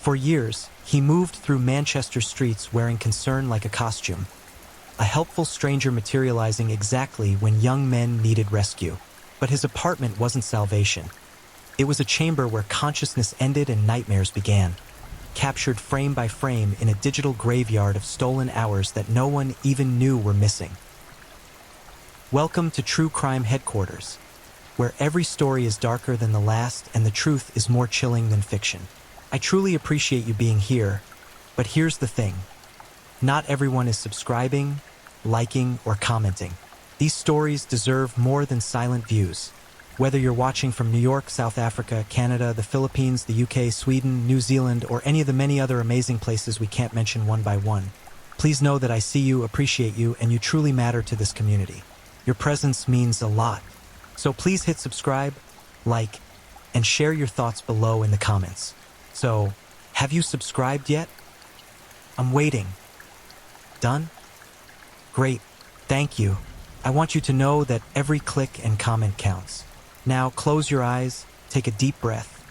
For years, he moved through Manchester streets wearing concern like a costume, a helpful stranger materializing exactly when young men needed rescue. But his apartment wasn't salvation. It was a chamber where consciousness ended and nightmares began, captured frame by frame in a digital graveyard of stolen hours that no one even knew were missing. Welcome to True Crime Headquarters, where every story is darker than the last and the truth is more chilling than fiction. I truly appreciate you being here, but here's the thing. Not everyone is subscribing, liking, or commenting. These stories deserve more than silent views. Whether you're watching from New York, South Africa, Canada, the Philippines, the UK, Sweden, New Zealand, or any of the many other amazing places we can't mention one by one, please know that I see you, appreciate you, and you truly matter to this community. Your presence means a lot. So please hit subscribe, like, and share your thoughts below in the comments. So, have you subscribed yet? I'm waiting. Done? Great. Thank you. I want you to know that every click and comment counts. Now close your eyes, take a deep breath,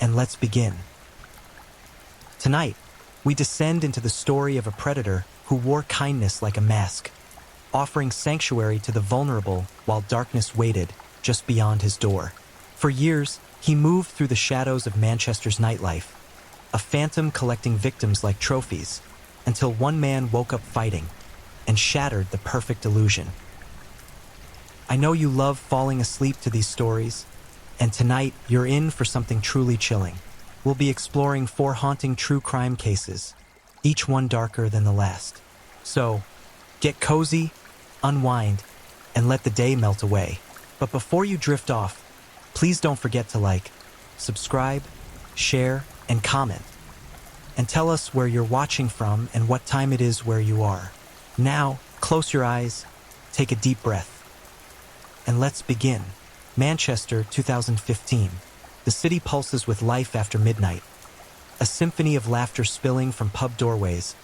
and let's begin. Tonight, we descend into the story of a predator who wore kindness like a mask, offering sanctuary to the vulnerable while darkness waited just beyond his door. For years, he moved through the shadows of Manchester's nightlife, a phantom collecting victims like trophies, until one man woke up fighting and shattered the perfect illusion. I know you love falling asleep to these stories, and tonight you're in for something truly chilling. We'll be exploring 4 haunting true crime cases, each one darker than the last. So, get cozy, unwind, and let the day melt away. But before you drift off, please don't forget to like, subscribe, share, and comment. And tell us where you're watching from and what time it is where you are. Now, close your eyes, take a deep breath, and let's begin. Manchester, 2015. The city pulses with life after midnight. A symphony of laughter spilling from pub doorways,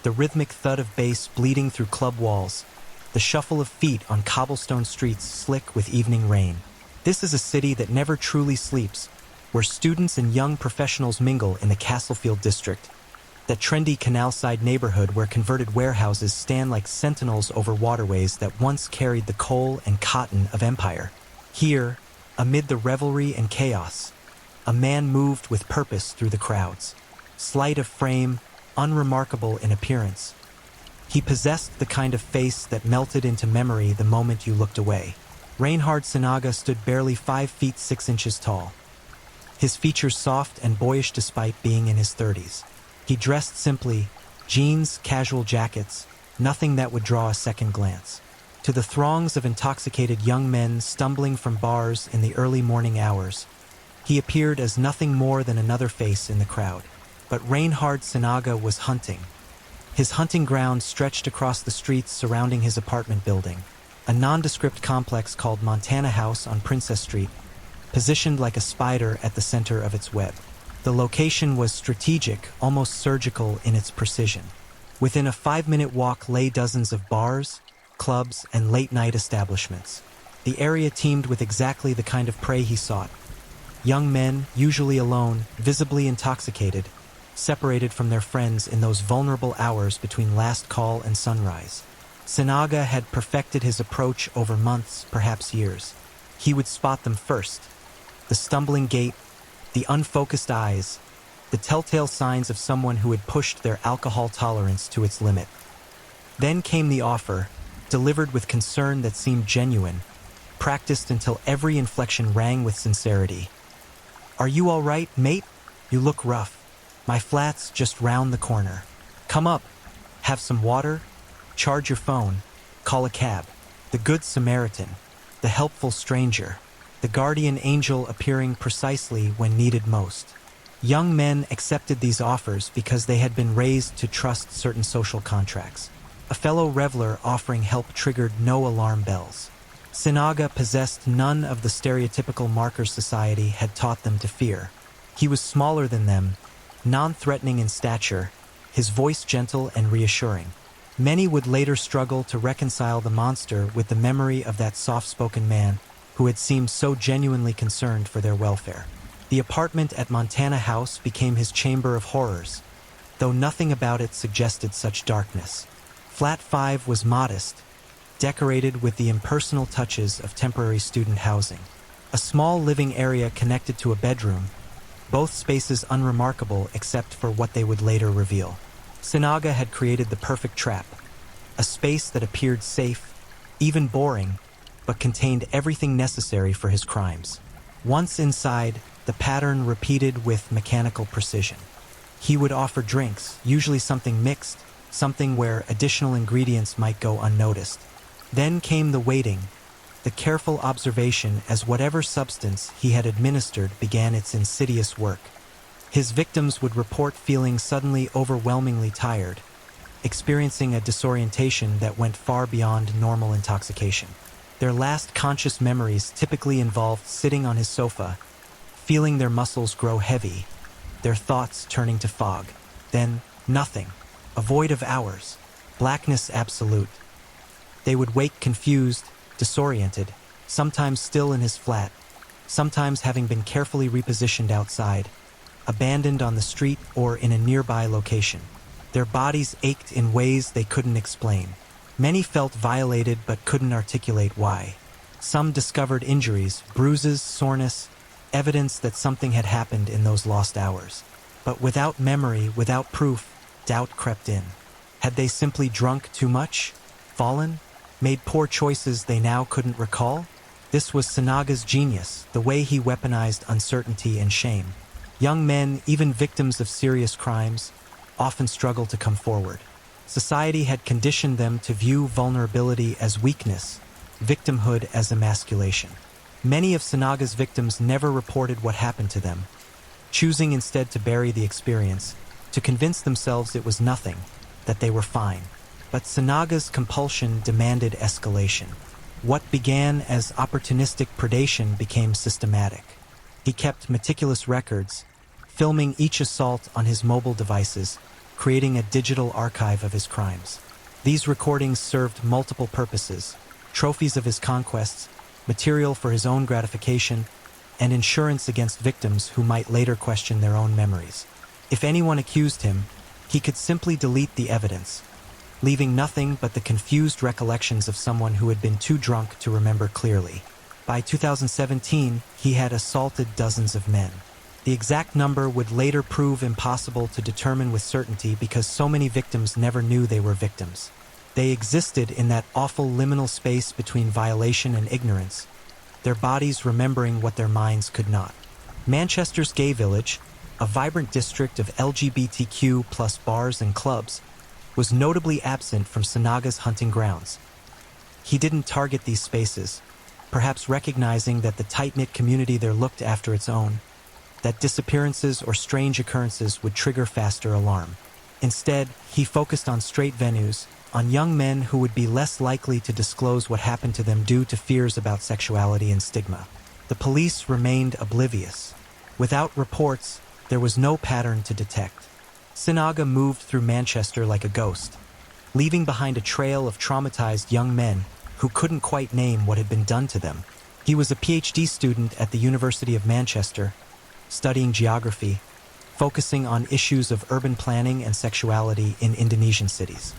the rhythmic thud of bass bleeding through club walls, the shuffle of feet on cobblestone streets slick with evening rain. This is a city that never truly sleeps, where students and young professionals mingle in the Castlefield district, that trendy canal-side neighborhood where converted warehouses stand like sentinels over waterways that once carried the coal and cotton of empire. Here, amid the revelry and chaos, a man moved with purpose through the crowds. Slight of frame, unremarkable in appearance, he possessed the kind of face that melted into memory the moment you looked away. Reinhard Sinaga stood barely 5 feet 6 inches tall, his features soft and boyish despite being in his 30s. He dressed simply, jeans, casual jackets, nothing that would draw a second glance. To the throngs of intoxicated young men stumbling from bars in the early morning hours, he appeared as nothing more than another face in the crowd. But Reinhard Sinaga was hunting. His hunting ground stretched across the streets surrounding his apartment building, a nondescript complex called Montana House on Princess Street, positioned like a spider at the center of its web. The location was strategic, almost surgical in its precision. Within a 5-minute walk lay dozens of bars, clubs, and late-night establishments. The area teemed with exactly the kind of prey he sought. Young men, usually alone, visibly intoxicated, separated from their friends in those vulnerable hours between last call and sunrise. Sinaga had perfected his approach over months, perhaps years. He would spot them first. The stumbling gait, the unfocused eyes, the telltale signs of someone who had pushed their alcohol tolerance to its limit. Then came the offer, delivered with concern that seemed genuine, practiced until every inflection rang with sincerity. "Are you all right, mate? You look rough. My flat's just round the corner. Come up, have some water, charge your phone, call a cab." The Good Samaritan, the helpful stranger, the guardian angel appearing precisely when needed most. Young men accepted these offers because they had been raised to trust certain social contracts. A fellow reveler offering help triggered no alarm bells. Sinaga possessed none of the stereotypical markers society had taught them to fear. He was smaller than them, non-threatening in stature, his voice gentle and reassuring. Many would later struggle to reconcile the monster with the memory of that soft-spoken man who had seemed so genuinely concerned for their welfare. The apartment at Montana House became his chamber of horrors, though nothing about it suggested such darkness. Flat 5 was modest, decorated with the impersonal touches of temporary student housing. A small living area connected to a bedroom, both spaces unremarkable except for what they would later reveal. Sinaga had created the perfect trap, a space that appeared safe, even boring, but contained everything necessary for his crimes. Once inside, the pattern repeated with mechanical precision. He would offer drinks, usually something mixed, something where additional ingredients might go unnoticed. Then came the waiting, the careful observation as whatever substance he had administered began its insidious work. His victims would report feeling suddenly overwhelmingly tired, experiencing a disorientation that went far beyond normal intoxication. Their last conscious memories typically involved sitting on his sofa, feeling their muscles grow heavy, their thoughts turning to fog. Then, nothing. A void of hours. Blackness absolute. They would wake confused, disoriented, sometimes still in his flat, sometimes having been carefully repositioned outside, abandoned on the street or in a nearby location. Their bodies ached in ways they couldn't explain. Many felt violated but couldn't articulate why. Some discovered injuries, bruises, soreness, evidence that something had happened in those lost hours. But without memory, without proof, doubt crept in. Had they simply drunk too much? Fallen? Made poor choices they now couldn't recall? This was Sinaga's genius, the way he weaponized uncertainty and shame. Young men, even victims of serious crimes, often struggle to come forward. Society had conditioned them to view vulnerability as weakness, victimhood as emasculation. Many of Sinaga's victims never reported what happened to them, choosing instead to bury the experience, to convince themselves it was nothing, that they were fine. But Sinaga's compulsion demanded escalation. What began as opportunistic predation became systematic. He kept meticulous records, filming each assault on his mobile devices, creating a digital archive of his crimes. These recordings served multiple purposes: trophies of his conquests, material for his own gratification, and insurance against victims who might later question their own memories. If anyone accused him, he could simply delete the evidence, leaving nothing but the confused recollections of someone who had been too drunk to remember clearly. By 2017, he had assaulted dozens of men. The exact number would later prove impossible to determine with certainty because so many victims never knew they were victims. They existed in that awful liminal space between violation and ignorance, their bodies remembering what their minds could not. Manchester's gay village, a vibrant district of LGBTQ+ bars and clubs, was notably absent from Sinaga's hunting grounds. He didn't target these spaces, perhaps recognizing that the tight-knit community there looked after its own, that disappearances or strange occurrences would trigger faster alarm. Instead, he focused on straight venues, on young men who would be less likely to disclose what happened to them due to fears about sexuality and stigma. The police remained oblivious. Without reports, there was no pattern to detect. Sinaga moved through Manchester like a ghost, leaving behind a trail of traumatized young men who couldn't quite name what had been done to them. He was a PhD student at the University of Manchester, studying geography, focusing on issues of urban planning and sexuality in Indonesian cities.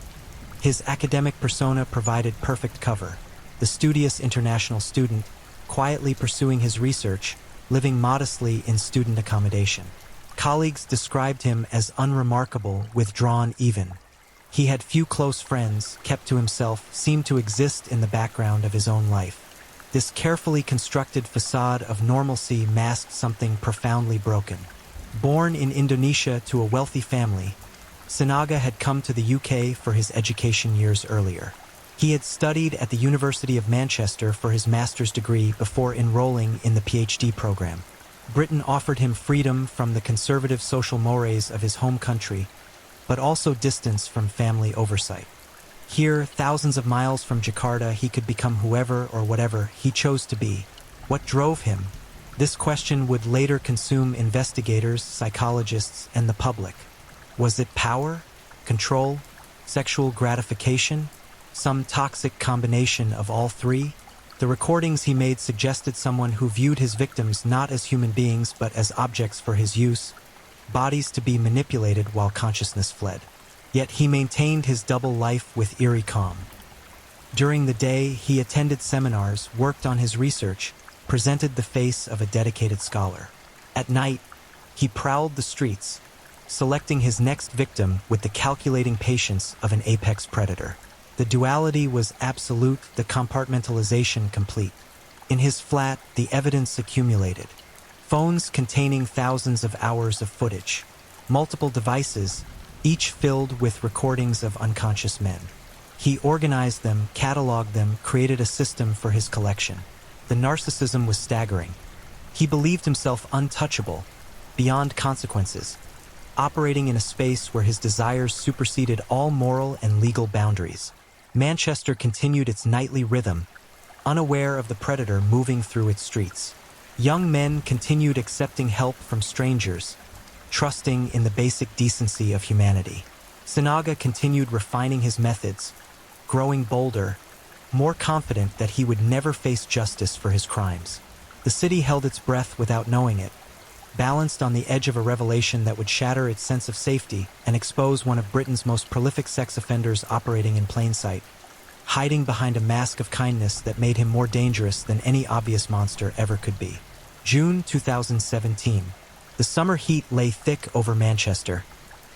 His academic persona provided perfect cover, the studious international student, quietly pursuing his research, living modestly in student accommodation. Colleagues described him as unremarkable, withdrawn even. He had few close friends, kept to himself, seemed to exist in the background of his own life. This carefully constructed facade of normalcy masked something profoundly broken. Born in Indonesia to a wealthy family, Sinaga had come to the UK for his education years earlier. He had studied at the University of Manchester for his master's degree before enrolling in the PhD program. Britain offered him freedom from the conservative social mores of his home country, but also distance from family oversight. Here, thousands of miles from Jakarta, he could become whoever or whatever he chose to be. What drove him? This question would later consume investigators, psychologists, and the public. Was it power, control, sexual gratification, some toxic combination of all three? The recordings he made suggested someone who viewed his victims not as human beings but as objects for his use, bodies to be manipulated while consciousness fled. Yet he maintained his double life with eerie calm. During the day, he attended seminars, worked on his research, presented the face of a dedicated scholar. At night, he prowled the streets, selecting his next victim with the calculating patience of an apex predator. The duality was absolute, the compartmentalization complete. In his flat, the evidence accumulated. Phones containing thousands of hours of footage. Multiple devices, each filled with recordings of unconscious men. He organized them, cataloged them, created a system for his collection. The narcissism was staggering. He believed himself untouchable, beyond consequences, operating in a space where his desires superseded all moral and legal boundaries. Manchester continued its nightly rhythm, unaware of the predator moving through its streets. Young men continued accepting help from strangers, trusting in the basic decency of humanity. Sinaga continued refining his methods, growing bolder, more confident that he would never face justice for his crimes. The city held its breath without knowing it, balanced on the edge of a revelation that would shatter its sense of safety and expose one of Britain's most prolific sex offenders operating in plain sight, hiding behind a mask of kindness that made him more dangerous than any obvious monster ever could be. June 2017. The summer heat lay thick over Manchester,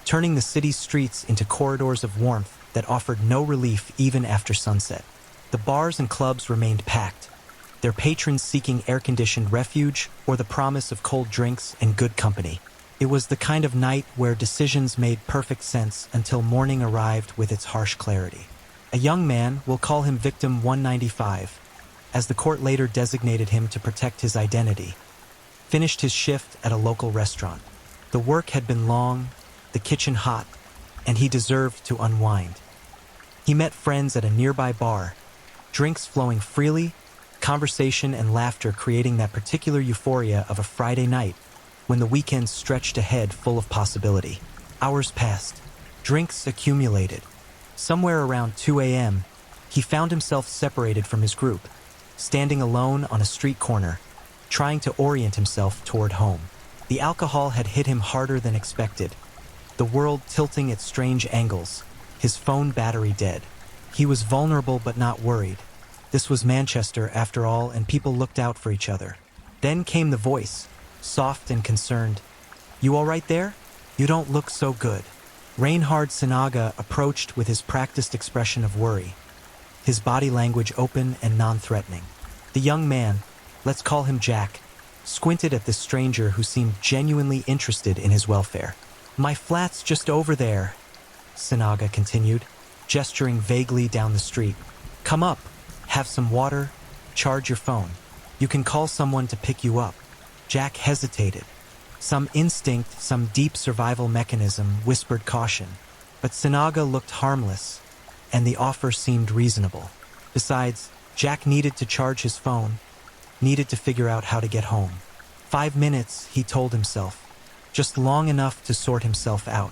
turning the city's streets into corridors of warmth that offered no relief even after sunset. The bars and clubs remained packed, their patrons seeking air-conditioned refuge or the promise of cold drinks and good company. It was the kind of night where decisions made perfect sense until morning arrived with its harsh clarity. A young man, we'll call him Victim 195, as the court later designated him to protect his identity, finished his shift at a local restaurant. The work had been long, the kitchen hot, and he deserved to unwind. He met friends at a nearby bar, drinks flowing freely, conversation and laughter creating that particular euphoria of a Friday night when the weekend stretched ahead full of possibility. Hours passed. Drinks accumulated. Somewhere around 2 a.m., he found himself separated from his group, standing alone on a street corner, trying to orient himself toward home. The alcohol had hit him harder than expected, the world tilting at strange angles, his phone battery dead. He was vulnerable but not worried. This was Manchester, after all, and people looked out for each other. Then came the voice, soft and concerned. "You all right there? You don't look so good." Reinhard Sinaga approached with his practiced expression of worry, his body language open and non-threatening. The young man, let's call him Jack, squinted at the stranger who seemed genuinely interested in his welfare. "My flat's just over there," Sinaga continued, gesturing vaguely down the street. "Come up. Have some water, charge your phone. You can call someone to pick you up." Jack hesitated. Some instinct, some deep survival mechanism whispered caution. But Sinaga looked harmless, and the offer seemed reasonable. Besides, Jack needed to charge his phone, needed to figure out how to get home. 5 minutes, he told himself, just long enough to sort himself out.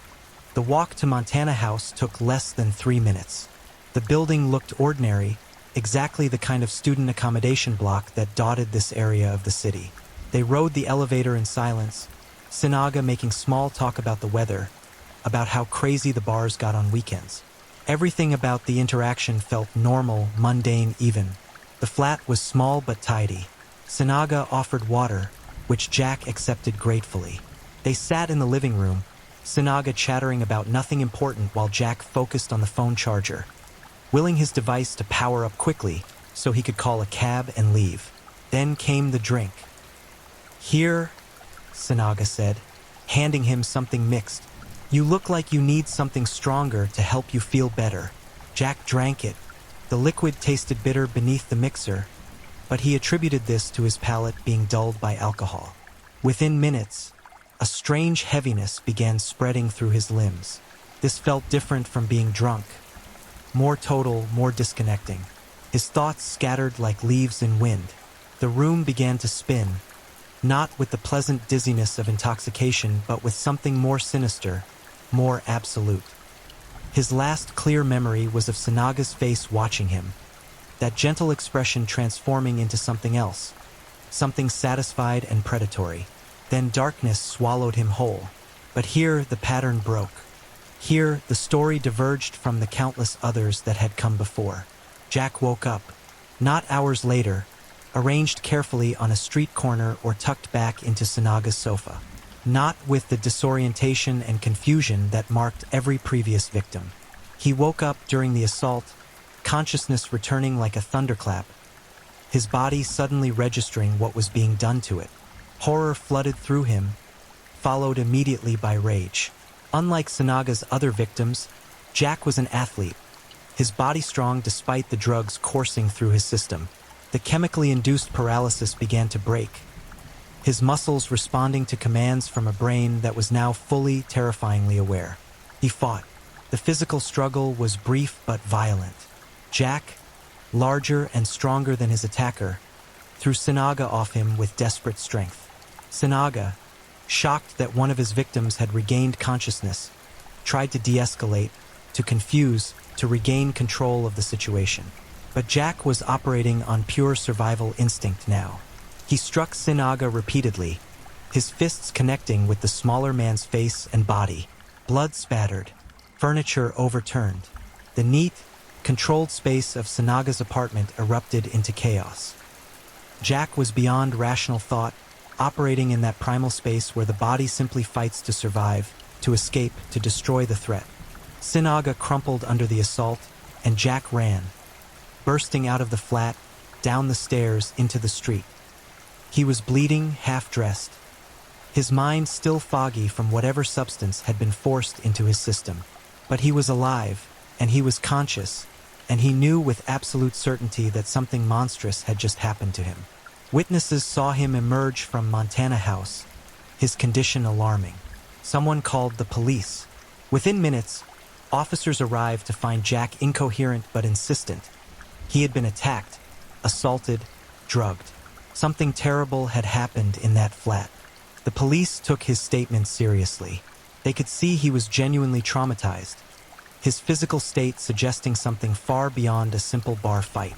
The walk to Montana House took less than 3 minutes. The building looked ordinary, exactly the kind of student accommodation block that dotted this area of the city. They rode the elevator in silence, Sinaga making small talk about the weather, about how crazy the bars got on weekends. Everything about the interaction felt normal, mundane even. The flat was small but tidy. Sinaga offered water, which Jack accepted gratefully. They sat in the living room, Sinaga chattering about nothing important while Jack focused on the phone charger, willing his device to power up quickly so he could call a cab and leave. Then came the drink. "Here," Sinaga said, handing him something mixed. "You look like you need something stronger to help you feel better." Jack drank it. The liquid tasted bitter beneath the mixer, but he attributed this to his palate being dulled by alcohol. Within minutes, a strange heaviness began spreading through his limbs. This felt different from being drunk. More total, more disconnecting. His thoughts scattered like leaves in wind. The room began to spin, not with the pleasant dizziness of intoxication, but with something more sinister, more absolute. His last clear memory was of Sinaga's face watching him, that gentle expression transforming into something else, something satisfied and predatory. Then darkness swallowed him whole. But here the pattern broke. Here the story diverged from the countless others that had come before. Jack woke up, not hours later, arranged carefully on a street corner or tucked back into Sanaga's sofa. Not with the disorientation and confusion that marked every previous victim. He woke up during the assault, consciousness returning like a thunderclap, his body suddenly registering what was being done to it. Horror flooded through him, followed immediately by rage. Unlike Sanaga's other victims, Jack was an athlete, his body strong despite the drugs coursing through his system. The chemically induced paralysis began to break, his muscles responding to commands from a brain that was now fully, terrifyingly aware. He fought. The physical struggle was brief but violent. Jack, larger and stronger than his attacker, threw Sanaga off him with desperate strength. Sanaga, shocked that one of his victims had regained consciousness, tried to de-escalate, to confuse, to regain control of the situation. But Jack was operating on pure survival instinct now. He struck Sanaga repeatedly, his fists connecting with the smaller man's face and body. Blood spattered, furniture overturned. The neat, controlled space of Sanaga's apartment erupted into chaos. Jack was beyond rational thought, operating in that primal space where the body simply fights to survive, to escape, to destroy the threat. Sanaga crumpled under the assault, and Jack ran, bursting out of the flat, down the stairs, into the street. He was bleeding, half-dressed, his mind still foggy from whatever substance had been forced into his system. But he was alive, and he was conscious, and he knew with absolute certainty that something monstrous had just happened to him. Witnesses saw him emerge from Montana House, his condition alarming. Someone called the police. Within minutes, officers arrived to find Jack incoherent but insistent. He had been attacked, assaulted, drugged. Something terrible had happened in that flat. The police took his statement seriously. They could see he was genuinely traumatized, his physical state suggesting something far beyond a simple bar fight.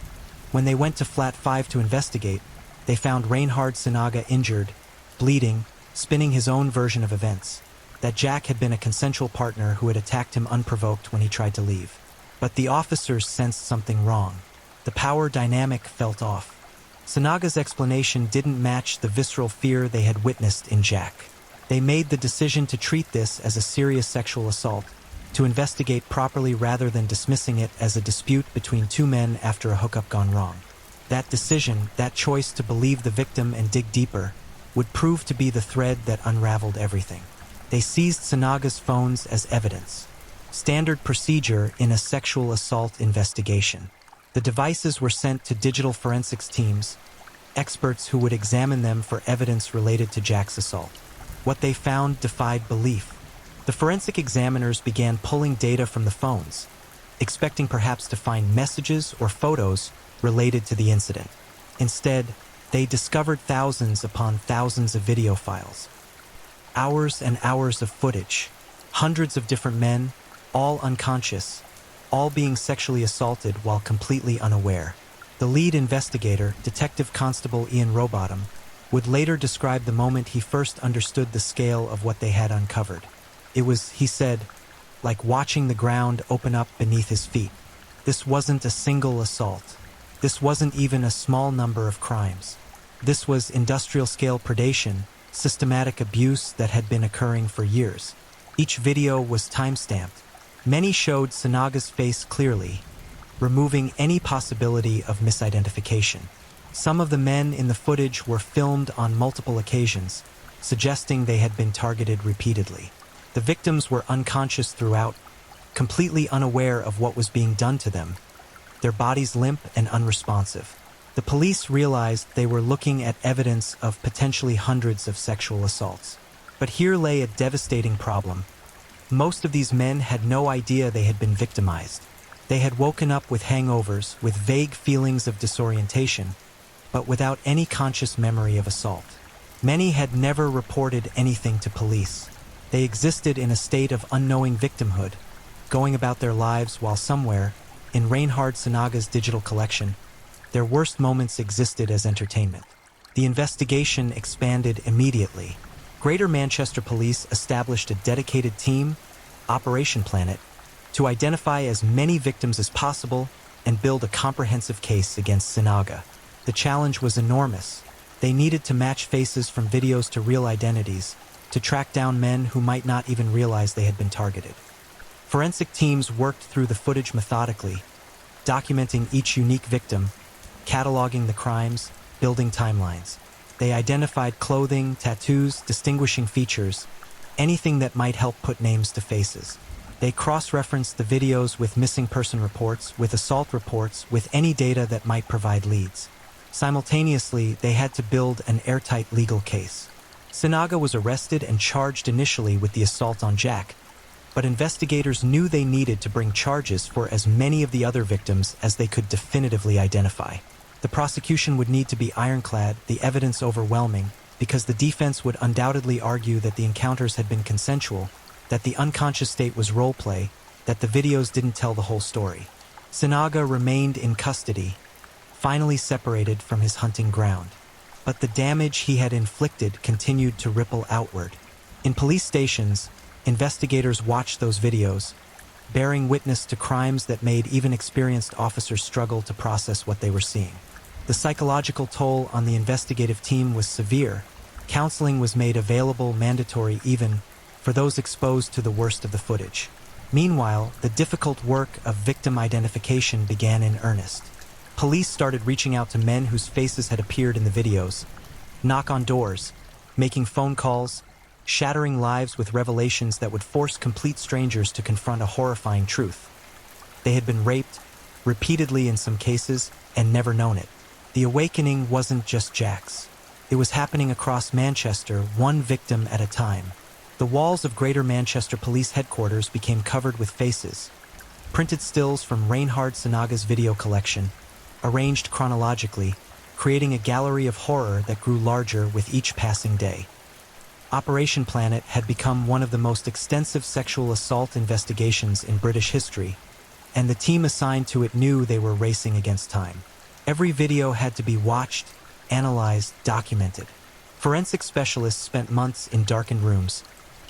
When they went to Flat 5 to investigate, they found Reinhard Sanaga injured, bleeding, spinning his own version of events, that Jack had been a consensual partner who had attacked him unprovoked when he tried to leave. But the officers sensed something wrong. The power dynamic felt off. Sanaga's explanation didn't match the visceral fear they had witnessed in Jack. They made the decision to treat this as a serious sexual assault, to investigate properly rather than dismissing it as a dispute between two men after a hookup gone wrong. That decision, that choice to believe the victim and dig deeper, would prove to be the thread that unraveled everything. They seized Sanaga's phones as evidence. Standard procedure in a sexual assault investigation. The devices were sent to digital forensics teams, experts who would examine them for evidence related to Jack's assault. What they found defied belief. The forensic examiners began pulling data from the phones, expecting perhaps to find messages or photos related to the incident. Instead, they discovered thousands upon thousands of video files. Hours and hours of footage, hundreds of different men, all unconscious, all being sexually assaulted while completely unaware. The lead investigator, Detective Constable Ian Rowbottom, would later describe the moment he first understood the scale of what they had uncovered. It was, he said, like watching the ground open up beneath his feet. This wasn't a single assault. This wasn't even a small number of crimes. This was industrial-scale predation, systematic abuse that had been occurring for years. Each video was time-stamped. Many showed Sanaga's face clearly, removing any possibility of misidentification. Some of the men in the footage were filmed on multiple occasions, suggesting they had been targeted repeatedly. The victims were unconscious throughout, completely unaware of what was being done to them, their bodies limp and unresponsive. The police realized they were looking at evidence of potentially hundreds of sexual assaults. But here lay a devastating problem. Most of these men had no idea they had been victimized. They had woken up with hangovers, with vague feelings of disorientation, but without any conscious memory of assault. Many had never reported anything to police. They existed in a state of unknowing victimhood, going about their lives while somewhere, in Reinhard Sanaga's digital collection, Their worst moments existed as entertainment. The investigation expanded immediately. Greater Manchester Police established a dedicated team, Operation Planet, to identify as many victims as possible and build a comprehensive case against Sinaga. The challenge was enormous. They needed to match faces from videos to real identities, to track down men who might not even realize they had been targeted. Forensic teams worked through the footage methodically, documenting each unique victim, cataloging the crimes, building timelines. They identified clothing, tattoos, distinguishing features, anything that might help put names to faces. They cross-referenced the videos with missing person reports, with assault reports, with any data that might provide leads. Simultaneously, they had to build an airtight legal case. Sinaga was arrested and charged initially with the assault on Jack, but investigators knew they needed to bring charges for as many of the other victims as they could definitively identify. The prosecution would need to be ironclad, the evidence overwhelming, because the defense would undoubtedly argue that the encounters had been consensual, that the unconscious state was role play, that the videos didn't tell the whole story. Sinaga remained in custody, finally separated from his hunting ground. But the damage he had inflicted continued to ripple outward. In police stations, investigators watched those videos, bearing witness to crimes that made even experienced officers struggle to process what they were seeing. The psychological toll on the investigative team was severe. Counseling was made available, mandatory even, for those exposed to the worst of the footage. Meanwhile, the difficult work of victim identification began in earnest. Police started reaching out to men whose faces had appeared in the videos, knock on doors, making phone calls, shattering lives with revelations that would force complete strangers to confront a horrifying truth. They had been raped, repeatedly in some cases, and never known it. The awakening wasn't just Jack's. It was happening across Manchester, one victim at a time. The walls of Greater Manchester Police Headquarters became covered with faces. Printed stills from Reinhard Sinaga's video collection, arranged chronologically, creating a gallery of horror that grew larger with each passing day. Operation Planet had become one of the most extensive sexual assault investigations in British history, and the team assigned to it knew they were racing against time. Every video had to be watched, analyzed, documented. Forensic specialists spent months in darkened rooms,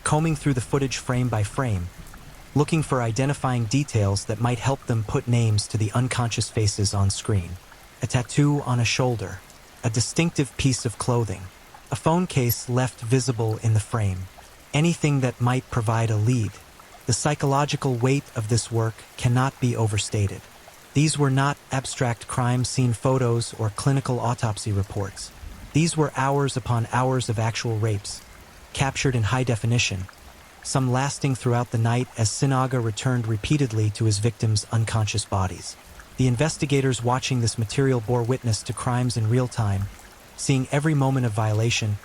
combing through the footage frame by frame, looking for identifying details that might help them put names to the unconscious faces on screen. A tattoo on a shoulder, a distinctive piece of clothing, a phone case left visible in the frame, anything that might provide a lead. The psychological weight of this work cannot be overstated. These were not abstract crime scene photos or clinical autopsy reports. These were hours upon hours of actual rapes, captured in high definition, some lasting throughout the night as Sinaga returned repeatedly to his victims' unconscious bodies. The investigators watching this material bore witness to crimes in real time, seeing every moment of violation,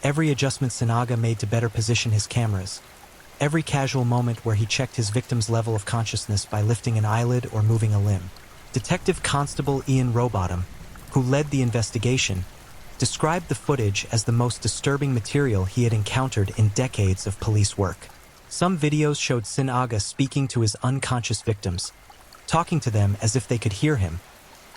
every adjustment Sinaga made to better position his cameras, every casual moment where he checked his victim's level of consciousness by lifting an eyelid or moving a limb. Detective Constable Ian Rowbottom, who led the investigation, described the footage as the most disturbing material he had encountered in decades of police work. Some videos showed Sinaga speaking to his unconscious victims, talking to them as if they could hear him,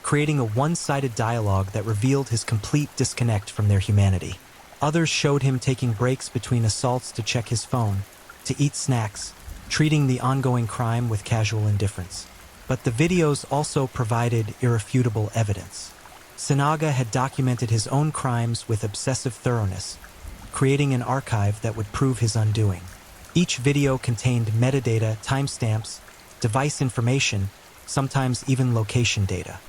creating a one-sided dialogue that revealed his complete disconnect from their humanity. Others showed him taking breaks between assaults to check his phone, to eat snacks, treating the ongoing crime with casual indifference. But the videos also provided irrefutable evidence. Sinaga had documented his own crimes with obsessive thoroughness, creating an archive that would prove his undoing. Each video contained metadata, timestamps, device information, sometimes even location data.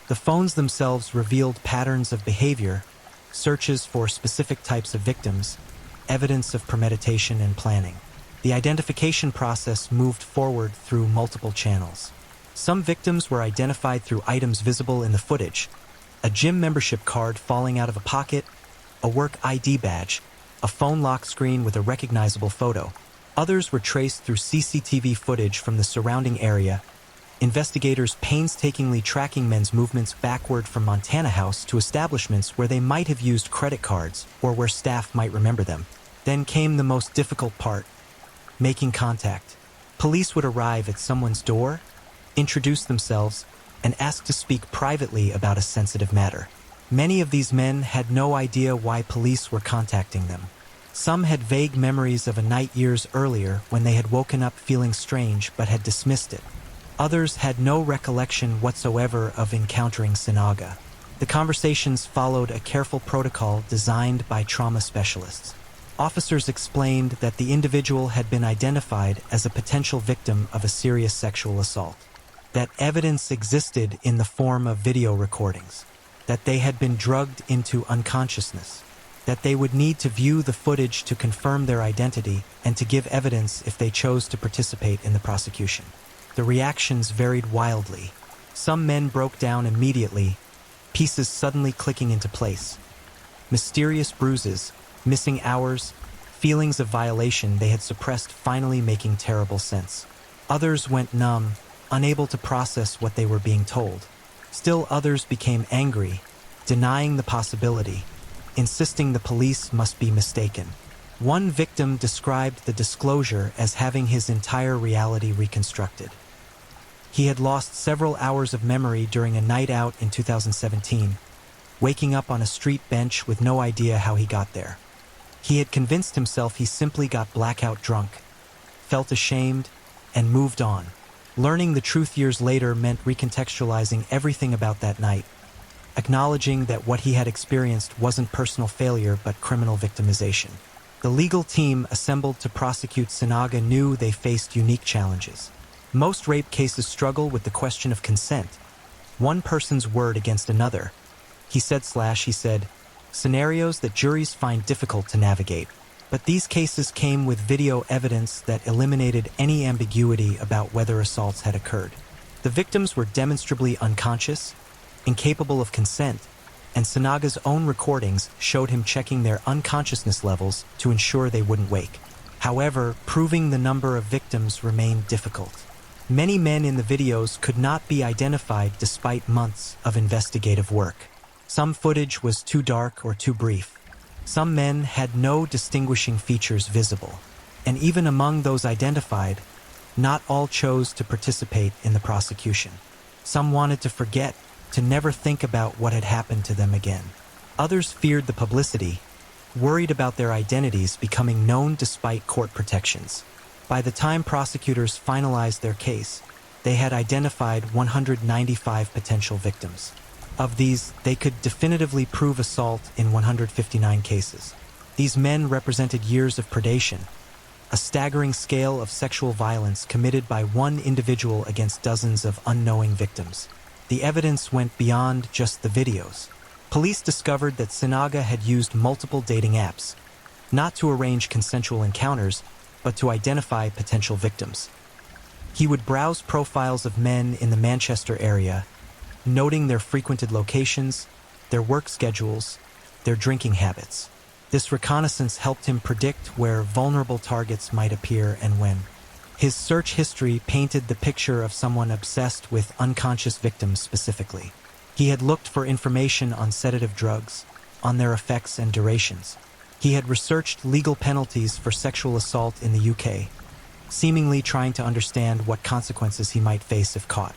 The phones themselves revealed patterns of behavior, searches for specific types of victims, evidence of premeditation and planning. The identification process moved forward through multiple channels. Some victims were identified through items visible in the footage: a gym membership card falling out of a pocket, a work ID badge, a phone lock screen with a recognizable photo. Others were traced through CCTV footage from the surrounding area, investigators painstakingly tracking men's movements backward from Montana House to establishments where they might have used credit cards or where staff might remember them. Then came the most difficult part: making contact. Police would arrive at someone's door, introduce themselves, and asked to speak privately about a sensitive matter. Many of these men had no idea why police were contacting them. Some had vague memories of a night years earlier when they had woken up feeling strange but had dismissed it. Others had no recollection whatsoever of encountering Sinaga. The conversations followed a careful protocol designed by trauma specialists. Officers explained that the individual had been identified as a potential victim of a serious sexual assault, that evidence existed in the form of video recordings, that they had been drugged into unconsciousness, that they would need to view the footage to confirm their identity and to give evidence if they chose to participate in the prosecution. The reactions varied wildly. Some men broke down immediately, pieces suddenly clicking into place. Mysterious bruises, missing hours, feelings of violation they had suppressed finally making terrible sense. Others went numb, unable to process what they were being told. Still others became angry, denying the possibility, insisting the police must be mistaken. One victim described the disclosure as having his entire reality reconstructed. He had lost several hours of memory during a night out in 2017, waking up on a street bench with no idea how he got there. He had convinced himself he simply got blackout drunk, felt ashamed, and moved on. Learning the truth years later meant recontextualizing everything about that night, acknowledging that what he had experienced wasn't personal failure but criminal victimization. The legal team assembled to prosecute Sinaga knew they faced unique challenges. Most rape cases struggle with the question of consent, one person's word against another. He said, scenarios that juries find difficult to navigate. But these cases came with video evidence that eliminated any ambiguity about whether assaults had occurred. The victims were demonstrably unconscious, incapable of consent, and Sinaga's own recordings showed him checking their unconsciousness levels to ensure they wouldn't wake. However, proving the number of victims remained difficult. Many men in the videos could not be identified despite months of investigative work. Some footage was too dark or too brief. Some men had no distinguishing features visible. And even among those identified, not all chose to participate in the prosecution. Some wanted to forget, to never think about what had happened to them again. Others feared the publicity, worried about their identities becoming known despite court protections. By the time prosecutors finalized their case, they had identified 195 potential victims. Of these, they could definitively prove assault in 159 cases. These men represented years of predation, a staggering scale of sexual violence committed by one individual against dozens of unknowing victims. The evidence went beyond just the videos. Police discovered that Sinaga had used multiple dating apps, not to arrange consensual encounters, but to identify potential victims. He would browse profiles of men in the Manchester area, noting their frequented locations, their work schedules, their drinking habits. This reconnaissance helped him predict where vulnerable targets might appear and when. His search history painted the picture of someone obsessed with unconscious victims specifically. He had looked for information on sedative drugs, on their effects and durations. He had researched legal penalties for sexual assault in the UK, seemingly trying to understand what consequences he might face if caught.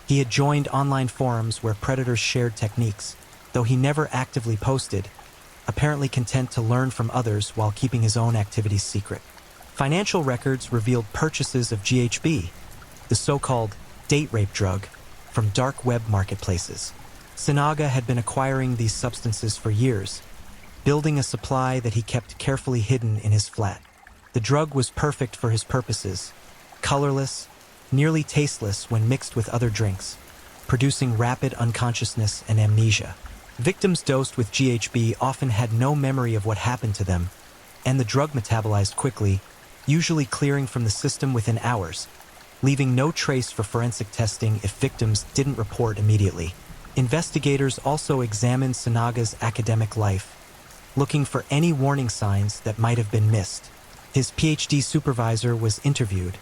He had joined online forums where predators shared techniques, though he never actively posted, apparently content to learn from others while keeping his own activities secret. Financial records revealed purchases of GHB, the so-called date rape drug, from dark web marketplaces. Sinaga had been acquiring these substances for years, building a supply that he kept carefully hidden in his flat. The drug was perfect for his purposes, colorless, nearly tasteless when mixed with other drinks, producing rapid unconsciousness and amnesia. Victims dosed with GHB often had no memory of what happened to them, and the drug metabolized quickly, usually clearing from the system within hours, leaving no trace for forensic testing if victims didn't report immediately. Investigators also examined Sinaga's academic life, looking for any warning signs that might have been missed. His PhD supervisor was interviewed,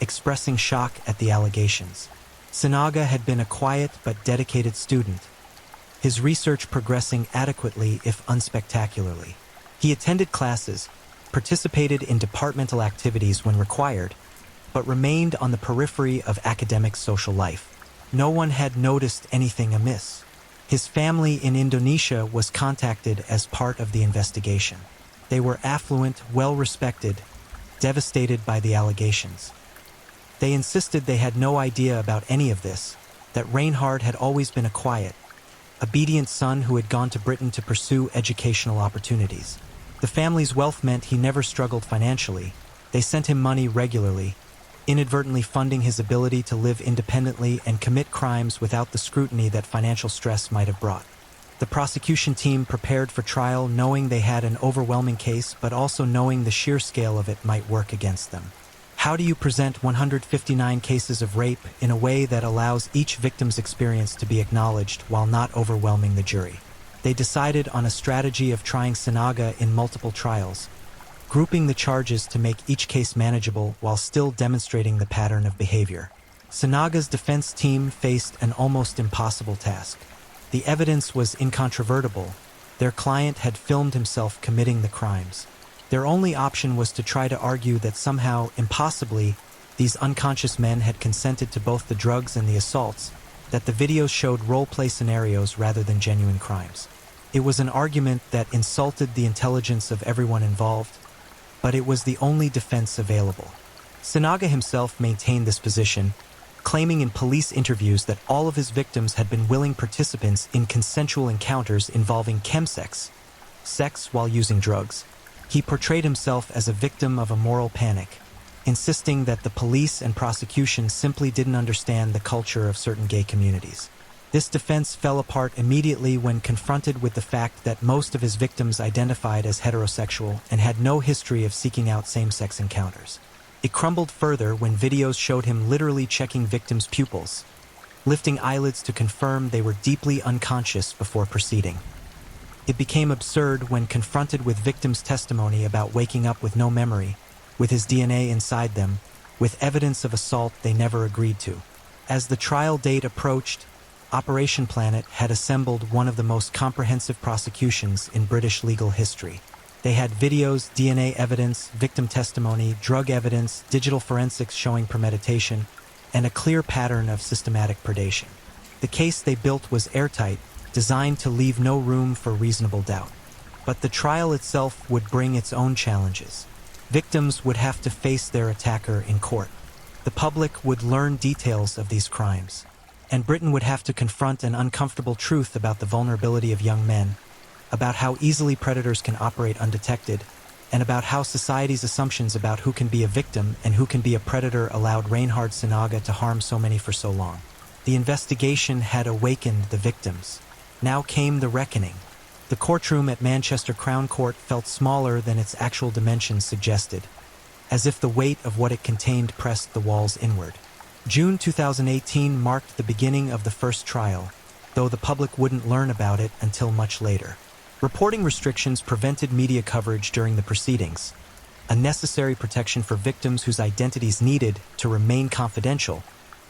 expressing shock at the allegations. Sinaga had been a quiet but dedicated student, his research progressing adequately if unspectacularly. He attended classes, participated in departmental activities when required, but remained on the periphery of academic social life. No one had noticed anything amiss. His family in Indonesia was contacted as part of the investigation. They were affluent, well-respected, devastated by the allegations. They insisted they had no idea about any of this, that Reinhard had always been a quiet, obedient son who had gone to Britain to pursue educational opportunities. The family's wealth meant he never struggled financially. They sent him money regularly, inadvertently funding his ability to live independently and commit crimes without the scrutiny that financial stress might have brought. The prosecution team prepared for trial knowing they had an overwhelming case, but also knowing the sheer scale of it might work against them. How do you present 159 cases of rape in a way that allows each victim's experience to be acknowledged while not overwhelming the jury? They decided on a strategy of trying Sinaga in multiple trials, grouping the charges to make each case manageable while still demonstrating the pattern of behavior. Sinaga's defense team faced an almost impossible task. The evidence was incontrovertible. Their client had filmed himself committing the crimes. Their only option was to try to argue that somehow, impossibly, these unconscious men had consented to both the drugs and the assaults, that the videos showed role-play scenarios rather than genuine crimes. It was an argument that insulted the intelligence of everyone involved, but it was the only defense available. Sinaga himself maintained this position, claiming in police interviews that all of his victims had been willing participants in consensual encounters involving chemsex, sex while using drugs. He portrayed himself as a victim of a moral panic, insisting that the police and prosecution simply didn't understand the culture of certain gay communities. This defense fell apart immediately when confronted with the fact that most of his victims identified as heterosexual and had no history of seeking out same-sex encounters. It crumbled further when videos showed him literally checking victims' pupils, lifting eyelids to confirm they were deeply unconscious before proceeding. It became absurd when confronted with victims' testimony about waking up with no memory, with his DNA inside them, with evidence of assault they never agreed to. As the trial date approached, Operation Planet had assembled one of the most comprehensive prosecutions in British legal history. They had videos, DNA evidence, victim testimony, drug evidence, digital forensics showing premeditation, and a clear pattern of systematic predation. The case they built was airtight, designed to leave no room for reasonable doubt. But the trial itself would bring its own challenges. Victims would have to face their attacker in court. The public would learn details of these crimes. And Britain would have to confront an uncomfortable truth about the vulnerability of young men, about how easily predators can operate undetected, and about how society's assumptions about who can be a victim and who can be a predator allowed Reinhard Sinaga to harm so many for so long. The investigation had awakened the victims. Now came the reckoning. The courtroom at Manchester Crown Court felt smaller than its actual dimensions suggested, as if the weight of what it contained pressed the walls inward. June 2018 marked the beginning of the first trial, though the public wouldn't learn about it until much later. Reporting restrictions prevented media coverage during the proceedings, a necessary protection for victims whose identities needed to remain confidential,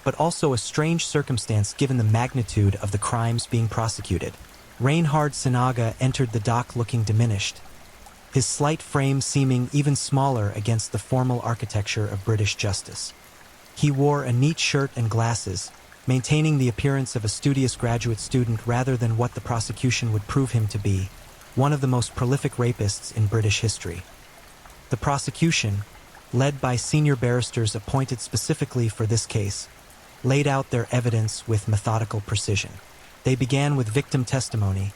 but also a strange circumstance given the magnitude of the crimes being prosecuted. Reinhard Sinaga entered the dock looking diminished, his slight frame seeming even smaller against the formal architecture of British justice. He wore a neat shirt and glasses, maintaining the appearance of a studious graduate student rather than what the prosecution would prove him to be, one of the most prolific rapists in British history. The prosecution, led by senior barristers appointed specifically for this case, laid out their evidence with methodical precision. They began with victim testimony,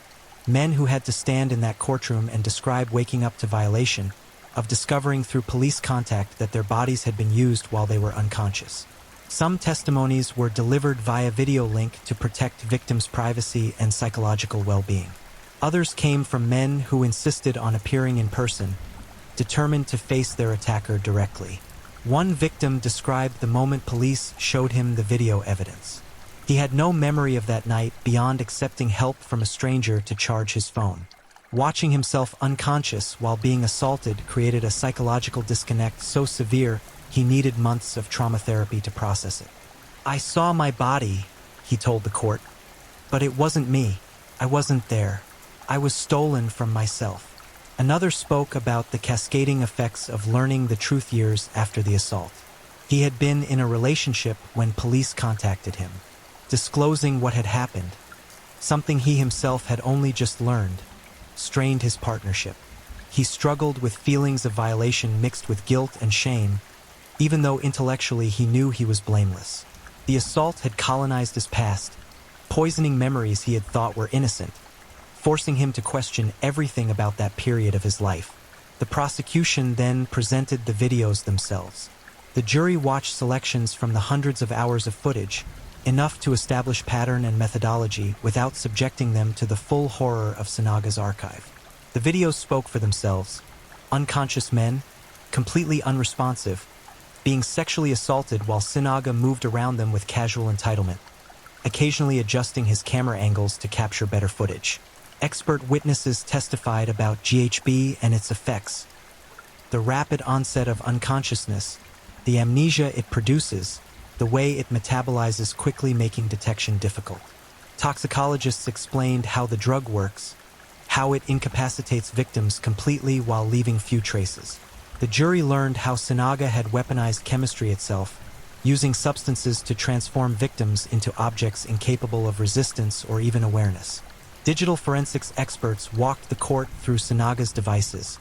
men who had to stand in that courtroom and describe waking up to violation, of discovering through police contact that their bodies had been used while they were unconscious. Some testimonies were delivered via video link to protect victims' privacy and psychological well-being. Others came from men who insisted on appearing in person, determined to face their attacker directly. One victim described the moment police showed him the video evidence. He had no memory of that night beyond accepting help from a stranger to charge his phone. Watching himself unconscious while being assaulted created a psychological disconnect so severe he needed months of trauma therapy to process it. "I saw my body," he told the court, "but it wasn't me. I wasn't there. I was stolen from myself." Another spoke about the cascading effects of learning the truth years after the assault. He had been in a relationship when police contacted him. disclosing what had happened, something he himself had only just learned, strained his partnership. He struggled with feelings of violation mixed with guilt and shame, even though intellectually he knew he was blameless. The assault had colonized his past, poisoning memories he had thought were innocent, forcing him to question everything about that period of his life. The prosecution then presented the videos themselves. The jury watched selections from the hundreds of hours of footage, enough to establish pattern and methodology without subjecting them to the full horror of Sanaga's archive. The videos spoke for themselves. Unconscious men, completely unresponsive, being sexually assaulted while Sinaga moved around them with casual entitlement, occasionally adjusting his camera angles to capture better footage. Expert witnesses testified about GHB and its effects, the rapid onset of unconsciousness, the amnesia it produces, the way it metabolizes quickly, making detection difficult. Toxicologists explained how the drug works, how it incapacitates victims completely while leaving few traces. The jury learned how Sinaga had weaponized chemistry itself, using substances to transform victims into objects incapable of resistance or even awareness. Digital forensics experts walked the court through Sanaga's devices,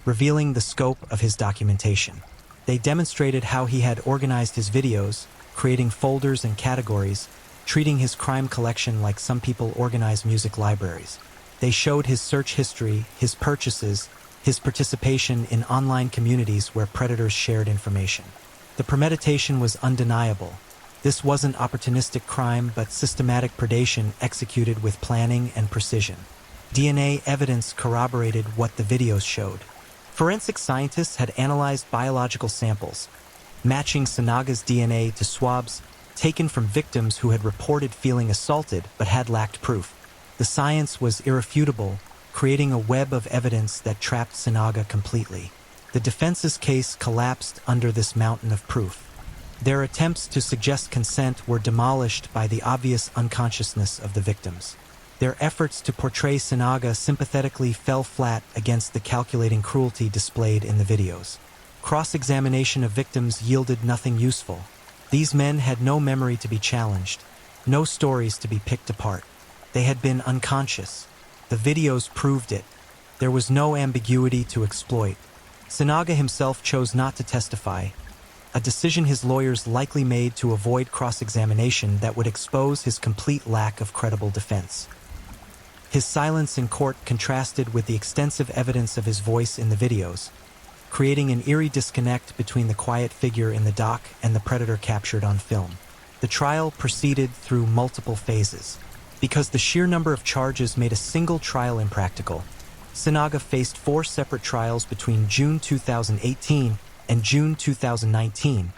revealing the scope of his documentation. They demonstrated how he had organized his videos, creating folders and categories, treating his crime collection like some people organize music libraries. They showed his search history, his purchases, his participation in online communities where predators shared information. The premeditation was undeniable. This wasn't opportunistic crime, but systematic predation executed with planning and precision. DNA evidence corroborated what the videos showed. Forensic scientists had analyzed biological samples, matching Sanaga's DNA to swabs taken from victims who had reported feeling assaulted but had lacked proof. The science was irrefutable, creating a web of evidence that trapped Sinaga completely. The defense's case collapsed under this mountain of proof. Their attempts to suggest consent were demolished by the obvious unconsciousness of the victims. Their efforts to portray Sinaga sympathetically fell flat against the calculating cruelty displayed in the videos. Cross-examination of victims yielded nothing useful. These men had no memory to be challenged, no stories to be picked apart. They had been unconscious. The videos proved it. There was no ambiguity to exploit. Sinaga himself chose not to testify, a decision his lawyers likely made to avoid cross-examination that would expose his complete lack of credible defense. His silence in court contrasted with the extensive evidence of his voice in the videos, creating an eerie disconnect between the quiet figure in the dock and the predator captured on film. The trial proceeded through multiple phases. Because the sheer number of charges made a single trial impractical, Sinaga faced 4 separate trials between June 2018 and June 2019,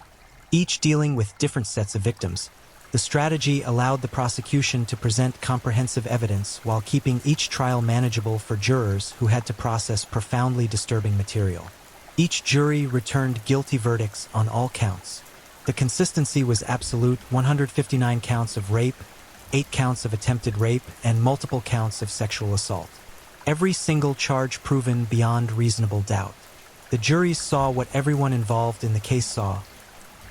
each dealing with different sets of victims. The strategy allowed the prosecution to present comprehensive evidence while keeping each trial manageable for jurors who had to process profoundly disturbing material. Each jury returned guilty verdicts on all counts. The consistency was absolute: 159 counts of rape, 8 counts of attempted rape, and multiple counts of sexual assault. Every single charge proven beyond reasonable doubt. The juries saw what everyone involved in the case saw: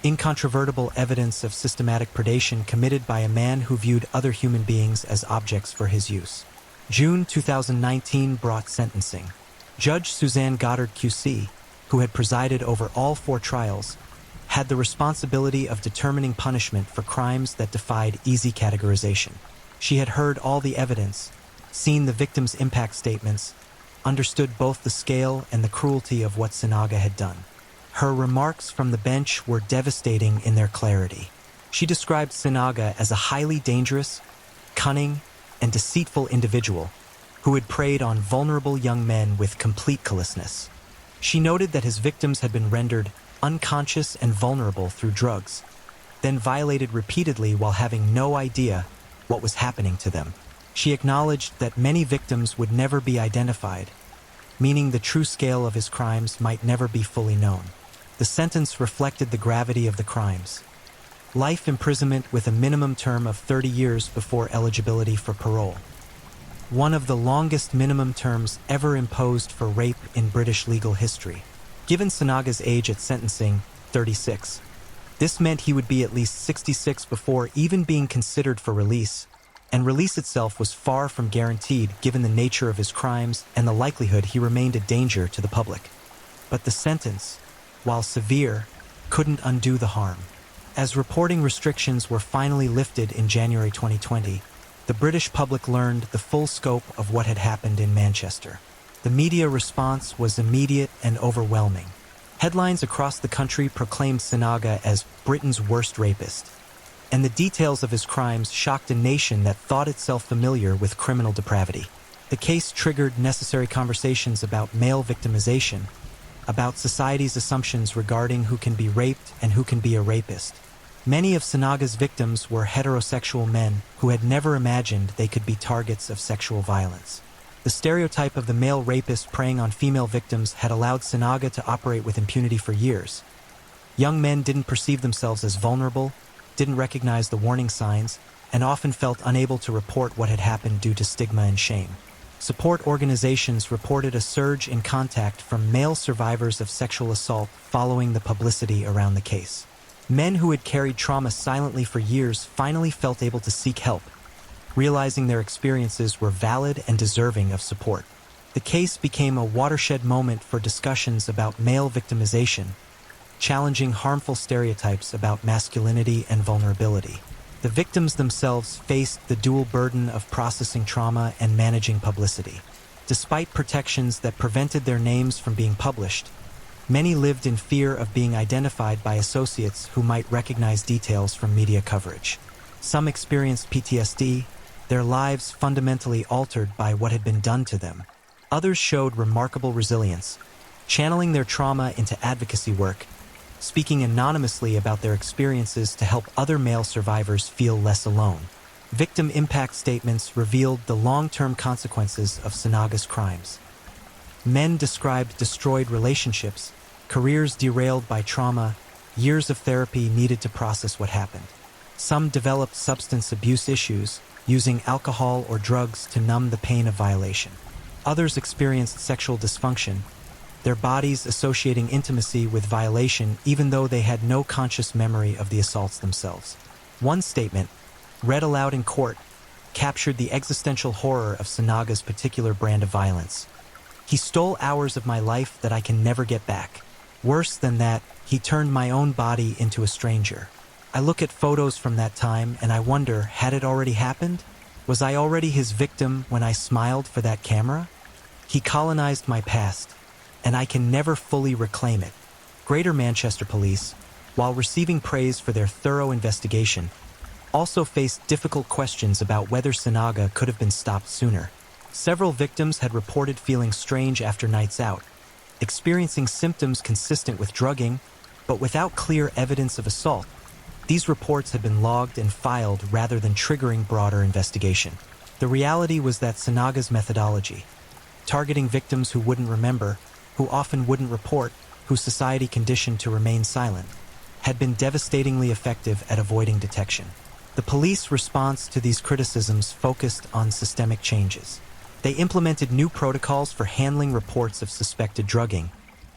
incontrovertible evidence of systematic predation committed by a man who viewed other human beings as objects for his use. June 2019 brought sentencing. Judge Suzanne Goddard QC, who had presided over all 4 trials, had the responsibility of determining punishment for crimes that defied easy categorization. She had heard all the evidence, seen the victims' impact statements, understood both the scale and the cruelty of what Sinaga had done. Her remarks from the bench were devastating in their clarity. She described Sinaga as a highly dangerous, cunning, and deceitful individual who had preyed on vulnerable young men with complete callousness. She noted that his victims had been rendered unconscious and vulnerable through drugs, then violated repeatedly while having no idea what was happening to them. She acknowledged that many victims would never be identified, meaning the true scale of his crimes might never be fully known. The sentence reflected the gravity of the crimes: life imprisonment with a minimum term of 30 years before eligibility for parole. One of the longest minimum terms ever imposed for rape in British legal history. Given Sanaga's age at sentencing, 36, This meant he would be at least 66 before even being considered for release, and release itself was far from guaranteed given the nature of his crimes and the likelihood he remained a danger to the public. But the sentence, while severe, couldn't undo the harm. As reporting restrictions were finally lifted in January 2020, the British public learned the full scope of what had happened in Manchester. The media response was immediate and overwhelming. Headlines across the country proclaimed Sinaga as Britain's worst rapist, and the details of his crimes shocked a nation that thought itself familiar with criminal depravity. The case triggered necessary conversations about male victimization, about society's assumptions regarding who can be raped and who can be a rapist. Many of Sinaga's victims were heterosexual men who had never imagined they could be targets of sexual violence. The stereotype of the male rapist preying on female victims had allowed Sinaga to operate with impunity for years. Young men didn't perceive themselves as vulnerable, didn't recognize the warning signs, and often felt unable to report what had happened due to stigma and shame. Support organizations reported a surge in contact from male survivors of sexual assault following the publicity around the case. Men who had carried trauma silently for years finally felt able to seek help, realizing their experiences were valid and deserving of support. The case became a watershed moment for discussions about male victimization, challenging harmful stereotypes about masculinity and vulnerability. The victims themselves faced the dual burden of processing trauma and managing publicity. Despite protections that prevented their names from being published, many lived in fear of being identified by associates who might recognize details from media coverage. Some experienced PTSD, their lives fundamentally altered by what had been done to them. Others showed remarkable resilience, channeling their trauma into advocacy work, speaking anonymously about their experiences to help other male survivors feel less alone. Victim impact statements revealed the long-term consequences of Sinaga's crimes. Men described destroyed relationships, careers derailed by trauma, years of therapy needed to process what happened. Some developed substance abuse issues, using alcohol or drugs to numb the pain of violation. Others experienced sexual dysfunction, their bodies associating intimacy with violation even though they had no conscious memory of the assaults themselves. One statement, read aloud in court, captured the existential horror of Sinaga's particular brand of violence. "He stole hours of my life that I can never get back. Worse than that, he turned my own body into a stranger. I look at photos from that time and I wonder, had it already happened? Was I already his victim when I smiled for that camera? He colonized my past, and I can never fully reclaim it." Greater Manchester Police, while receiving praise for their thorough investigation, also faced difficult questions about whether Sinaga could have been stopped sooner. Several victims had reported feeling strange after nights out, experiencing symptoms consistent with drugging, but without clear evidence of assault. These reports had been logged and filed rather than triggering broader investigation. The reality was that Sinaga's methodology, targeting victims who wouldn't remember, who often wouldn't report, who society conditioned to remain silent, had been devastatingly effective at avoiding detection. The police response to these criticisms focused on systemic changes. They implemented new protocols for handling reports of suspected drugging,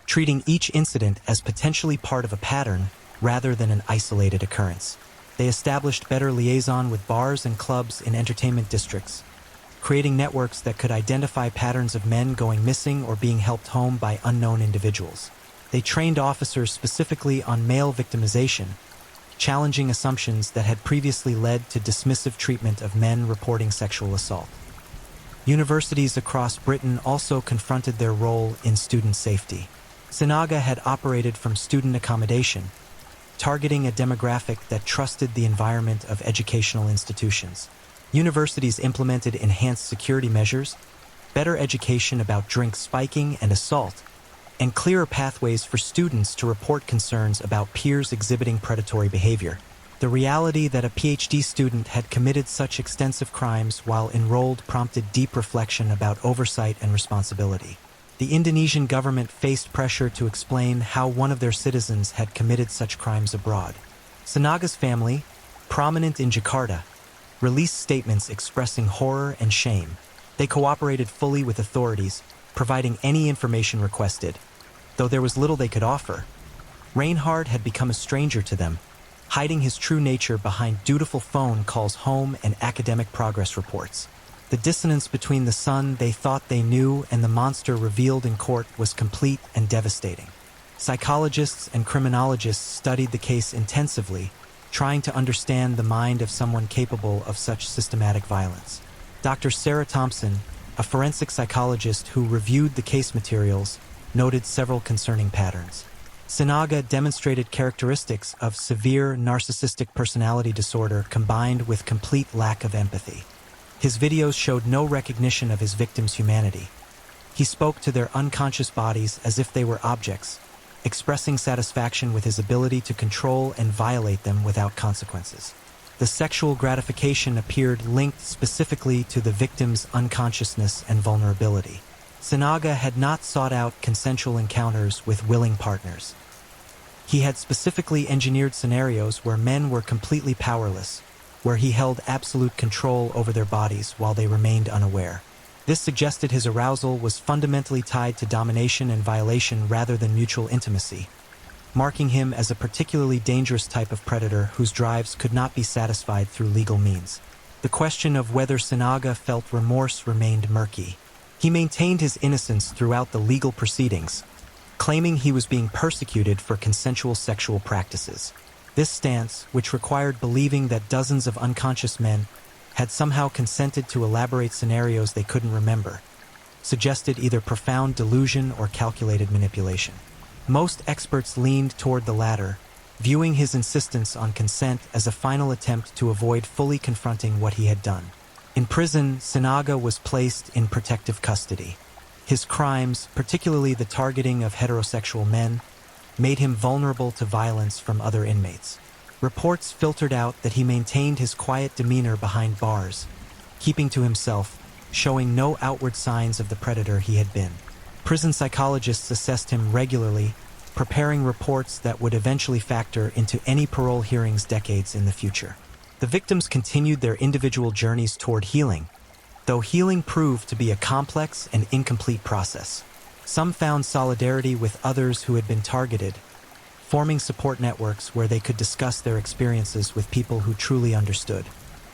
treating each incident as potentially part of a pattern rather than an isolated occurrence. They established better liaison with bars and clubs in entertainment districts, creating networks that could identify patterns of men going missing or being helped home by unknown individuals. They trained officers specifically on male victimization, challenging assumptions that had previously led to dismissive treatment of men reporting sexual assault. Universities across Britain also confronted their role in student safety. Sinaga had operated from student accommodation, targeting a demographic that trusted the environment of educational institutions. Universities implemented enhanced security measures, better education about drink spiking and assault, and clearer pathways for students to report concerns about peers exhibiting predatory behavior. The reality that a PhD student had committed such extensive crimes while enrolled prompted deep reflection about oversight and responsibility. The Indonesian government faced pressure to explain how one of their citizens had committed such crimes abroad. Sinaga's family, prominent in Jakarta, released statements expressing horror and shame. They cooperated fully with authorities, providing any information requested, though there was little they could offer. Reinhard had become a stranger to them, hiding his true nature behind dutiful phone calls home and academic progress reports. The dissonance between the son they thought they knew and the monster revealed in court was complete and devastating. Psychologists and criminologists studied the case intensively, trying to understand the mind of someone capable of such systematic violence. Dr. Sarah Thompson, a forensic psychologist who reviewed the case materials, noted several concerning patterns. Sinaga demonstrated characteristics of severe narcissistic personality disorder combined with complete lack of empathy. His videos showed no recognition of his victims' humanity. He spoke to their unconscious bodies as if they were objects, expressing satisfaction with his ability to control and violate them without consequences. The sexual gratification appeared linked specifically to the victim's unconsciousness and vulnerability. Sinaga had not sought out consensual encounters with willing partners. He had specifically engineered scenarios where men were completely powerless, where he held absolute control over their bodies while they remained unaware. This suggested his arousal was fundamentally tied to domination and violation rather than mutual intimacy, marking him as a particularly dangerous type of predator whose drives could not be satisfied through legal means. The question of whether Sinaga felt remorse remained murky. He maintained his innocence throughout the legal proceedings, claiming he was being persecuted for consensual sexual practices. This stance, which required believing that dozens of unconscious men had somehow consented to elaborate scenarios they couldn't remember, suggested either profound delusion or calculated manipulation. Most experts leaned toward the latter, viewing his insistence on consent as a final attempt to avoid fully confronting what he had done. In prison, Sinaga was placed in protective custody. His crimes, particularly the targeting of heterosexual men, made him vulnerable to violence from other inmates. Reports filtered out that he maintained his quiet demeanor behind bars, keeping to himself, showing no outward signs of the predator he had been. Prison psychologists assessed him regularly, preparing reports that would eventually factor into any parole hearings decades in the future. The victims continued their individual journeys toward healing, though healing proved to be a complex and incomplete process. Some found solidarity with others who had been targeted, forming support networks where they could discuss their experiences with people who truly understood.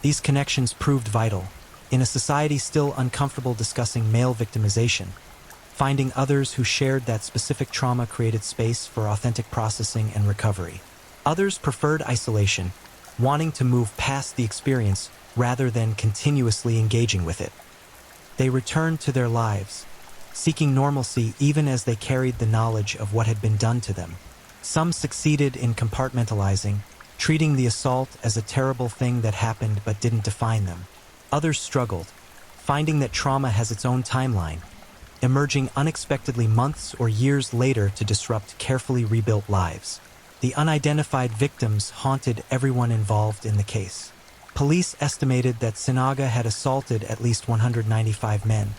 These connections proved vital, in a society still uncomfortable discussing male victimization. Finding others who shared that specific trauma created space for authentic processing and recovery. Others preferred isolation, wanting to move past the experience rather than continuously engaging with it. They returned to their lives, seeking normalcy even as they carried the knowledge of what had been done to them. Some succeeded in compartmentalizing, treating the assault as a terrible thing that happened but didn't define them. Others struggled, finding that trauma has its own timeline, emerging unexpectedly months or years later to disrupt carefully rebuilt lives. The unidentified victims haunted everyone involved in the case. Police estimated that Sinaga had assaulted at least 195 men,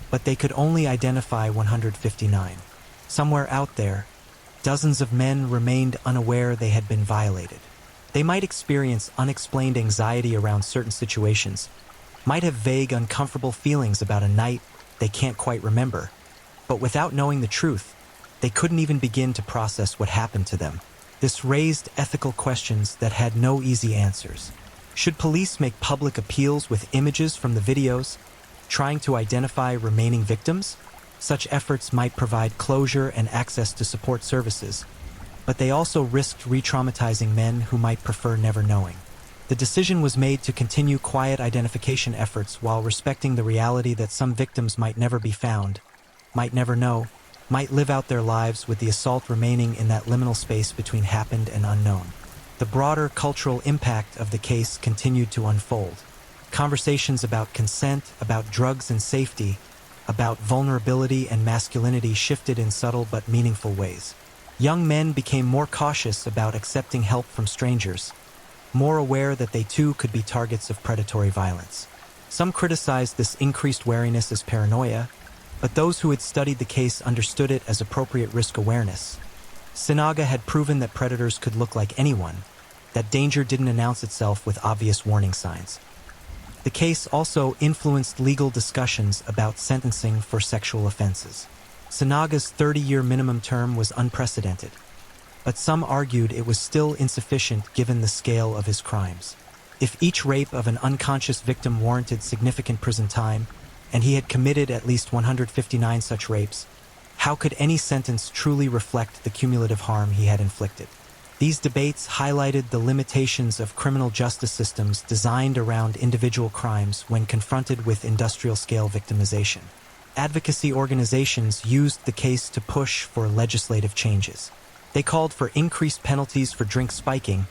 but they could only identify 159. Somewhere out there, dozens of men remained unaware they had been violated. They might experience unexplained anxiety around certain situations, might have vague, uncomfortable feelings about a night they can't quite remember, but without knowing the truth, they couldn't even begin to process what happened to them. This raised ethical questions that had no easy answers. Should police make public appeals with images from the videos, trying to identify remaining victims? Such efforts might provide closure and access to support services, but they also risked re-traumatizing men who might prefer never knowing. The decision was made to continue quiet identification efforts while respecting the reality that some victims might never be found, might never know, might live out their lives with the assault remaining in that liminal space between happened and unknown. The broader cultural impact of the case continued to unfold. Conversations about consent, about drugs and safety, about vulnerability and masculinity shifted in subtle but meaningful ways. Young men became more cautious about accepting help from strangers, more aware that they too could be targets of predatory violence. Some criticized this increased wariness as paranoia, but those who had studied the case understood it as appropriate risk awareness. Sinaga had proven that predators could look like anyone, that danger didn't announce itself with obvious warning signs. The case also influenced legal discussions about sentencing for sexual offenses. Sinaga's 30-year minimum term was unprecedented. but some argued it was still insufficient given the scale of his crimes. If each rape of an unconscious victim warranted significant prison time, and he had committed at least 159 such rapes, how could any sentence truly reflect the cumulative harm he had inflicted? These debates highlighted the limitations of criminal justice systems designed around individual crimes when confronted with industrial-scale victimization. Advocacy organizations used the case to push for legislative changes. They called for increased penalties for drink spiking,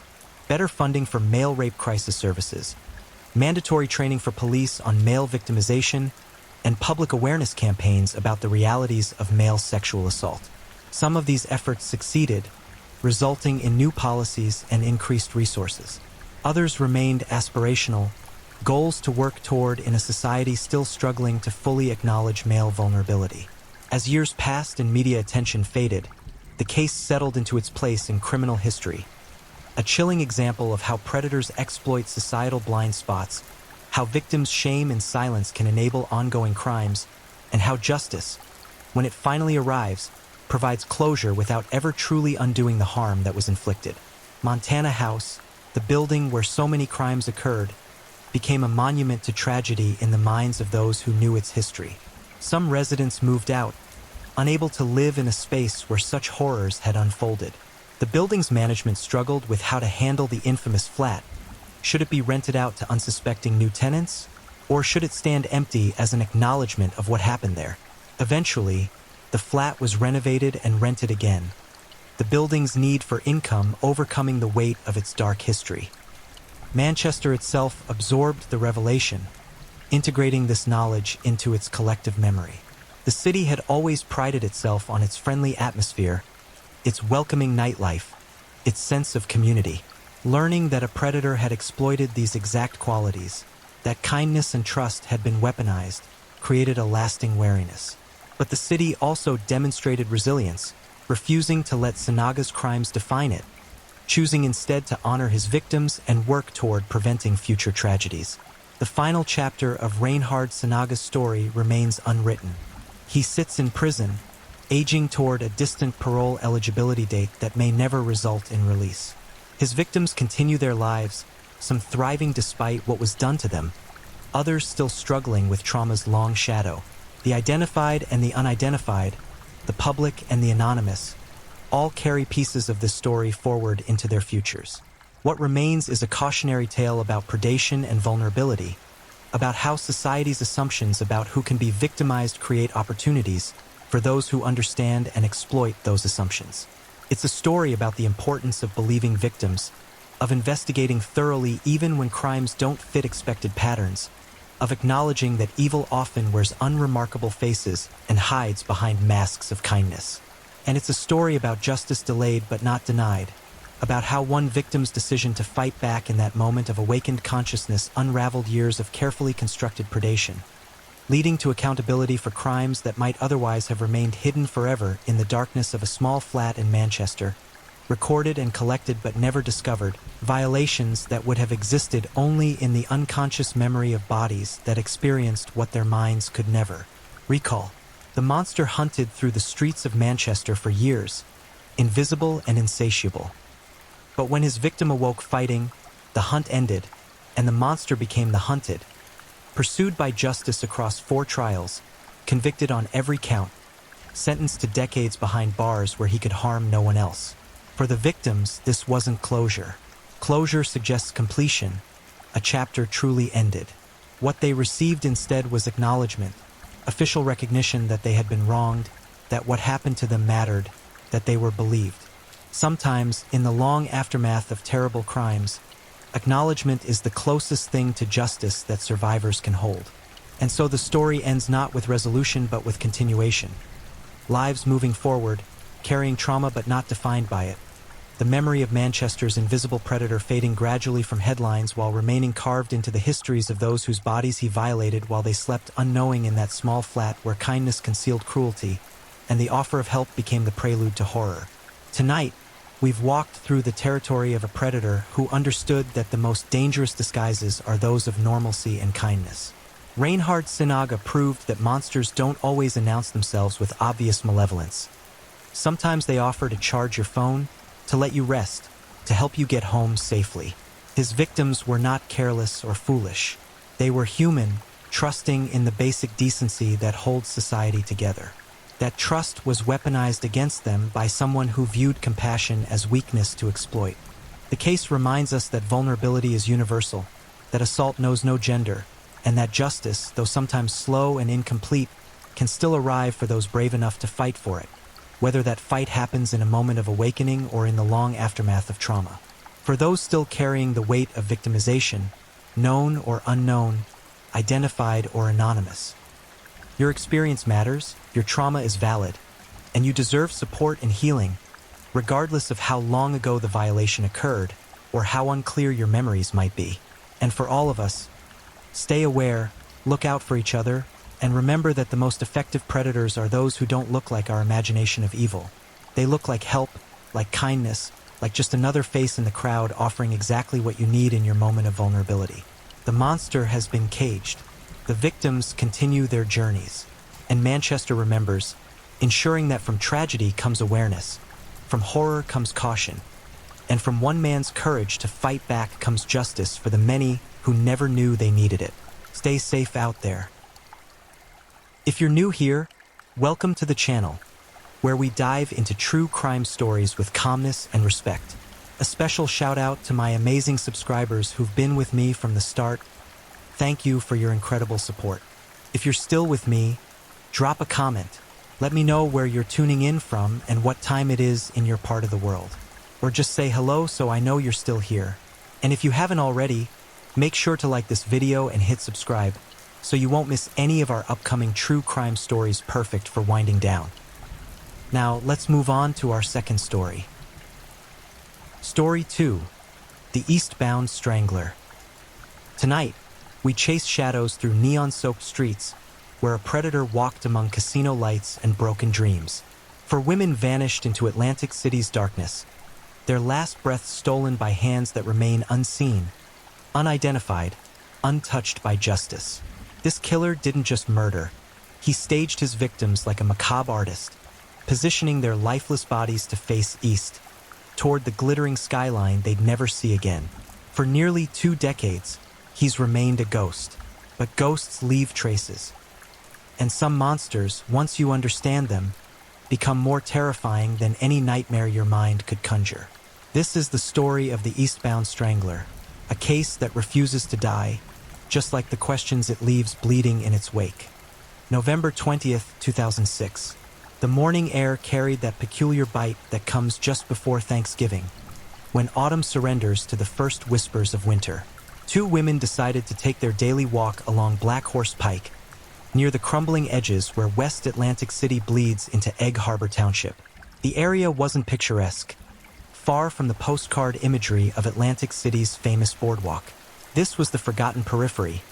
better funding for male rape crisis services, mandatory training for police on male victimization, and public awareness campaigns about the realities of male sexual assault. Some of these efforts succeeded, resulting in new policies and increased resources. Others remained aspirational, goals to work toward in a society still struggling to fully acknowledge male vulnerability. As years passed and media attention faded, the case settled into its place in criminal history, a chilling example of how predators exploit societal blind spots, how victims' shame and silence can enable ongoing crimes, and how justice, when it finally arrives, provides closure without ever truly undoing the harm that was inflicted. Montana House, the building where so many crimes occurred, became a monument to tragedy in the minds of those who knew its history. Some residents moved out, unable to live in a space where such horrors had unfolded. The building's management struggled with how to handle the infamous flat. Should it be rented out to unsuspecting new tenants, or should it stand empty as an acknowledgement of what happened there? Eventually, the flat was renovated and rented again, the building's need for income overcoming the weight of its dark history. Manchester itself absorbed the revelation, integrating this knowledge into its collective memory. The city had always prided itself on its friendly atmosphere, its welcoming nightlife, its sense of community. Learning that a predator had exploited these exact qualities, that kindness and trust had been weaponized, created a lasting wariness. But the city also demonstrated resilience, refusing to let Sanaga's crimes define it, choosing instead to honor his victims and work toward preventing future tragedies. The final chapter of Reinhard Sanaga's story remains unwritten. He sits in prison, aging toward a distant parole eligibility date that may never result in release. His victims continue their lives, some thriving despite what was done to them, others still struggling with trauma's long shadow. The identified and the unidentified, the public and the anonymous, all carry pieces of this story forward into their futures. What remains is a cautionary tale about predation and vulnerability, about how society's assumptions about who can be victimized create opportunities for those who understand and exploit those assumptions. It's a story about the importance of believing victims, of investigating thoroughly even when crimes don't fit expected patterns, of acknowledging that evil often wears unremarkable faces and hides behind masks of kindness. And it's a story about justice delayed but not denied, about how one victim's decision to fight back in that moment of awakened consciousness unraveled years of carefully constructed predation, leading to accountability for crimes that might otherwise have remained hidden forever in the darkness of a small flat in Manchester, recorded and collected but never discovered, violations that would have existed only in the unconscious memory of bodies that experienced what their minds could never recall. The monster hunted through the streets of Manchester for years, invisible and insatiable. But when his victim awoke fighting, the hunt ended, and the monster became the hunted. Pursued by justice across 4 trials, convicted on every count, sentenced to decades behind bars where he could harm no one else. For the victims, this wasn't closure. Closure suggests completion, a chapter truly ended. What they received instead was acknowledgement, official recognition that they had been wronged, that what happened to them mattered, that they were believed. Sometimes, in the long aftermath of terrible crimes, acknowledgement is the closest thing to justice that survivors can hold. And so the story ends not with resolution but with continuation. Lives moving forward, carrying trauma but not defined by it. The memory of Manchester's invisible predator fading gradually from headlines while remaining carved into the histories of those whose bodies he violated while they slept unknowing in that small flat where kindness concealed cruelty, and the offer of help became the prelude to horror. Tonight, we've walked through the territory of a predator who understood that the most dangerous disguises are those of normalcy and kindness. Reinhard Sinaga proved that monsters don't always announce themselves with obvious malevolence. Sometimes they offer to charge your phone, to let you rest, to help you get home safely. His victims were not careless or foolish. They were human, trusting in the basic decency that holds society together. That trust was weaponized against them by someone who viewed compassion as weakness to exploit. The case reminds us that vulnerability is universal, that assault knows no gender, and that justice, though sometimes slow and incomplete, can still arrive for those brave enough to fight for it, whether that fight happens in a moment of awakening or in the long aftermath of trauma. For those still carrying the weight of victimization, known or unknown, identified or anonymous, your experience matters, your trauma is valid, and you deserve support and healing, regardless of how long ago the violation occurred or how unclear your memories might be. And for all of us, stay aware, look out for each other, and remember that the most effective predators are those who don't look like our imagination of evil. They look like help, like kindness, like just another face in the crowd offering exactly what you need in your moment of vulnerability. The monster has been caged. The victims continue their journeys. And Manchester remembers, ensuring that from tragedy comes awareness, from horror comes caution, and from one man's courage to fight back comes justice for the many who never knew they needed it. Stay safe out there. If you're new here, welcome to the channel, where we dive into true crime stories with calmness and respect. A special shout out to my amazing subscribers who've been with me from the start. Thank you for your incredible support. If you're still with me, drop a comment. Let me know where you're tuning in from and what time it is in your part of the world. Or just say hello so I know you're still here. And if you haven't already, make sure to like this video and hit subscribe so you won't miss any of our upcoming true crime stories perfect for winding down. Now, let's move on to our second story. Story 2, The Eastbound Strangler. Tonight, we chase shadows through neon-soaked streets where a predator walked among casino lights and broken dreams. For women vanished into Atlantic City's darkness, their last breath stolen by hands that remain unseen, unidentified, untouched by justice. This killer didn't just murder, he staged his victims like a macabre artist, positioning their lifeless bodies to face east, toward the glittering skyline they'd never see again. For nearly 2 decades, he's remained a ghost. But ghosts leave traces. And some monsters, once you understand them, become more terrifying than any nightmare your mind could conjure. This is the story of the Eastbound Strangler, a case that refuses to die, just like the questions it leaves bleeding in its wake. November 20th, 2006. The morning air carried that peculiar bite that comes just before Thanksgiving, when autumn surrenders to the first whispers of winter. 2 women decided to take their daily walk along Black Horse Pike, near the crumbling edges where West Atlantic City bleeds into Egg Harbor Township. The area wasn't picturesque, far from the postcard imagery of Atlantic City's famous boardwalk. This was the forgotten periphery,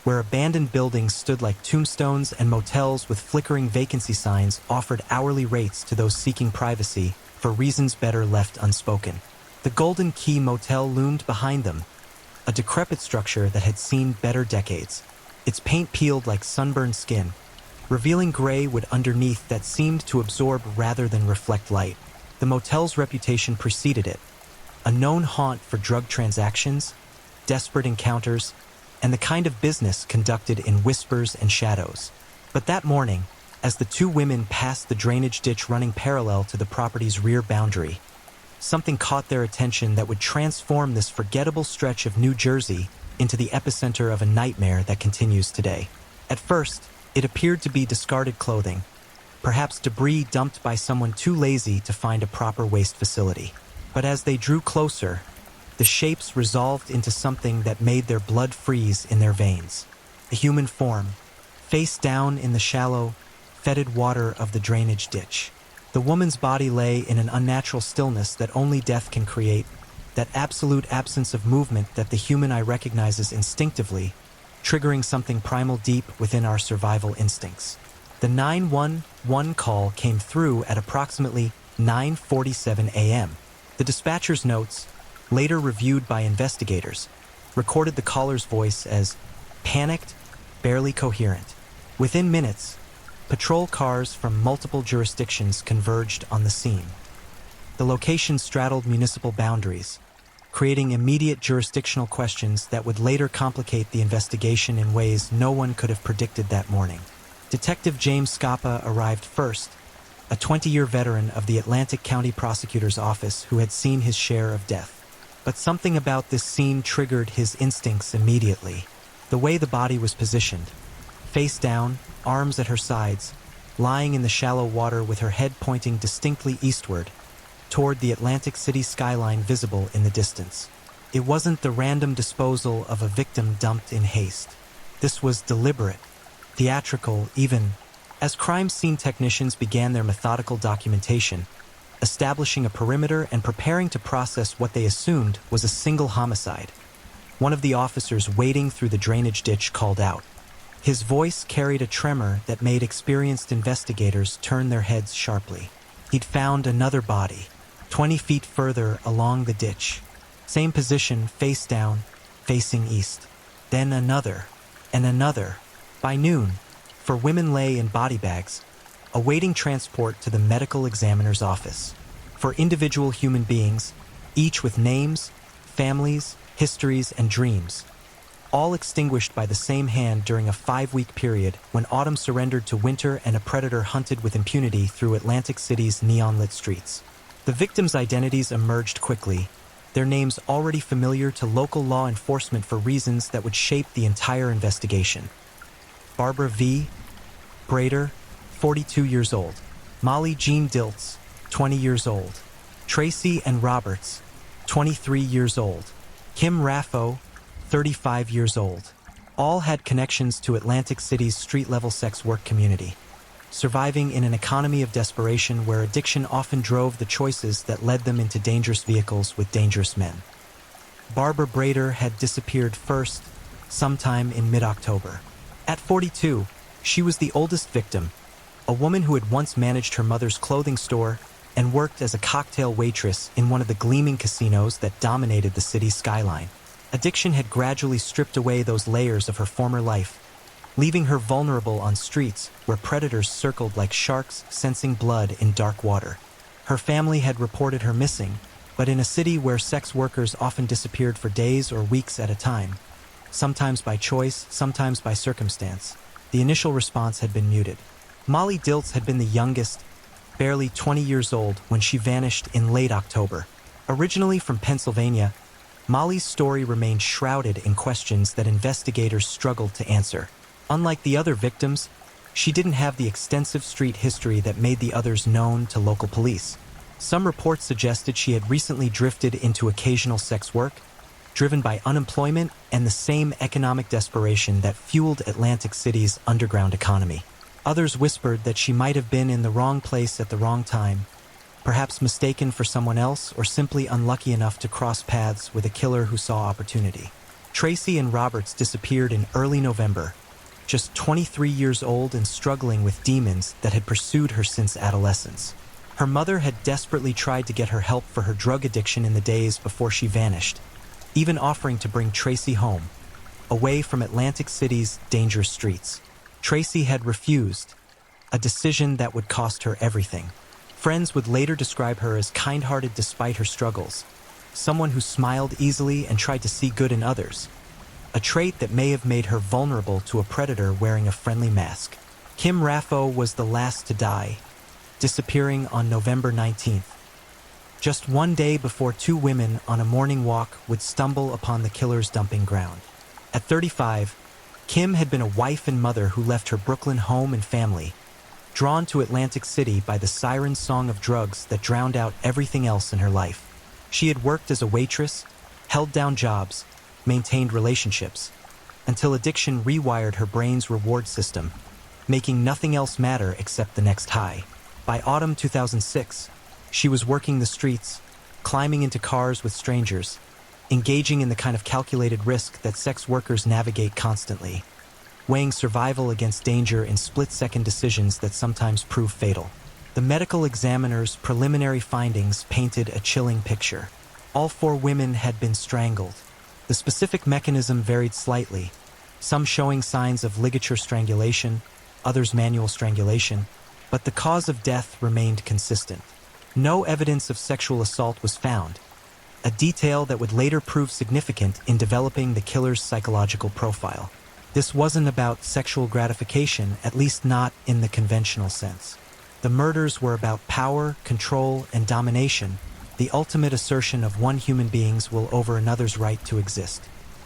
where abandoned buildings stood like tombstones and motels with flickering vacancy signs offered hourly rates to those seeking privacy for reasons better left unspoken. The Golden Key Motel loomed behind them, a decrepit structure that had seen better decades. Its paint peeled like sunburned skin, revealing gray wood underneath that seemed to absorb rather than reflect light. The motel's reputation preceded it, a known haunt for drug transactions, desperate encounters, and the kind of business conducted in whispers and shadows. But that morning, as the 2 women passed the drainage ditch running parallel to the property's rear boundary, something caught their attention that would transform this forgettable stretch of New Jersey into the epicenter of a nightmare that continues today. At first, it appeared to be discarded clothing, perhaps debris dumped by someone too lazy to find a proper waste facility. But as they drew closer, the shapes resolved into something that made their blood freeze in their veins. A human form, face down in the shallow, fetid water of the drainage ditch. The woman's body lay in an unnatural stillness that only death can create, that absolute absence of movement that the human eye recognizes instinctively, triggering something primal deep within our survival instincts. The 911 call came through at approximately 9:47 a.m. The dispatcher's notes, later reviewed by investigators, recorded the caller's voice as panicked, barely coherent. Within minutes, patrol cars from multiple jurisdictions converged on the scene. The location straddled municipal boundaries, creating immediate jurisdictional questions that would later complicate the investigation in ways no one could have predicted that morning. Detective James Scappa arrived first, a 20-year veteran of the Atlantic County Prosecutor's Office who had seen his share of death. But something about this scene triggered his instincts immediately. The way the body was positioned, face down, arms at her sides, lying in the shallow water with her head pointing distinctly eastward, toward the Atlantic City skyline visible in the distance. It wasn't the random disposal of a victim dumped in haste. This was deliberate, theatrical even. As crime scene technicians began their methodical documentation, establishing a perimeter and preparing to process what they assumed was a single homicide, one of the officers wading through the drainage ditch called out. His voice carried a tremor that made experienced investigators turn their heads sharply. He'd found another body, 20 feet further along the ditch. Same position, face down, facing east. Then another, and another. By noon, 4 women lay in body bags, awaiting transport to the medical examiner's office. For individual human beings, each with names, families, histories, and dreams, all extinguished by the same hand during a 5-week period when autumn surrendered to winter and a predator hunted with impunity through Atlantic City's neon-lit streets. The victims' identities emerged quickly, their names already familiar to local law enforcement for reasons that would shape the entire investigation. Barbara V. Brader, 42 years old. Molly Jean Diltz, 20 years old. Tracy Ann Roberts, 23 years old. Kim Raffo, 35 years old. All had connections to Atlantic City's street-level sex work community, surviving in an economy of desperation where addiction often drove the choices that led them into dangerous vehicles with dangerous men. Barbara Brader had disappeared first, sometime in mid-October. At 42, she was the oldest victim, a woman who had once managed her mother's clothing store and worked as a cocktail waitress in one of the gleaming casinos that dominated the city's skyline. Addiction had gradually stripped away those layers of her former life, leaving her vulnerable on streets where predators circled like sharks sensing blood in dark water. Her family had reported her missing, but in a city where sex workers often disappeared for days or weeks at a time, sometimes by choice, sometimes by circumstance, the initial response had been muted. Molly Diltz had been the youngest, barely 20 years old, when she vanished in late October. Originally from Pennsylvania, Molly's story remained shrouded in questions that investigators struggled to answer. Unlike the other victims, she didn't have the extensive street history that made the others known to local police. Some reports suggested she had recently drifted into occasional sex work, driven by unemployment and the same economic desperation that fueled Atlantic City's underground economy. Others whispered that she might have been in the wrong place at the wrong time, perhaps mistaken for someone else or simply unlucky enough to cross paths with a killer who saw opportunity. Tracy Ann Roberts disappeared in early November, just 23 years old and struggling with demons that had pursued her since adolescence. Her mother had desperately tried to get her help for her drug addiction in the days before she vanished, even offering to bring Tracy home, away from Atlantic City's dangerous streets. Tracy had refused, a decision that would cost her everything. Friends would later describe her as kind-hearted despite her struggles, someone who smiled easily and tried to see good in others, a trait that may have made her vulnerable to a predator wearing a friendly mask. Kim Raffo was the last to die, disappearing on November 19th, just one day before 2 women on a morning walk would stumble upon the killer's dumping ground. At 35, Kim had been a wife and mother who left her Brooklyn home and family, drawn to Atlantic City by the siren song of drugs that drowned out everything else in her life. She had worked as a waitress, held down jobs, maintained relationships, until addiction rewired her brain's reward system, making nothing else matter except the next high. By autumn 2006, she was working the streets, climbing into cars with strangers, engaging in the kind of calculated risk that sex workers navigate constantly, weighing survival against danger in split-second decisions that sometimes prove fatal. The medical examiner's preliminary findings painted a chilling picture. All 4 women had been strangled. The specific mechanism varied slightly, some showing signs of ligature strangulation, others manual strangulation, but the cause of death remained consistent. No evidence of sexual assault was found, a detail that would later prove significant in developing the killer's psychological profile. This wasn't about sexual gratification, at least not in the conventional sense. The murders were about power, control, and domination, the ultimate assertion of one human being's will over another's right to exist.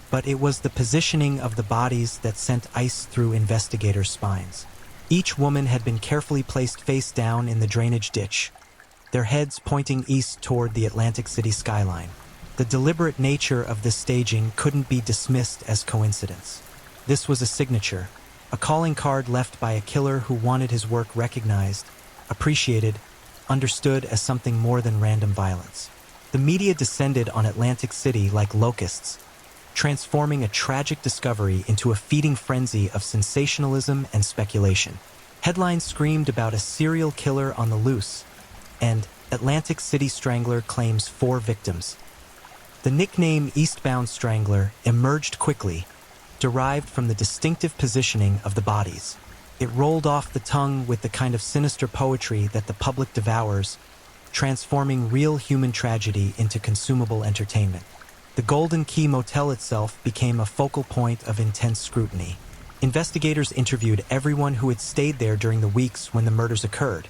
But it was the positioning of the bodies that sent ice through investigators' spines. Each woman had been carefully placed face down in the drainage ditch, their heads pointing east toward the Atlantic City skyline. The deliberate nature of this staging couldn't be dismissed as coincidence. This was a signature, a calling card left by a killer who wanted his work recognized, appreciated, understood as something more than random violence. The media descended on Atlantic City like locusts, transforming a tragic discovery into a feeding frenzy of sensationalism and speculation. Headlines screamed about a serial killer on the loose, and Atlantic City Strangler claims 4 victims. The nickname Eastbound Strangler emerged quickly, derived from the distinctive positioning of the bodies. It rolled off the tongue with the kind of sinister poetry that the public devours, transforming real human tragedy into consumable entertainment. The Golden Key Motel itself became a focal point of intense scrutiny. Investigators interviewed everyone who had stayed there during the weeks when the murders occurred,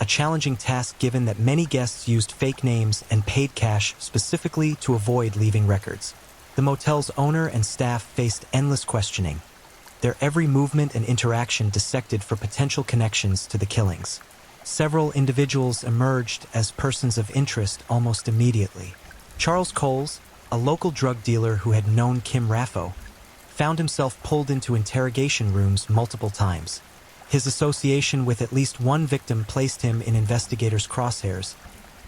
a challenging task given that many guests used fake names and paid cash specifically to avoid leaving records. The motel's owner and staff faced endless questioning, their every movement and interaction dissected for potential connections to the killings. Several individuals emerged as persons of interest almost immediately. Charles Coles, a local drug dealer who had known Kim Raffo, found himself pulled into interrogation rooms multiple times. His association with at least one victim placed him in investigators' crosshairs,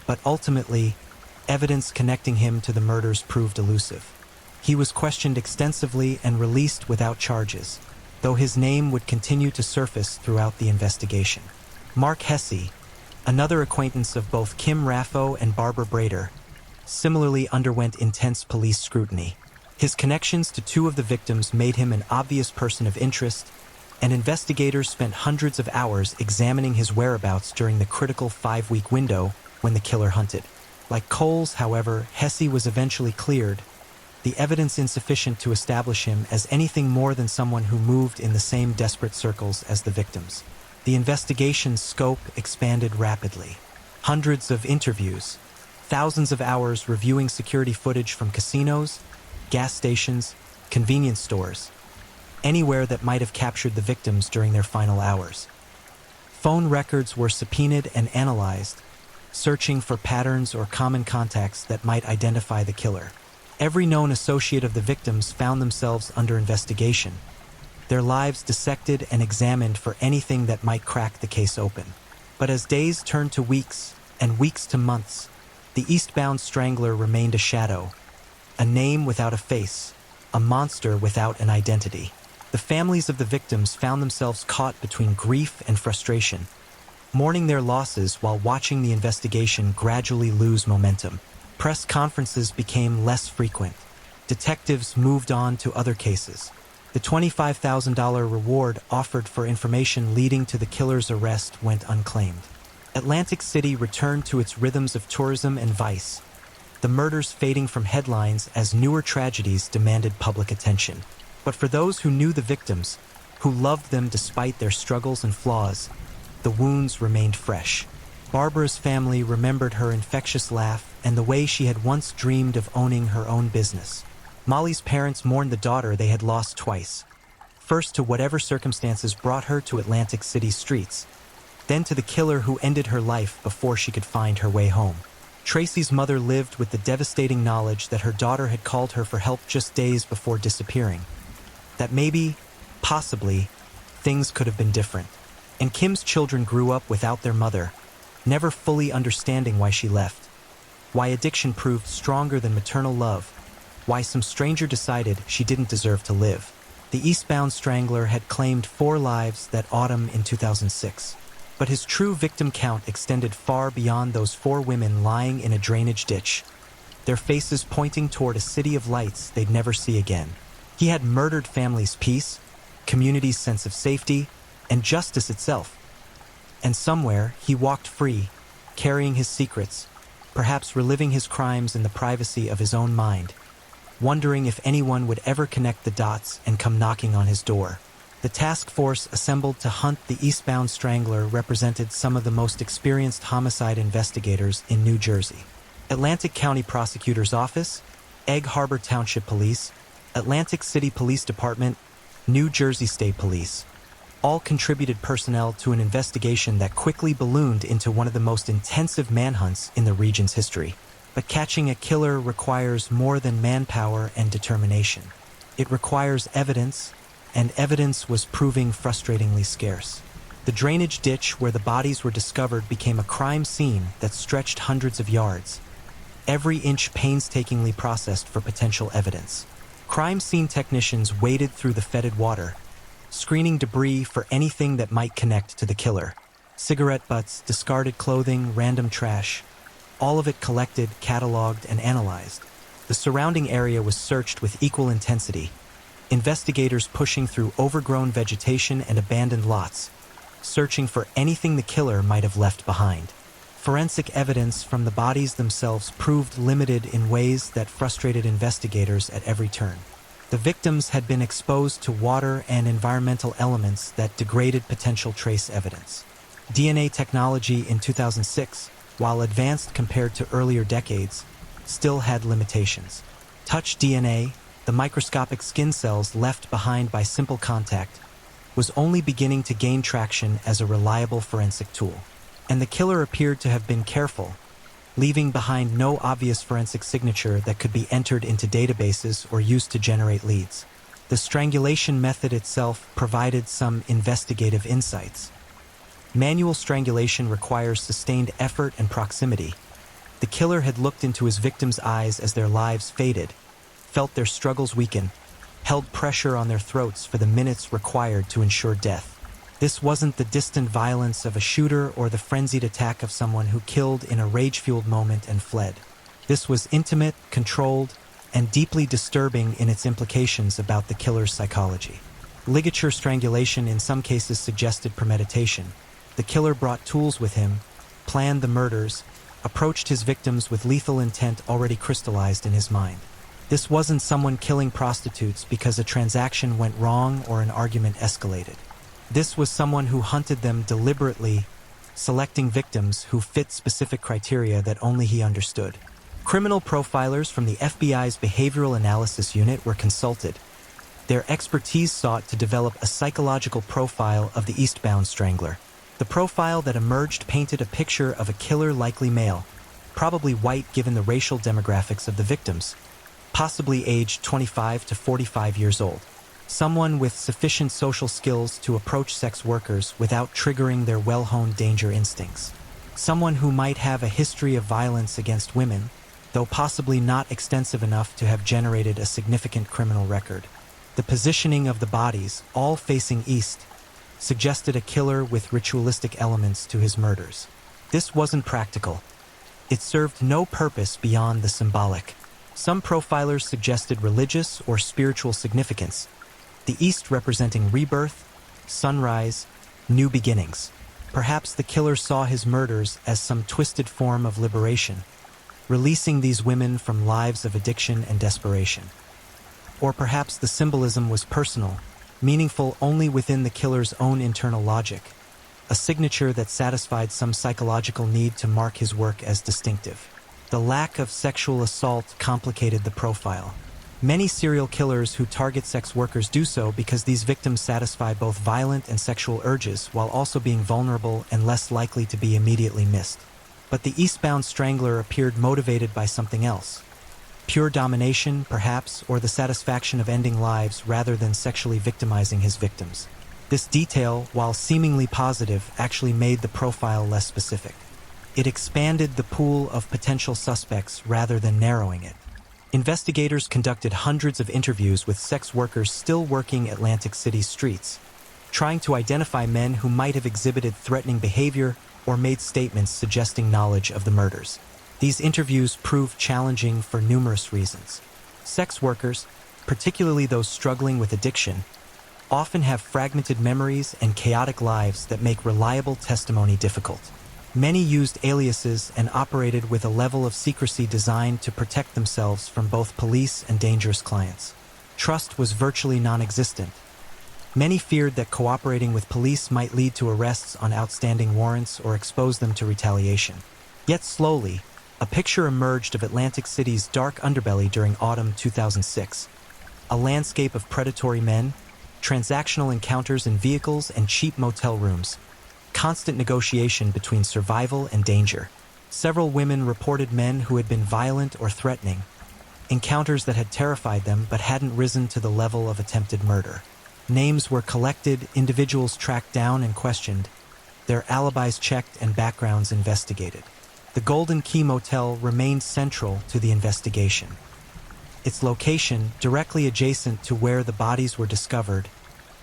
but ultimately, evidence connecting him to the murders proved elusive. He was questioned extensively and released without charges, though his name would continue to surface throughout the investigation. Mark Hesse, another acquaintance of both Kim Raffo and Barbara Brader, similarly underwent intense police scrutiny. His connections to 2 of the victims made him an obvious person of interest, and investigators spent hundreds of hours examining his whereabouts during the critical 5-week window when the killer hunted. Like Coles, however, Hesse was eventually cleared, the evidence insufficient to establish him as anything more than someone who moved in the same desperate circles as the victims. The investigation's scope expanded rapidly. Hundreds of interviews, thousands of hours reviewing security footage from casinos, gas stations, convenience stores, anywhere that might have captured the victims during their final hours. Phone records were subpoenaed and analyzed, searching for patterns or common contacts that might identify the killer. Every known associate of the victims found themselves under investigation, their lives dissected and examined for anything that might crack the case open. But as days turned to weeks and weeks to months, the Eastbound Strangler remained a shadow, a name without a face, a monster without an identity. The families of the victims found themselves caught between grief and frustration, mourning their losses while watching the investigation gradually lose momentum. Press conferences became less frequent. Detectives moved on to other cases. The $25,000 reward offered for information leading to the killer's arrest went unclaimed. Atlantic City returned to its rhythms of tourism and vice, the murders fading from headlines as newer tragedies demanded public attention. But for those who knew the victims, who loved them despite their struggles and flaws, the wounds remained fresh. Barbara's family remembered her infectious laugh and the way she had once dreamed of owning her own business. Molly's parents mourned the daughter they had lost twice, first to whatever circumstances brought her to Atlantic City's streets, then to the killer who ended her life before she could find her way home. Tracy's mother lived with the devastating knowledge that her daughter had called her for help just days before disappearing. That maybe, possibly, things could have been different. And Kim's children grew up without their mother, never fully understanding why she left, why addiction proved stronger than maternal love, why some stranger decided she didn't deserve to live. The Eastbound Strangler had claimed 4 lives that autumn in 2006, but his true victim count extended far beyond those 4 women lying in a drainage ditch, their faces pointing toward a city of lights they'd never see again. He had murdered families' peace, community's sense of safety, and justice itself. And somewhere, he walked free, carrying his secrets, perhaps reliving his crimes in the privacy of his own mind, wondering if anyone would ever connect the dots and come knocking on his door. The task force assembled to hunt the eastbound strangler represented some of the most experienced homicide investigators in New Jersey. Atlantic County Prosecutor's Office, Egg Harbor Township Police, Atlantic City Police Department, New Jersey State Police. All contributed personnel to an investigation that quickly ballooned into one of the most intensive manhunts in the region's history. But catching a killer requires more than manpower and determination. It requires evidence, and evidence was proving frustratingly scarce. The drainage ditch where the bodies were discovered became a crime scene that stretched hundreds of yards, every inch painstakingly processed for potential evidence. Crime scene technicians waded through the fetid water, screening debris for anything that might connect to the killer. Cigarette butts, discarded clothing, random trash, all of it collected, cataloged, and analyzed. The surrounding area was searched with equal intensity, investigators pushing through overgrown vegetation and abandoned lots, searching for anything the killer might have left behind. Forensic evidence from the bodies themselves proved limited in ways that frustrated investigators at every turn. The victims had been exposed to water and environmental elements that degraded potential trace evidence. DNA technology in 2006, while advanced compared to earlier decades, still had limitations. Touch DNA, the microscopic skin cells left behind by simple contact, was only beginning to gain traction as a reliable forensic tool. And the killer appeared to have been careful, leaving behind no obvious forensic signature that could be entered into databases or used to generate leads. The strangulation method itself provided some investigative insights. Manual strangulation requires sustained effort and proximity. The killer had looked into his victims' eyes as their lives faded, felt their struggles weaken, held pressure on their throats for the minutes required to ensure death. This wasn't the distant violence of a shooter or the frenzied attack of someone who killed in a rage-fueled moment and fled. This was intimate, controlled, and deeply disturbing in its implications about the killer's psychology. Ligature strangulation in some cases suggested premeditation. The killer brought tools with him, planned the murders, approached his victims with lethal intent already crystallized in his mind. This wasn't someone killing prostitutes because a transaction went wrong or an argument escalated. This was someone who hunted them deliberately, selecting victims who fit specific criteria that only he understood. Criminal profilers from the FBI's Behavioral Analysis Unit were consulted. Their expertise sought to develop a psychological profile of the eastbound strangler. The profile that emerged painted a picture of a killer likely male, probably white given the racial demographics of the victims, possibly aged 25 to 45 years old. Someone with sufficient social skills to approach sex workers without triggering their well-honed danger instincts. Someone who might have a history of violence against women, though possibly not extensive enough to have generated a significant criminal record. The positioning of the bodies, all facing east, suggested a killer with ritualistic elements to his murders. This wasn't practical. It served no purpose beyond the symbolic. Some profilers suggested religious or spiritual significance, the east representing rebirth, sunrise, new beginnings. Perhaps the killer saw his murders as some twisted form of liberation, releasing these women from lives of addiction and desperation. Or perhaps the symbolism was personal, meaningful only within the killer's own internal logic, a signature that satisfied some psychological need to mark his work as distinctive. The lack of sexual assault complicated the profile. Many serial killers who target sex workers do so because these victims satisfy both violent and sexual urges while also being vulnerable and less likely to be immediately missed. But the eastbound strangler appeared motivated by something else. Pure domination, perhaps, or the satisfaction of ending lives rather than sexually victimizing his victims. This detail, while seemingly positive, actually made the profile less specific. It expanded the pool of potential suspects rather than narrowing it. Investigators conducted hundreds of interviews with sex workers still working Atlantic City's streets, trying to identify men who might have exhibited threatening behavior or made statements suggesting knowledge of the murders. These interviews proved challenging for numerous reasons. Sex workers, particularly those struggling with addiction, often have fragmented memories and chaotic lives that make reliable testimony difficult. Many used aliases and operated with a level of secrecy designed to protect themselves from both police and dangerous clients. Trust was virtually non-existent. Many feared that cooperating with police might lead to arrests on outstanding warrants or expose them to retaliation. Yet slowly, a picture emerged of Atlantic City's dark underbelly during autumn 2006. A landscape of predatory men, transactional encounters in vehicles and cheap motel rooms. Constant negotiation between survival and danger. Several women reported men who had been violent or threatening, encounters that had terrified them but hadn't risen to the level of attempted murder. Names were collected, individuals tracked down and questioned, their alibis checked and backgrounds investigated. The Golden Key Motel remained central to the investigation. Its location, directly adjacent to where the bodies were discovered,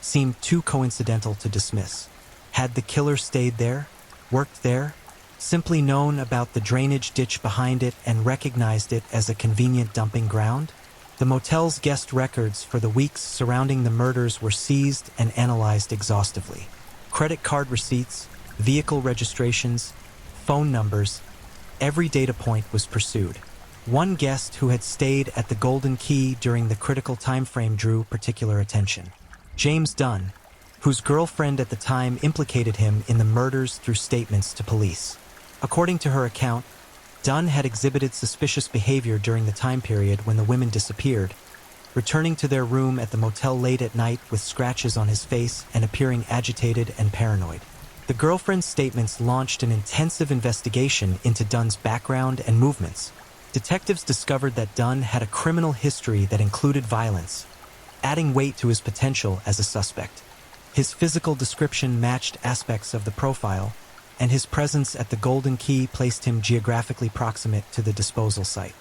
seemed too coincidental to dismiss. Had the killer stayed there, worked there, simply known about the drainage ditch behind it and recognized it as a convenient dumping ground? The motel's guest records for the weeks surrounding the murders were seized and analyzed exhaustively. Credit card receipts, vehicle registrations, phone numbers, every data point was pursued. One guest who had stayed at the Golden Key during the critical time frame drew particular attention. James Dunn, whose girlfriend at the time implicated him in the murders through statements to police. According to her account, Dunn had exhibited suspicious behavior during the time period when the women disappeared, returning to their room at the motel late at night with scratches on his face and appearing agitated and paranoid. The girlfriend's statements launched an intensive investigation into Dunn's background and movements. Detectives discovered that Dunn had a criminal history that included violence, adding weight to his potential as a suspect. His physical description matched aspects of the profile, and his presence at the Golden Key placed him geographically proximate to the disposal site.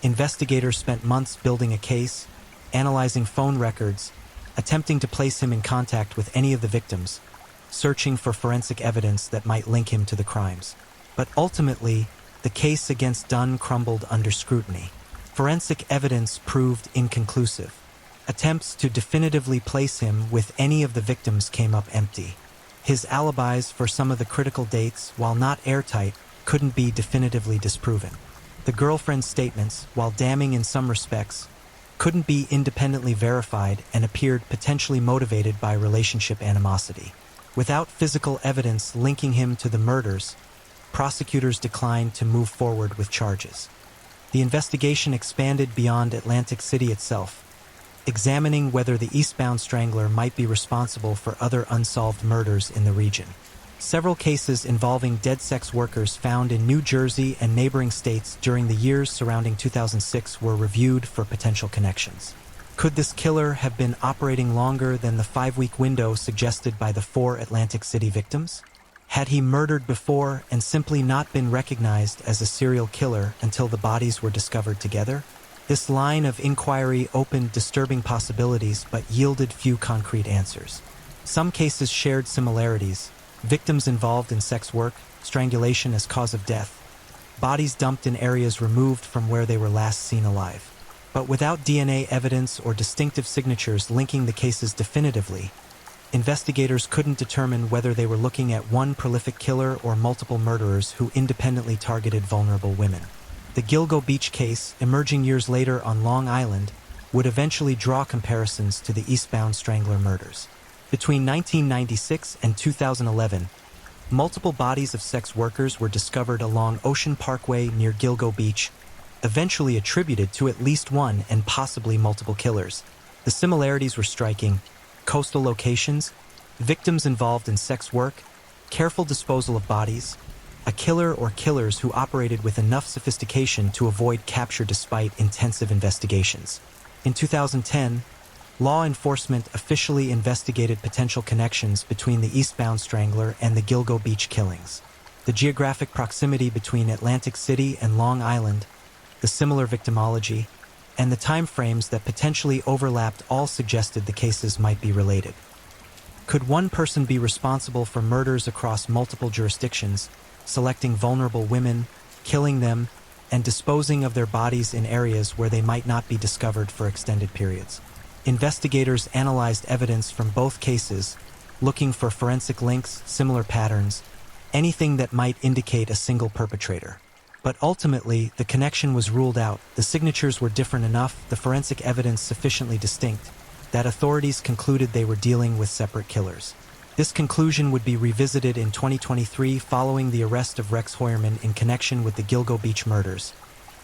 Investigators spent months building a case, analyzing phone records, attempting to place him in contact with any of the victims, searching for forensic evidence that might link him to the crimes. But ultimately, the case against Dunn crumbled under scrutiny. Forensic evidence proved inconclusive. Attempts to definitively place him with any of the victims came up empty. His alibis for some of the critical dates, while not airtight, couldn't be definitively disproven. The girlfriend's statements, while damning in some respects, couldn't be independently verified and appeared potentially motivated by relationship animosity. Without physical evidence linking him to the murders, prosecutors declined to move forward with charges. The investigation expanded beyond Atlantic City itself, examining whether the eastbound strangler might be responsible for other unsolved murders in the region. Several cases involving dead sex workers found in New Jersey and neighboring states during the years surrounding 2006 were reviewed for potential connections. Could this killer have been operating longer than the 5-week window suggested by the 4 Atlantic City victims? Had he murdered before and simply not been recognized as a serial killer until the bodies were discovered together? This line of inquiry opened disturbing possibilities but yielded few concrete answers. Some cases shared similarities: victims involved in sex work, strangulation as cause of death, bodies dumped in areas removed from where they were last seen alive. But without DNA evidence or distinctive signatures linking the cases definitively, investigators couldn't determine whether they were looking at one prolific killer or multiple murderers who independently targeted vulnerable women. The Gilgo Beach case, emerging years later on Long Island, would eventually draw comparisons to the eastbound strangler murders. Between 1996 and 2011, multiple bodies of sex workers were discovered along Ocean Parkway near Gilgo Beach, eventually attributed to at least one and possibly multiple killers. The similarities were striking: coastal locations, victims involved in sex work, careful disposal of bodies, a killer or killers who operated with enough sophistication to avoid capture despite intensive investigations. In 2010, law enforcement officially investigated potential connections between the eastbound strangler and the Gilgo Beach killings. The geographic proximity between Atlantic City and Long Island, the similar victimology, and the time frames that potentially overlapped all suggested the cases might be related. Could one person be responsible for murders across multiple jurisdictions, selecting vulnerable women, killing them, and disposing of their bodies in areas where they might not be discovered for extended periods? Investigators analyzed evidence from both cases, looking for forensic links, similar patterns, anything that might indicate a single perpetrator. But ultimately, the connection was ruled out. The signatures were different enough, the forensic evidence sufficiently distinct, that authorities concluded they were dealing with separate killers. This conclusion would be revisited in 2023 following the arrest of Rex Heuermann in connection with the Gilgo Beach murders.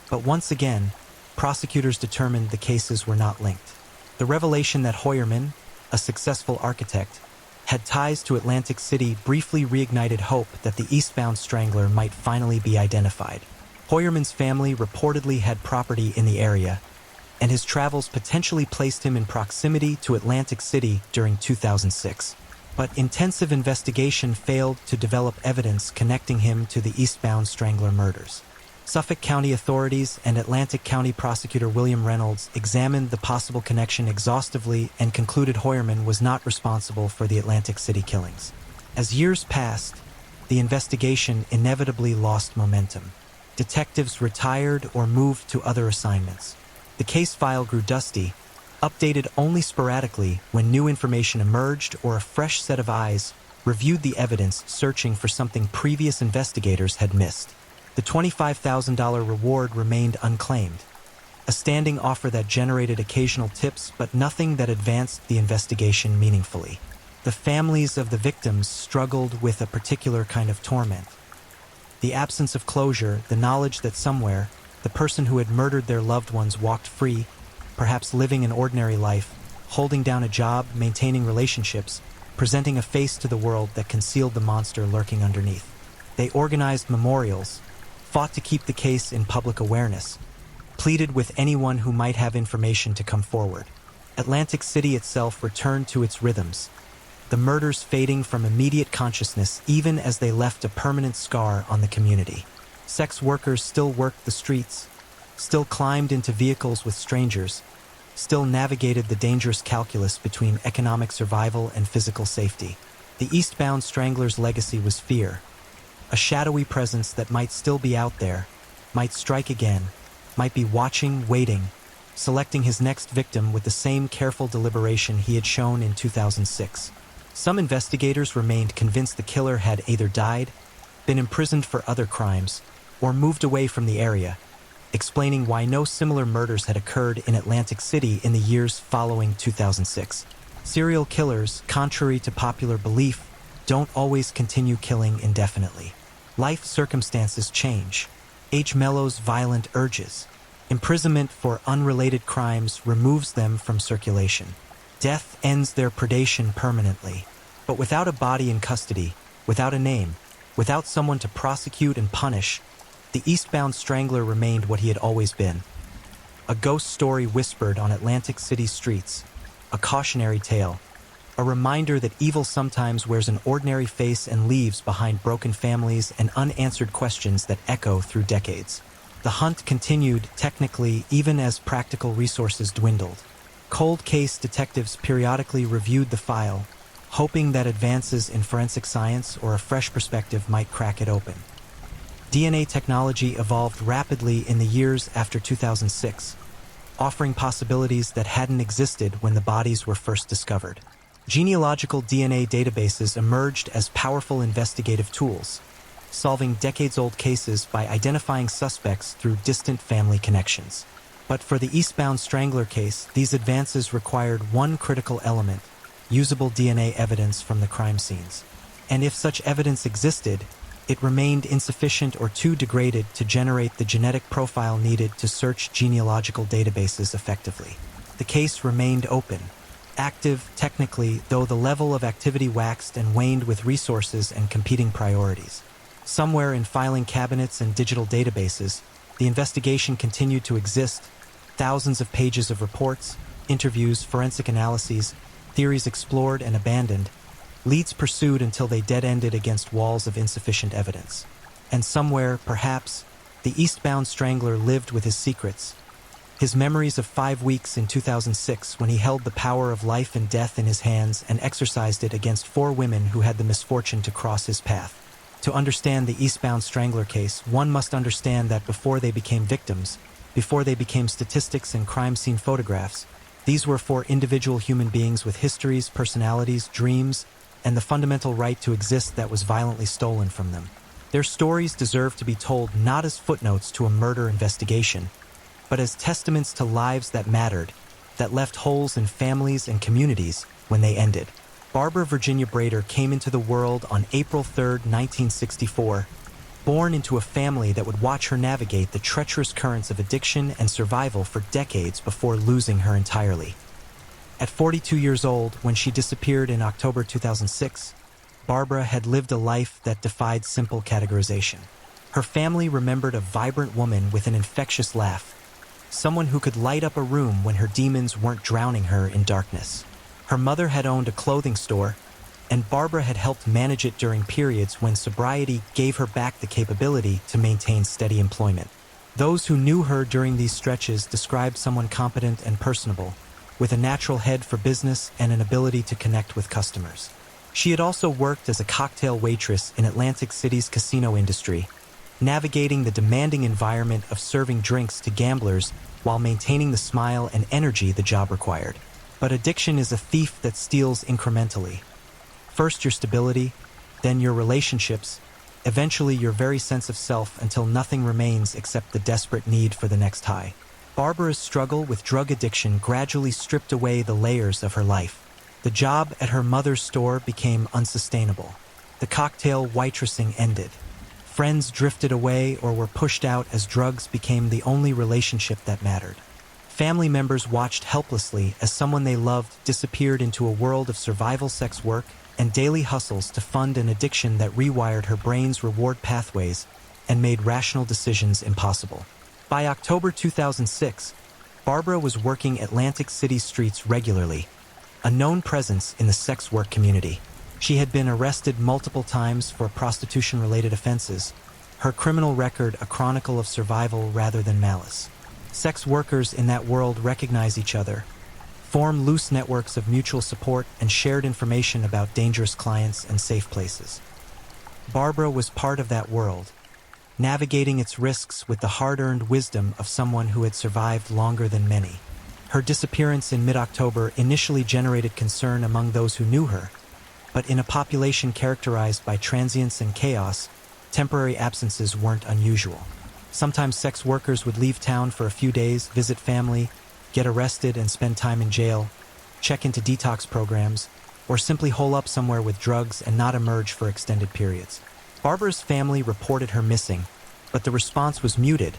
But once again, prosecutors determined the cases were not linked. The revelation that Heuermann, a successful architect, had ties to Atlantic City briefly reignited hope that the eastbound strangler might finally be identified. Heuermann's family reportedly had property in the area, and his travels potentially placed him in proximity to Atlantic City during 2006. But intensive investigation failed to develop evidence connecting him to the eastbound strangler murders. Suffolk County authorities and Atlantic County prosecutor William Reynolds examined the possible connection exhaustively and concluded Heuermann was not responsible for the Atlantic City killings. As years passed, the investigation inevitably lost momentum. Detectives retired or moved to other assignments. The case file grew dusty, updated only sporadically when new information emerged or a fresh set of eyes reviewed the evidence searching for something previous investigators had missed. The $25,000 reward remained unclaimed, a standing offer that generated occasional tips but nothing that advanced the investigation meaningfully. The families of the victims struggled with a particular kind of torment. The absence of closure, the knowledge that somewhere, the person who had murdered their loved ones walked free, perhaps living an ordinary life, holding down a job, maintaining relationships, presenting a face to the world that concealed the monster lurking underneath. They organized memorials, fought to keep the case in public awareness, pleaded with anyone who might have information to come forward. Atlantic City itself returned to its rhythms, the murders fading from immediate consciousness even as they left a permanent scar on the community. Sex workers still worked the streets, still climbed into vehicles with strangers, still navigated the dangerous calculus between economic survival and physical safety. The eastbound strangler's legacy was fear, a shadowy presence that might still be out there, might strike again, might be watching, waiting, selecting his next victim with the same careful deliberation he had shown in 2006. Some investigators remained convinced the killer had either died, been imprisoned for other crimes, or moved away from the area, explaining why no similar murders had occurred in Atlantic City in the years following 2006. Serial killers, contrary to popular belief, don't always continue killing indefinitely. Life circumstances change. Age mellows violent urges. Imprisonment for unrelated crimes removes them from circulation. Death ends their predation permanently. But without a body in custody, without a name, without someone to prosecute and punish, the eastbound strangler remained what he had always been. A ghost story whispered on Atlantic City streets, a cautionary tale, a reminder that evil sometimes wears an ordinary face and leaves behind broken families and unanswered questions that echo through decades. The hunt continued, technically, even as practical resources dwindled. Cold case detectives periodically reviewed the file, hoping that advances in forensic science or a fresh perspective might crack it open. DNA technology evolved rapidly in the years after 2006, offering possibilities that hadn't existed when the bodies were first discovered. Genealogical DNA databases emerged as powerful investigative tools, solving decades-old cases by identifying suspects through distant family connections. But for the eastbound strangler case, these advances required one critical element: usable DNA evidence from the crime scenes. And if such evidence existed, it remained insufficient or too degraded to generate the genetic profile needed to search genealogical databases effectively. The case remained open, active technically, though the level of activity waxed and waned with resources and competing priorities. Somewhere in filing cabinets and digital databases, the investigation continued to exist. Thousands of pages of reports, interviews, forensic analyses, theories explored and abandoned, leads pursued until they dead-ended against walls of insufficient evidence. And somewhere, perhaps, the eastbound strangler lived with his secrets, his memories of 5 weeks in 2006 when he held the power of life and death in his hands and exercised it against 4 women who had the misfortune to cross his path. To understand the eastbound strangler case, one must understand that before they became victims, before they became statistics and crime scene photographs, these were 4 individual human beings with histories, personalities, dreams, and the fundamental right to exist that was violently stolen from them. Their stories deserve to be told not as footnotes to a murder investigation, but as testaments to lives that mattered, that left holes in families and communities when they ended. Barbara Virginia Brader came into the world on April 3, 1964, born into a family that would watch her navigate the treacherous currents of addiction and survival for decades before losing her entirely. At 42 years old, when she disappeared in October 2006, Barbara had lived a life that defied simple categorization. Her family remembered a vibrant woman with an infectious laugh, someone who could light up a room when her demons weren't drowning her in darkness. Her mother had owned a clothing store, and Barbara had helped manage it during periods when sobriety gave her back the capability to maintain steady employment. Those who knew her during these stretches described someone competent and personable, with a natural head for business and an ability to connect with customers. She had also worked as a cocktail waitress in Atlantic City's casino industry, navigating the demanding environment of serving drinks to gamblers while maintaining the smile and energy the job required. But addiction is a thief that steals incrementally. First your stability, then your relationships, eventually your very sense of self until nothing remains except the desperate need for the next high. Barbara's struggle with drug addiction gradually stripped away the layers of her life. The job at her mother's store became unsustainable. The cocktail waitressing ended. Friends drifted away or were pushed out as drugs became the only relationship that mattered. Family members watched helplessly as someone they loved disappeared into a world of survival sex work and daily hustles to fund an addiction that rewired her brain's reward pathways and made rational decisions impossible. By October 2006, Barbara was working Atlantic City streets regularly, a known presence in the sex work community. She had been arrested multiple times for prostitution-related offenses, her criminal record a chronicle of survival rather than malice. Sex workers in that world recognize each other, form loose networks of mutual support, and shared information about dangerous clients and safe places. Barbara was part of that world, navigating its risks with the hard-earned wisdom of someone who had survived longer than many. Her disappearance in mid-October initially generated concern among those who knew her, but in a population characterized by transience and chaos, temporary absences weren't unusual. Sometimes sex workers would leave town for a few days, visit family, get arrested and spend time in jail, check into detox programs, or simply hole up somewhere with drugs and not emerge for extended periods. Barbara's family reported her missing, but the response was muted.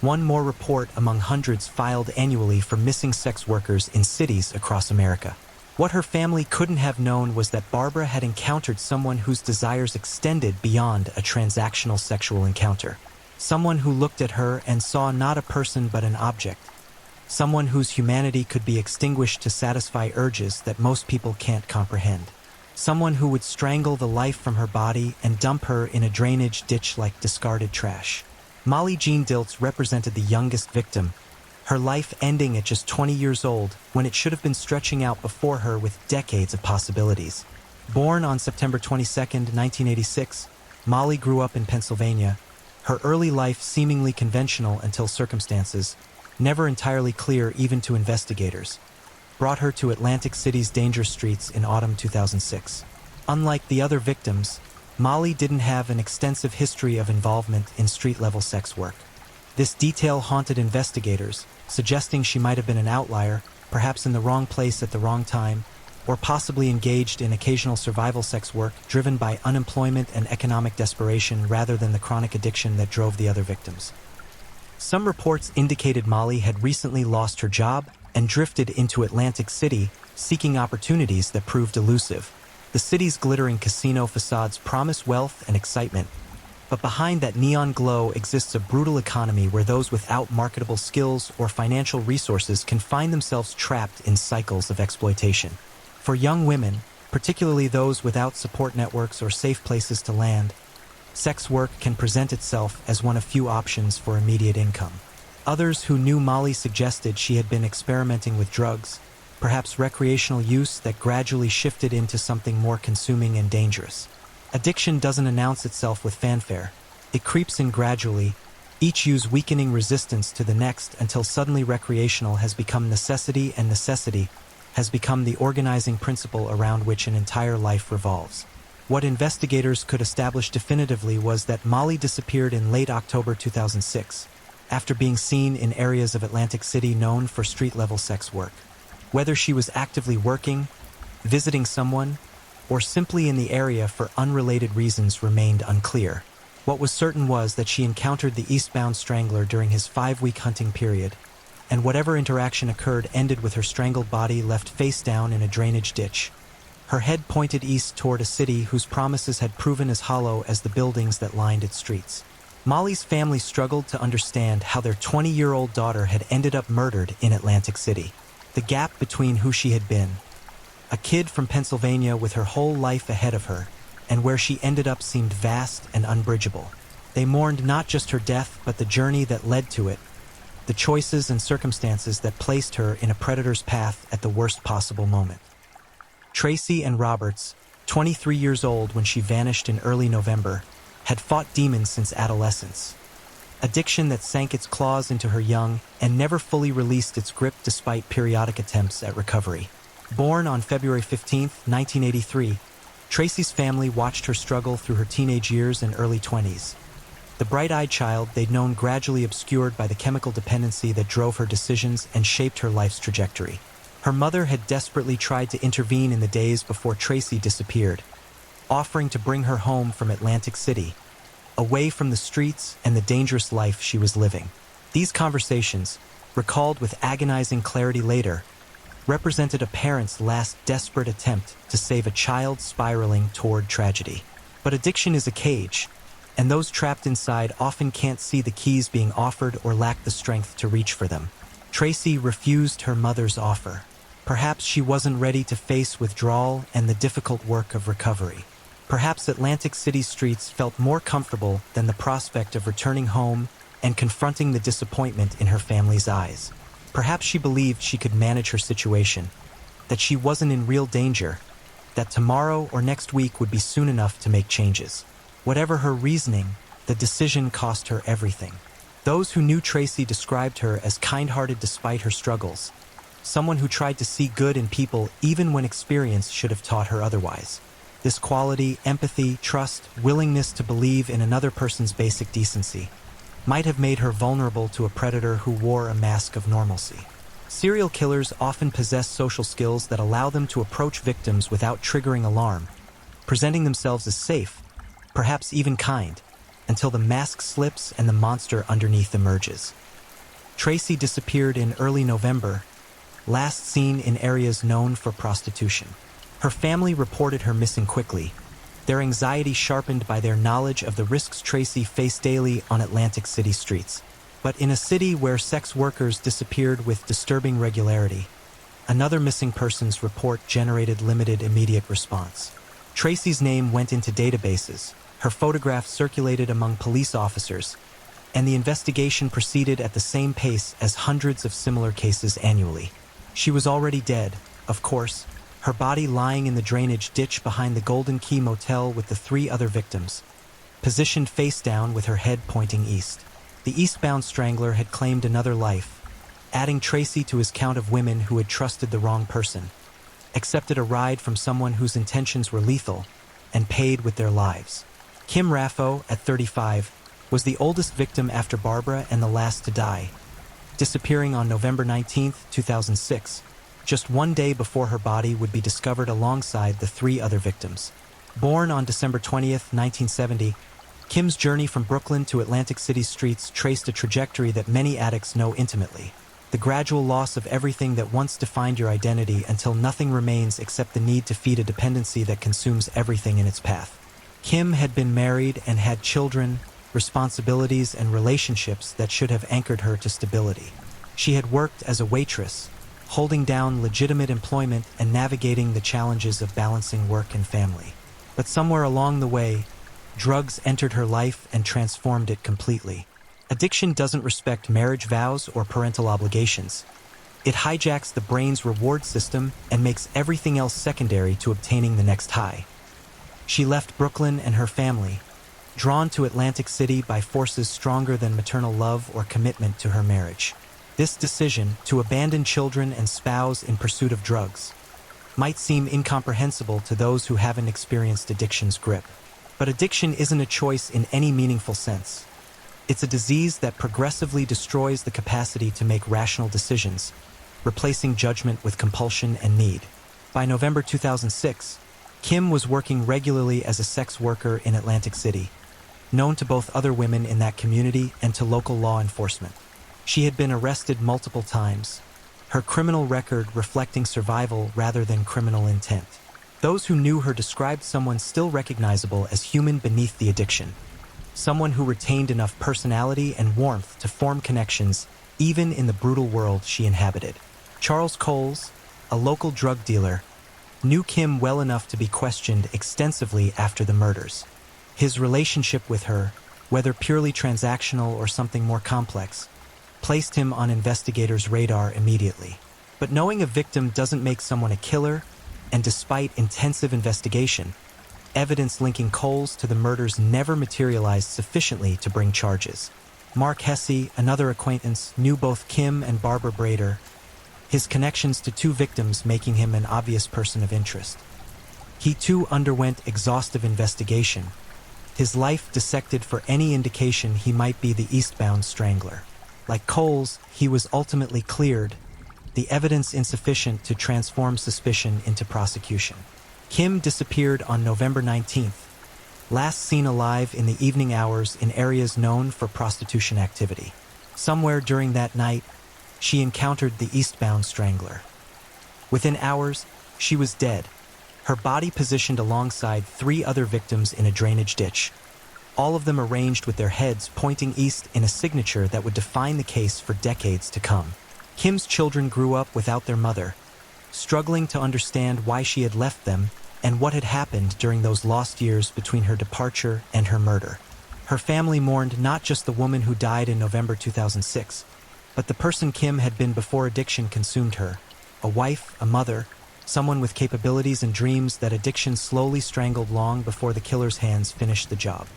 One more report among hundreds filed annually for missing sex workers in cities across America. What her family couldn't have known was that Barbara had encountered someone whose desires extended beyond a transactional sexual encounter. Someone who looked at her and saw not a person but an object. Someone whose humanity could be extinguished to satisfy urges that most people can't comprehend. Someone who would strangle the life from her body and dump her in a drainage ditch like discarded trash. Molly Jean Dilts represented the youngest victim, her life ending at just 20 years old when it should have been stretching out before her with decades of possibilities. Born on September 22, 1986, Molly grew up in Pennsylvania, her early life seemingly conventional until circumstances, never entirely clear even to investigators, brought her to Atlantic City's dangerous streets in autumn 2006. Unlike the other victims, Molly didn't have an extensive history of involvement in street-level sex work. This detail haunted investigators, suggesting she might have been an outlier, perhaps in the wrong place at the wrong time, or possibly engaged in occasional survival sex work driven by unemployment and economic desperation rather than the chronic addiction that drove the other victims. Some reports indicated Molly had recently lost her job and drifted into Atlantic City, seeking opportunities that proved elusive. The city's glittering casino facades promise wealth and excitement, but behind that neon glow exists a brutal economy where those without marketable skills or financial resources can find themselves trapped in cycles of exploitation. For young women, particularly those without support networks or safe places to land, sex work can present itself as one of few options for immediate income. Others who knew Molly suggested she had been experimenting with drugs, perhaps recreational use that gradually shifted into something more consuming and dangerous. Addiction doesn't announce itself with fanfare. It creeps in gradually, each use weakening resistance to the next until suddenly recreational has become necessity and necessity has become the organizing principle around which an entire life revolves. What investigators could establish definitively was that Molly disappeared in late October 2006, after being seen in areas of Atlantic City known for street-level sex work. Whether she was actively working, visiting someone, or simply in the area for unrelated reasons remained unclear. What was certain was that she encountered the eastbound strangler during his 5-week hunting period, and whatever interaction occurred ended with her strangled body left face down in a drainage ditch, her head pointed east toward a city whose promises had proven as hollow as the buildings that lined its streets. Molly's family struggled to understand how their 20-year-old daughter had ended up murdered in Atlantic City. The gap between who she had been, a kid from Pennsylvania with her whole life ahead of her, and where she ended up seemed vast and unbridgeable. They mourned not just her death, but the journey that led to it, the choices and circumstances that placed her in a predator's path at the worst possible moment. Tracy Ann Roberts, 23 years old when she vanished in early November, had fought demons since adolescence. Addiction that sank its claws into her young and never fully released its grip despite periodic attempts at recovery. Born on February 15, 1983, Tracy's family watched her struggle through her teenage years and early 20s. The bright-eyed child they'd known gradually obscured by the chemical dependency that drove her decisions and shaped her life's trajectory. Her mother had desperately tried to intervene in the days before Tracy disappeared, offering to bring her home from Atlantic City, away from the streets and the dangerous life she was living. These conversations, recalled with agonizing clarity later, represented a parent's last desperate attempt to save a child spiraling toward tragedy. But addiction is a cage, and those trapped inside often can't see the keys being offered or lack the strength to reach for them. Tracy refused her mother's offer. Perhaps she wasn't ready to face withdrawal and the difficult work of recovery. Perhaps Atlantic City streets felt more comfortable than the prospect of returning home and confronting the disappointment in her family's eyes. Perhaps she believed she could manage her situation, that she wasn't in real danger, that tomorrow or next week would be soon enough to make changes. Whatever her reasoning, the decision cost her everything. Those who knew Tracy described her as kind-hearted despite her struggles, someone who tried to see good in people even when experience should have taught her otherwise. This quality, empathy, trust, willingness to believe in another person's basic decency, might have made her vulnerable to a predator who wore a mask of normalcy. Serial killers often possess social skills that allow them to approach victims without triggering alarm, presenting themselves as safe, perhaps even kind, until the mask slips and the monster underneath emerges. Tracy disappeared in early November, last seen in areas known for prostitution. Her family reported her missing quickly, their anxiety sharpened by their knowledge of the risks Tracy faced daily on Atlantic City streets. But in a city where sex workers disappeared with disturbing regularity, another missing persons report generated limited immediate response. Tracy's name went into databases, her photograph circulated among police officers, and the investigation proceeded at the same pace as hundreds of similar cases annually. She was already dead, of course, her body lying in the drainage ditch behind the Golden Key Motel with the 3 other victims, positioned face down with her head pointing east. The eastbound strangler had claimed another life, adding Tracy to his count of women who had trusted the wrong person, accepted a ride from someone whose intentions were lethal, and paid with their lives. Kim Raffo, at 35, was the oldest victim after Barbara and the last to die, disappearing on November 19, 2006, just one day before her body would be discovered alongside the 3 other victims. Born on December 20, 1970, Kim's journey from Brooklyn to Atlantic City streets traced a trajectory that many addicts know intimately: the gradual loss of everything that once defined your identity until nothing remains except the need to feed a dependency that consumes everything in its path. Kim had been married and had children, responsibilities, and relationships that should have anchored her to stability. She had worked as a waitress, holding down legitimate employment and navigating the challenges of balancing work and family. But somewhere along the way, drugs entered her life and transformed it completely. Addiction doesn't respect marriage vows or parental obligations. It hijacks the brain's reward system and makes everything else secondary to obtaining the next high. She left Brooklyn and her family, drawn to Atlantic City by forces stronger than maternal love or commitment to her marriage. This decision, to abandon children and spouse in pursuit of drugs, might seem incomprehensible to those who haven't experienced addiction's grip. But addiction isn't a choice in any meaningful sense. It's a disease that progressively destroys the capacity to make rational decisions, replacing judgment with compulsion and need. By November 2006, Kim was working regularly as a sex worker in Atlantic City, known to both other women in that community and to local law enforcement. She had been arrested multiple times, her criminal record reflecting survival rather than criminal intent. Those who knew her described someone still recognizable as human beneath the addiction, someone who retained enough personality and warmth to form connections even in the brutal world she inhabited. Charles Coles, a local drug dealer, knew Kim well enough to be questioned extensively after the murders. His relationship with her, whether purely transactional or something more complex, placed him on investigators' radar immediately. But knowing a victim doesn't make someone a killer, and despite intensive investigation, evidence linking Coles to the murders never materialized sufficiently to bring charges. Mark Hesse, another acquaintance, knew both Kim and Barbara Brader, his connections to two victims making him an obvious person of interest. He too underwent exhaustive investigation, his life dissected for any indication he might be the eastbound strangler. Like Coles, he was ultimately cleared, the evidence insufficient to transform suspicion into prosecution. Kim disappeared on November 19th, last seen alive in the evening hours in areas known for prostitution activity. Somewhere during that night, she encountered the eastbound strangler. Within hours, she was dead, her body positioned alongside 3 other victims in a drainage ditch, all of them arranged with their heads pointing east in a signature that would define the case for decades to come. Kim's children grew up without their mother, struggling to understand why she had left them and what had happened during those lost years between her departure and her murder. Her family mourned not just the woman who died in November 2006, but the person Kim had been before addiction consumed her, a wife, a mother, someone with capabilities and dreams that addiction slowly strangled long before the killer's hands finished the job.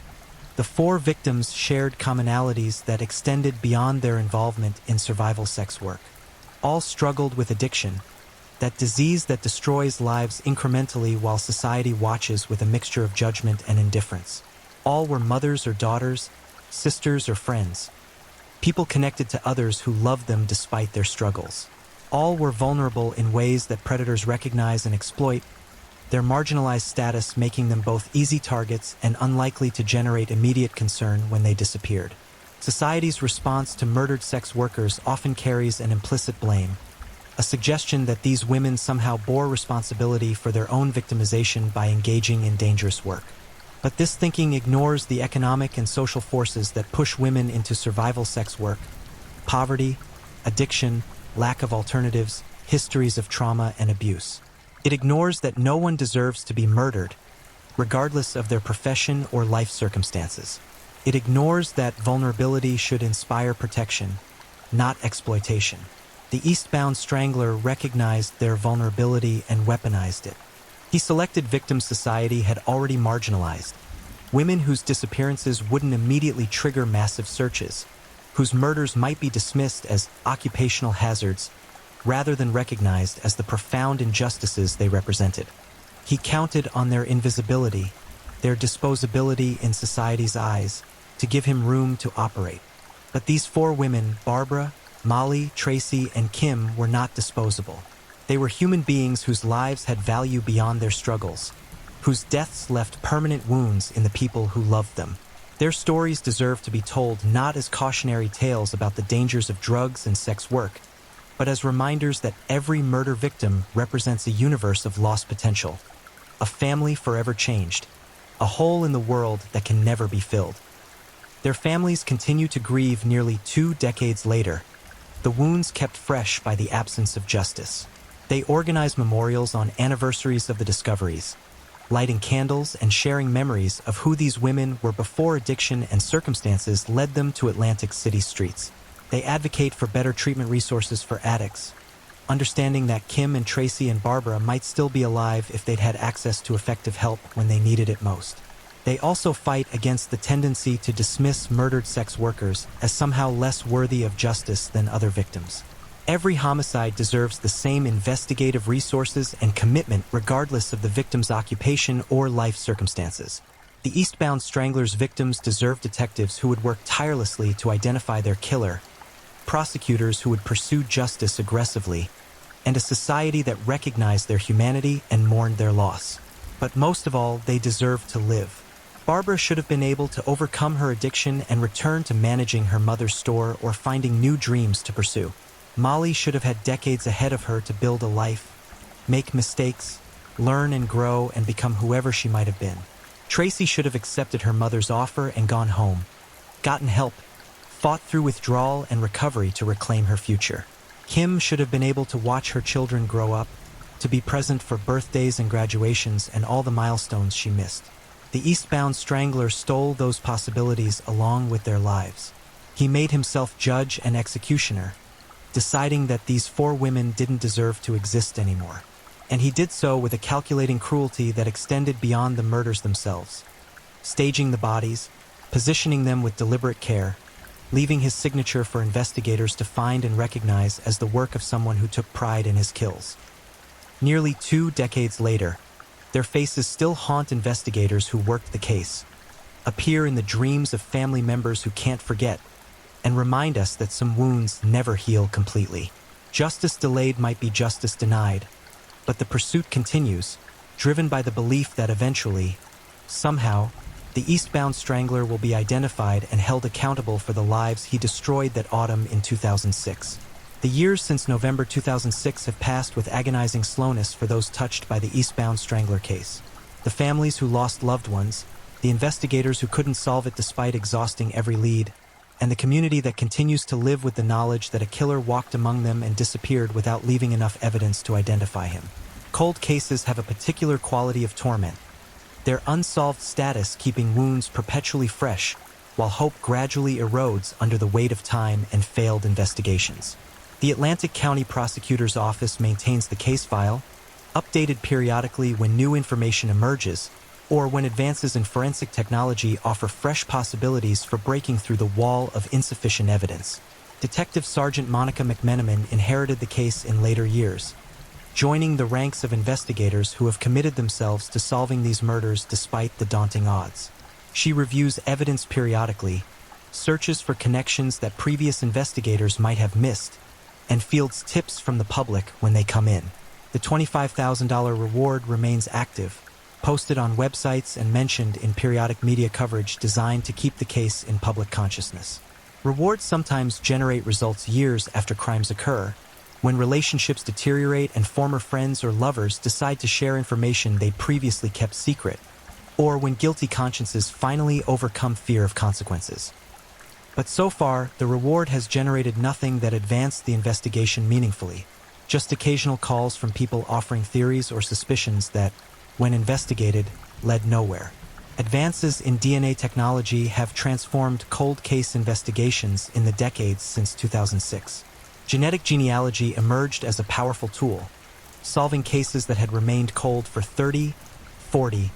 The 4 victims shared commonalities that extended beyond their involvement in survival sex work. All struggled with addiction, that disease that destroys lives incrementally while society watches with a mixture of judgment and indifference. All were mothers or daughters, sisters or friends, people connected to others who loved them despite their struggles. All were vulnerable in ways that predators recognize and exploit, their marginalized status making them both easy targets and unlikely to generate immediate concern when they disappeared. Society's response to murdered sex workers often carries an implicit blame, a suggestion that these women somehow bore responsibility for their own victimization by engaging in dangerous work. But this thinking ignores the economic and social forces that push women into survival sex work: poverty, addiction, lack of alternatives, histories of trauma and abuse. It ignores that no one deserves to be murdered, regardless of their profession or life circumstances. It ignores that vulnerability should inspire protection, not exploitation. The eastbound strangler recognized their vulnerability and weaponized it. He selected victims society had already marginalized, women whose disappearances wouldn't immediately trigger massive searches, whose murders might be dismissed as occupational hazards rather than recognized as the profound injustices they represented. He counted on their invisibility, their disposability in society's eyes, to give him room to operate. But these 4 women, Barbara, Molly, Tracy, and Kim, were not disposable. They were human beings whose lives had value beyond their struggles, whose deaths left permanent wounds in the people who loved them. Their stories deserve to be told not as cautionary tales about the dangers of drugs and sex work, but as reminders that every murder victim represents a universe of lost potential, a family forever changed, a hole in the world that can never be filled. Their families continue to grieve nearly 2 decades later, the wounds kept fresh by the absence of justice. They organize memorials on anniversaries of the discoveries, lighting candles and sharing memories of who these women were before addiction and circumstances led them to Atlantic City streets. They advocate for better treatment resources for addicts, understanding that Kim and Tracy and Barbara might still be alive if they'd had access to effective help when they needed it most. They also fight against the tendency to dismiss murdered sex workers as somehow less worthy of justice than other victims. Every homicide deserves the same investigative resources and commitment regardless of the victim's occupation or life circumstances. The Eastbound Strangler's victims deserve detectives who would work tirelessly to identify their killer, prosecutors who would pursue justice aggressively, and a society that recognized their humanity and mourned their loss. But most of all, they deserve to live. Barbara should have been able to overcome her addiction and return to managing her mother's store or finding new dreams to pursue. Molly should have had decades ahead of her to build a life, make mistakes, learn and grow and become whoever she might have been. Tracy should have accepted her mother's offer and gone home, gotten help, fought through withdrawal and recovery to reclaim her future. Kim should have been able to watch her children grow up, to be present for birthdays and graduations and all the milestones she missed. The Eastbound Strangler stole those possibilities along with their lives. He made himself judge and executioner, deciding that these 4 women didn't deserve to exist anymore. And he did so with a calculating cruelty that extended beyond the murders themselves, staging the bodies, positioning them with deliberate care, leaving his signature for investigators to find and recognize as the work of someone who took pride in his kills. Nearly 2 decades later, their faces still haunt investigators who worked the case, appear in the dreams of family members who can't forget, and remind us that some wounds never heal completely. Justice delayed might be justice denied, but the pursuit continues, driven by the belief that eventually, somehow, the Eastbound Strangler will be identified and held accountable for the lives he destroyed that autumn in 2006. The years since November 2006 have passed with agonizing slowness for those touched by the Eastbound Strangler case. The families who lost loved ones, the investigators who couldn't solve it despite exhausting every lead, and the community that continues to live with the knowledge that a killer walked among them and disappeared without leaving enough evidence to identify him. Cold cases have a particular quality of torment, their unsolved status keeping wounds perpetually fresh, while hope gradually erodes under the weight of time and failed investigations. The Atlantic County Prosecutor's Office maintains the case file, updated periodically when new information emerges, or when advances in forensic technology offer fresh possibilities for breaking through the wall of insufficient evidence. Detective Sergeant Monica McMenamin inherited the case in later years, joining the ranks of investigators who have committed themselves to solving these murders despite the daunting odds. She reviews evidence periodically, searches for connections that previous investigators might have missed, and fields tips from the public when they come in. The $25,000 reward remains active, posted on websites and mentioned in periodic media coverage designed to keep the case in public consciousness. Rewards sometimes generate results years after crimes occur, when relationships deteriorate and former friends or lovers decide to share information they'd previously kept secret, or when guilty consciences finally overcome fear of consequences. But so far, the reward has generated nothing that advanced the investigation meaningfully, just occasional calls from people offering theories or suspicions that, when investigated, led nowhere. Advances in DNA technology have transformed cold case investigations in the decades since 2006. Genetic genealogy emerged as a powerful tool, solving cases that had remained cold for 30, 40,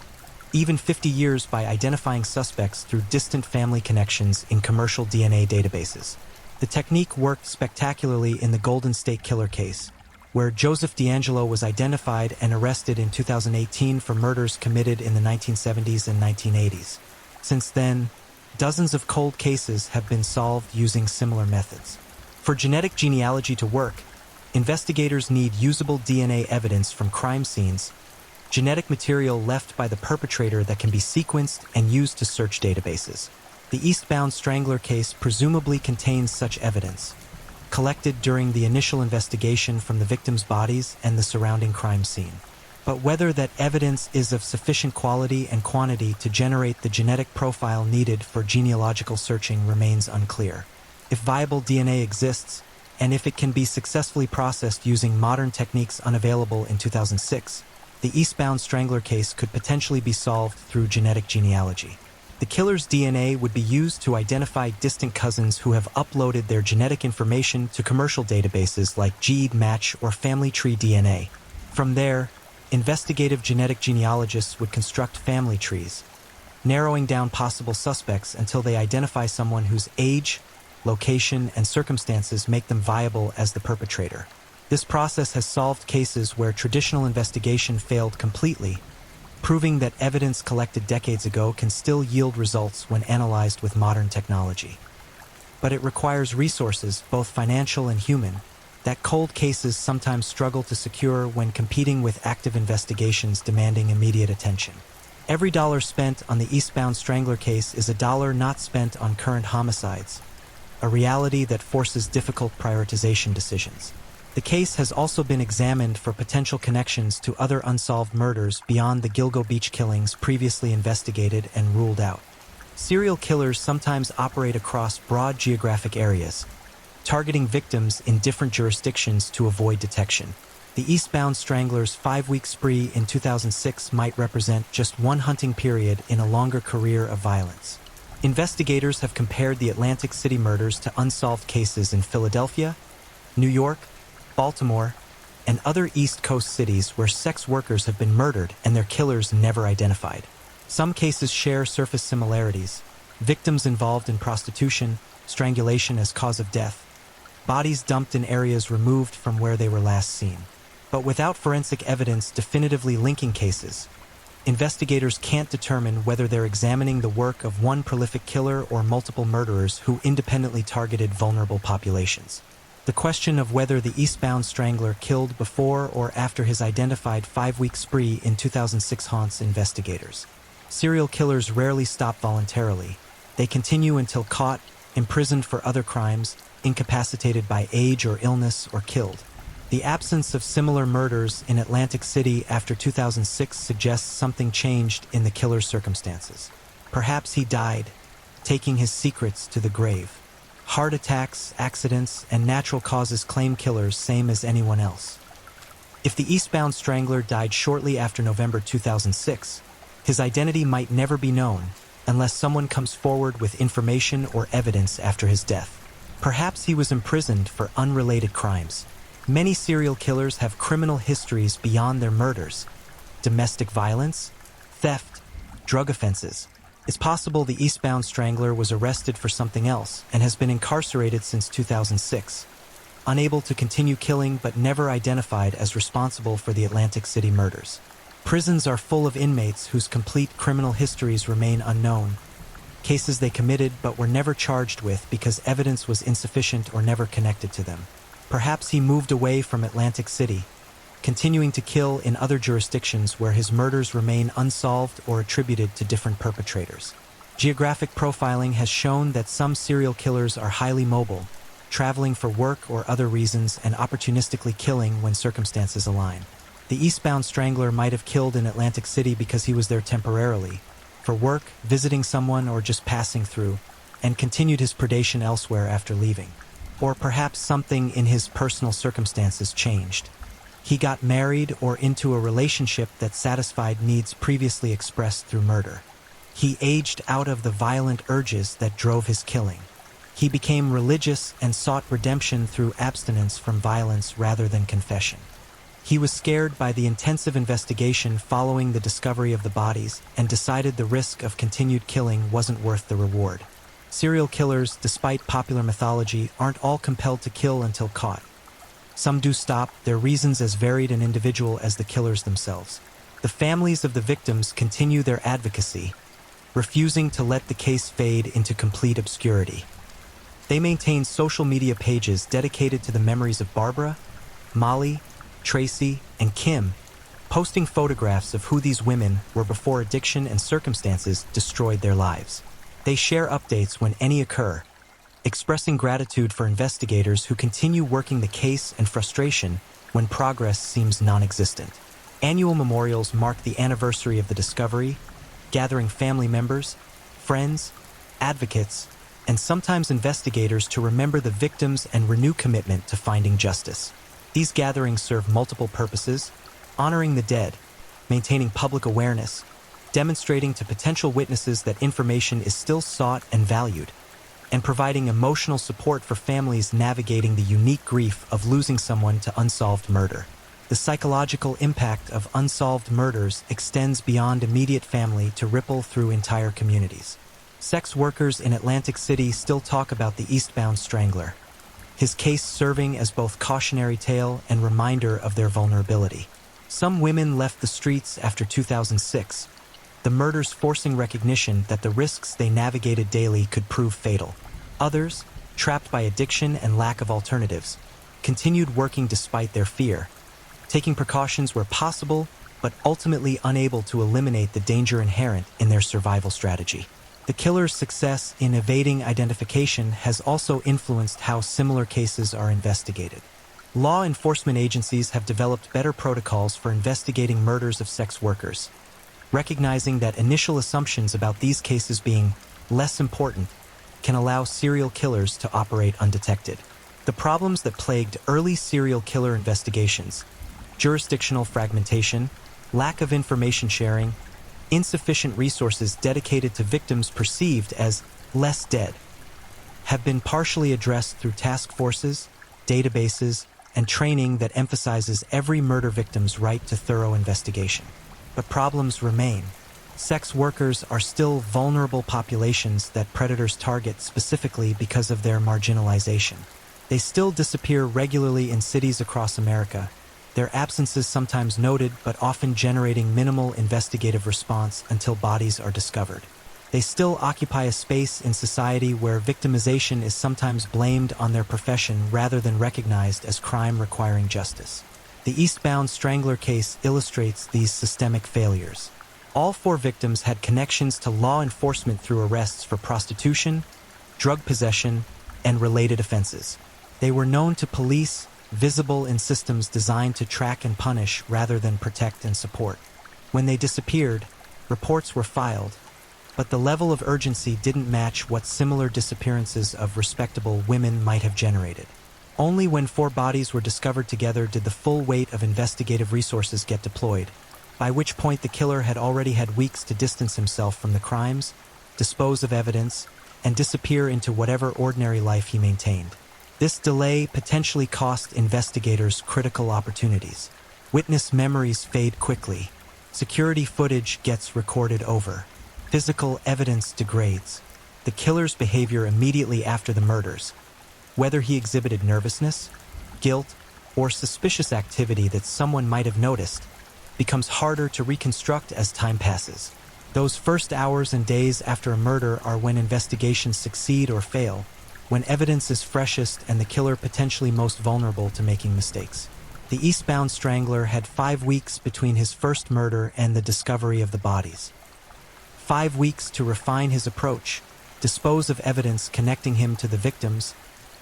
even 50 years by identifying suspects through distant family connections in commercial DNA databases. The technique worked spectacularly in the Golden State Killer case, where Joseph DeAngelo was identified and arrested in 2018 for murders committed in the 1970s and 1980s. Since then, dozens of cold cases have been solved using similar methods. For genetic genealogy to work, investigators need usable DNA evidence from crime scenes, genetic material left by the perpetrator that can be sequenced and used to search databases. The Eastbound Strangler case presumably contains such evidence, collected during the initial investigation from the victims' bodies and the surrounding crime scene. But whether that evidence is of sufficient quality and quantity to generate the genetic profile needed for genealogical searching remains unclear. If viable DNA exists, and if it can be successfully processed using modern techniques unavailable in 2006, the Eastbound Strangler case could potentially be solved through genetic genealogy. The killer's DNA would be used to identify distant cousins who have uploaded their genetic information to commercial databases like GEDmatch or Family Tree DNA. From there, investigative genetic genealogists would construct family trees, narrowing down possible suspects until they identify someone whose age, location, and circumstances make them viable as the perpetrator. This process has solved cases where traditional investigation failed completely, proving that evidence collected decades ago can still yield results when analyzed with modern technology. But it requires resources, both financial and human, that cold cases sometimes struggle to secure when competing with active investigations demanding immediate attention. Every dollar spent on the Eastbound Strangler case is a dollar not spent on current homicides, a reality that forces difficult prioritization decisions. The case has also been examined for potential connections to other unsolved murders beyond the Gilgo Beach killings previously investigated and ruled out. Serial killers sometimes operate across broad geographic areas, targeting victims in different jurisdictions to avoid detection. The Eastbound Strangler's 5-week spree in 2006 might represent just one hunting period in a longer career of violence. Investigators have compared the Atlantic City murders to unsolved cases in Philadelphia, New York, Baltimore, and other East Coast cities where sex workers have been murdered and their killers never identified. Some cases share surface similarities: victims involved in prostitution, strangulation as cause of death, bodies dumped in areas removed from where they were last seen. But without forensic evidence definitively linking cases, investigators can't determine whether they're examining the work of one prolific killer or multiple murderers who independently targeted vulnerable populations. The question of whether the Eastbound Strangler killed before or after his identified 5-week spree in 2006 haunts investigators. Serial killers rarely stop voluntarily. They continue until caught, imprisoned for other crimes, incapacitated by age or illness, or killed. The absence of similar murders in Atlantic City after 2006 suggests something changed in the killer's circumstances. Perhaps he died, taking his secrets to the grave. Heart attacks, accidents, and natural causes claim killers same as anyone else. If the Eastbound Strangler died shortly after November 2006, his identity might never be known unless someone comes forward with information or evidence after his death. Perhaps he was imprisoned for unrelated crimes. Many serial killers have criminal histories beyond their murders: domestic violence, theft, drug offenses. It's possible the Eastbound Strangler was arrested for something else and has been incarcerated since 2006, unable to continue killing but never identified as responsible for the Atlantic City murders. Prisons are full of inmates whose complete criminal histories remain unknown, cases they committed but were never charged with because evidence was insufficient or never connected to them. Perhaps he moved away from Atlantic City, continuing to kill in other jurisdictions where his murders remain unsolved or attributed to different perpetrators. Geographic profiling has shown that some serial killers are highly mobile, traveling for work or other reasons and opportunistically killing when circumstances align. The Eastbound Strangler might have killed in Atlantic City because he was there temporarily, for work, visiting someone, or just passing through, and continued his predation elsewhere after leaving. Or perhaps something in his personal circumstances changed. He got married or into a relationship that satisfied needs previously expressed through murder. He aged out of the violent urges that drove his killing. He became religious and sought redemption through abstinence from violence rather than confession. He was scared by the intensive investigation following the discovery of the bodies and decided the risk of continued killing wasn't worth the reward. Serial killers, despite popular mythology, aren't all compelled to kill until caught. Some do stop, their reasons as varied and individual as the killers themselves. The families of the victims continue their advocacy, refusing to let the case fade into complete obscurity. They maintain social media pages dedicated to the memories of Barbara, Molly, Tracy, and Kim, posting photographs of who these women were before addiction and circumstances destroyed their lives. They share updates when any occur, expressing gratitude for investigators who continue working the case and frustration when progress seems non-existent. Annual memorials mark the anniversary of the discovery, gathering family members, friends, advocates, and sometimes investigators to remember the victims and renew commitment to finding justice. These gatherings serve multiple purposes: honoring the dead, maintaining public awareness, demonstrating to potential witnesses that information is still sought and valued, and providing emotional support for families navigating the unique grief of losing someone to unsolved murder. The psychological impact of unsolved murders extends beyond immediate family to ripple through entire communities. Sex workers in Atlantic City still talk about the eastbound strangler, his case serving as both cautionary tale and reminder of their vulnerability. Some women left the streets after 2006, the murders forcing recognition that the risks they navigated daily could prove fatal. Others, trapped by addiction and lack of alternatives, continued working despite their fear, taking precautions where possible, but ultimately unable to eliminate the danger inherent in their survival strategy. The killer's success in evading identification has also influenced how similar cases are investigated. Law enforcement agencies have developed better protocols for investigating murders of sex workers, recognizing that initial assumptions about these cases being less important can allow serial killers to operate undetected. The problems that plagued early serial killer investigations, jurisdictional fragmentation, lack of information sharing, insufficient resources dedicated to victims perceived as less dead, have been partially addressed through task forces, databases, and training that emphasizes every murder victim's right to thorough investigation. But problems remain. Sex workers are still vulnerable populations that predators target specifically because of their marginalization. They still disappear regularly in cities across America, their absences sometimes noted but often generating minimal investigative response until bodies are discovered. They still occupy a space in society where victimization is sometimes blamed on their profession rather than recognized as crime requiring justice. The eastbound strangler case illustrates these systemic failures. All 4 victims had connections to law enforcement through arrests for prostitution, drug possession, and related offenses. They were known to police, visible in systems designed to track and punish rather than protect and support. When they disappeared, reports were filed, but the level of urgency didn't match what similar disappearances of respectable women might have generated. Only when 4 bodies were discovered together did the full weight of investigative resources get deployed, by which point the killer had already had weeks to distance himself from the crimes, dispose of evidence, and disappear into whatever ordinary life he maintained. This delay potentially cost investigators critical opportunities. Witness memories fade quickly. Security footage gets recorded over. Physical evidence degrades. The killer's behavior immediately after the murders, whether he exhibited nervousness, guilt, or suspicious activity that someone might have noticed, becomes harder to reconstruct as time passes. Those first hours and days after a murder are when investigations succeed or fail, when evidence is freshest and the killer potentially most vulnerable to making mistakes. The eastbound strangler had 5 weeks between his first murder and the discovery of the bodies. 5 weeks to refine his approach, dispose of evidence connecting him to the victims,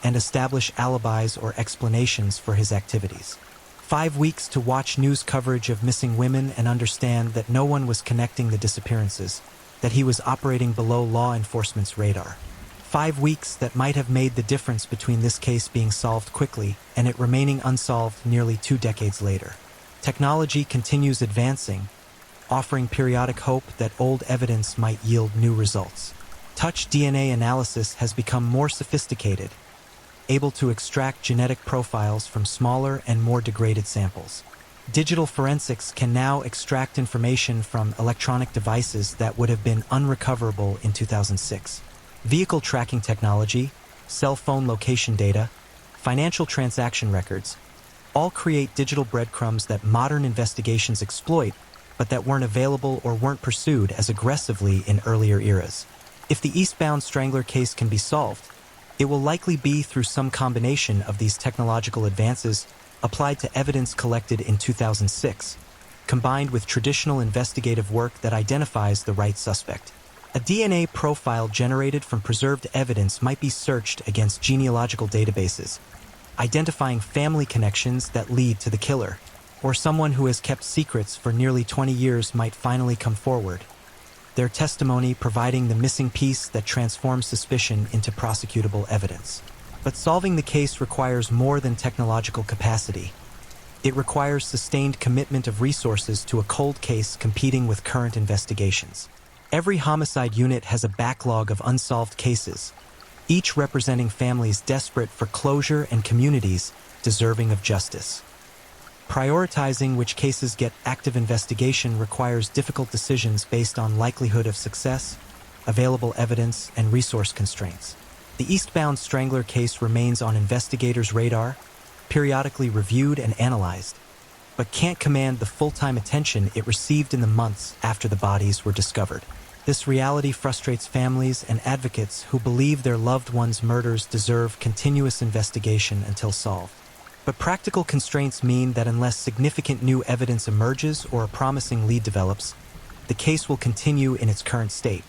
and establish alibis or explanations for his activities. 5 weeks to watch news coverage of missing women and understand that no one was connecting the disappearances, that he was operating below law enforcement's radar. 5 weeks that might have made the difference between this case being solved quickly and it remaining unsolved nearly 2 decades later. Technology continues advancing, offering periodic hope that old evidence might yield new results. Touch DNA analysis has become more sophisticated, able to extract genetic profiles from smaller and more degraded samples. Digital forensics can now extract information from electronic devices that would have been unrecoverable in 2006. Vehicle tracking technology, cell phone location data, financial transaction records, all create digital breadcrumbs that modern investigations exploit, but that weren't available or weren't pursued as aggressively in earlier eras. If the eastbound strangler case can be solved, it will likely be through some combination of these technological advances applied to evidence collected in 2006, combined with traditional investigative work that identifies the right suspect. A DNA profile generated from preserved evidence might be searched against genealogical databases, identifying family connections that lead to the killer, or someone who has kept secrets for nearly 20 years might finally come forward, their testimony providing the missing piece that transforms suspicion into prosecutable evidence. But solving the case requires more than technological capacity. It requires sustained commitment of resources to a cold case competing with current investigations. Every homicide unit has a backlog of unsolved cases, each representing families desperate for closure and communities deserving of justice. Prioritizing which cases get active investigation requires difficult decisions based on likelihood of success, available evidence, and resource constraints. The Eastbound Strangler case remains on investigators' radar, periodically reviewed and analyzed, but can't command the full-time attention it received in the months after the bodies were discovered. This reality frustrates families and advocates who believe their loved ones' murders deserve continuous investigation until solved. But practical constraints mean that unless significant new evidence emerges or a promising lead develops, the case will continue in its current state.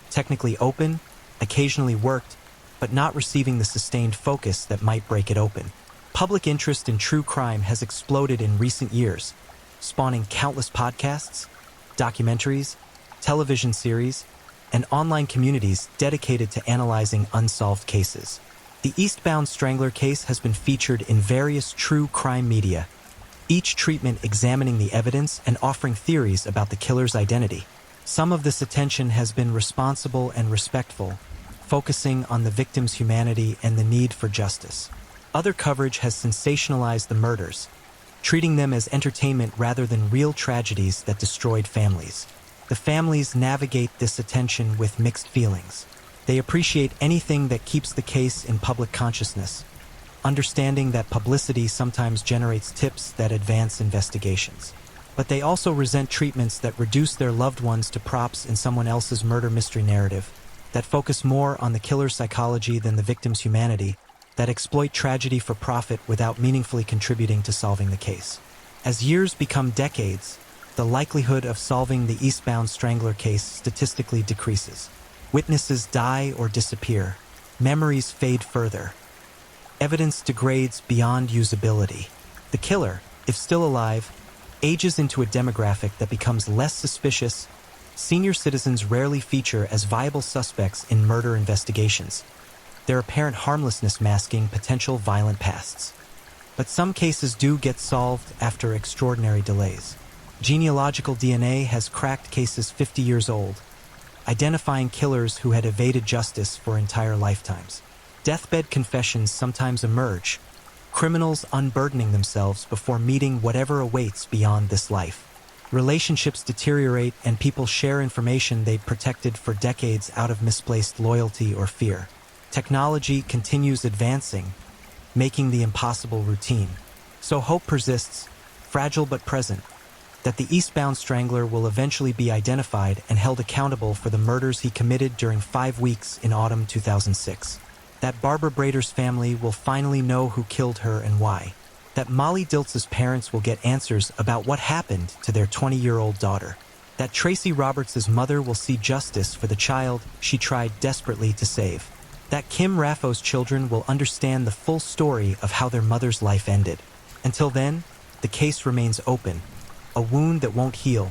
Technically open, occasionally worked, but not receiving the sustained focus that might break it open. Public interest in true crime has exploded in recent years, spawning countless podcasts, documentaries, television series, and online communities dedicated to analyzing unsolved cases. The Eastbound Strangler case has been featured in various true crime media, each treatment examining the evidence and offering theories about the killer's identity. Some of this attention has been responsible and respectful, focusing on the victim's humanity and the need for justice. Other coverage has sensationalized the murders, treating them as entertainment rather than real tragedies that destroyed families. The families navigate this attention with mixed feelings. They appreciate anything that keeps the case in public consciousness, understanding that publicity sometimes generates tips that advance investigations. But they also resent treatments that reduce their loved ones to props in someone else's murder mystery narrative, that focus more on the killer's psychology than the victim's humanity, that exploit tragedy for profit without meaningfully contributing to solving the case. As years become decades, the likelihood of solving the Eastbound Strangler case statistically decreases. Witnesses die or disappear. Memories fade further. Evidence degrades beyond usability. The killer, if still alive, ages into a demographic that becomes less suspicious. Senior citizens rarely feature as viable suspects in murder investigations, their apparent harmlessness masking potential violent pasts. But some cases do get solved after extraordinary delays. Genealogical DNA has cracked cases 50 years old, identifying killers who had evaded justice for entire lifetimes. Deathbed confessions sometimes emerge, criminals unburdening themselves before meeting whatever awaits beyond this life. Relationships deteriorate and people share information they'd protected for decades out of misplaced loyalty or fear. Technology continues advancing, making the impossible routine. So hope persists, fragile but present, that the Eastbound Strangler will eventually be identified and held accountable for the murders he committed during 5 weeks in autumn 2006. That Barbara Brader's family will finally know who killed her and why. That Molly Diltz's parents will get answers about what happened to their 20-year-old daughter. That Tracy Roberts' mother will see justice for the child she tried desperately to save. That Kim Raffo's children will understand the full story of how their mother's life ended. Until then, the case remains open. A wound that won't heal,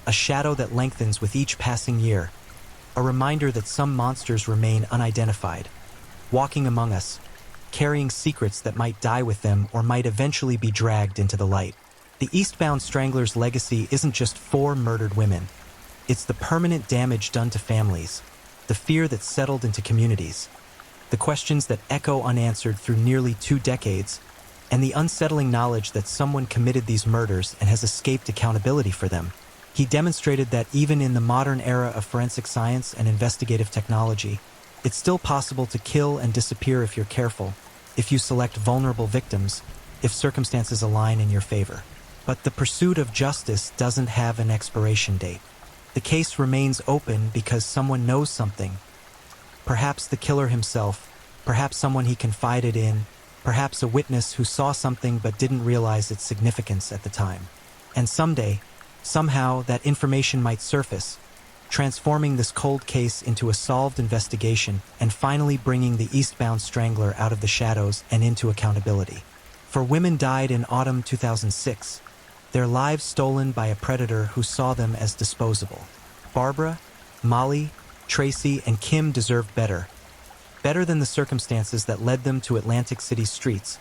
a shadow that lengthens with each passing year, a reminder that some monsters remain unidentified, walking among us, carrying secrets that might die with them or might eventually be dragged into the light. The Eastbound Strangler's legacy isn't just 4 murdered women. It's the permanent damage done to families, the fear that settled into communities, the questions that echo unanswered through nearly 2 decades, and the unsettling knowledge that someone committed these murders and has escaped accountability for them. He demonstrated that even in the modern era of forensic science and investigative technology, it's still possible to kill and disappear if you're careful, if you select vulnerable victims, if circumstances align in your favor. But the pursuit of justice doesn't have an expiration date. The case remains open because someone knows something. Perhaps the killer himself, perhaps someone he confided in, perhaps a witness who saw something but didn't realize its significance at the time. And someday, somehow, that information might surface, transforming this cold case into a solved investigation and finally bringing the Eastbound Strangler out of the shadows and into accountability. 4 women died in autumn 2006, their lives stolen by a predator who saw them as disposable. Barbara, Molly, Tracy, and Kim deserved better. Better than the circumstances that led them to Atlantic City's streets.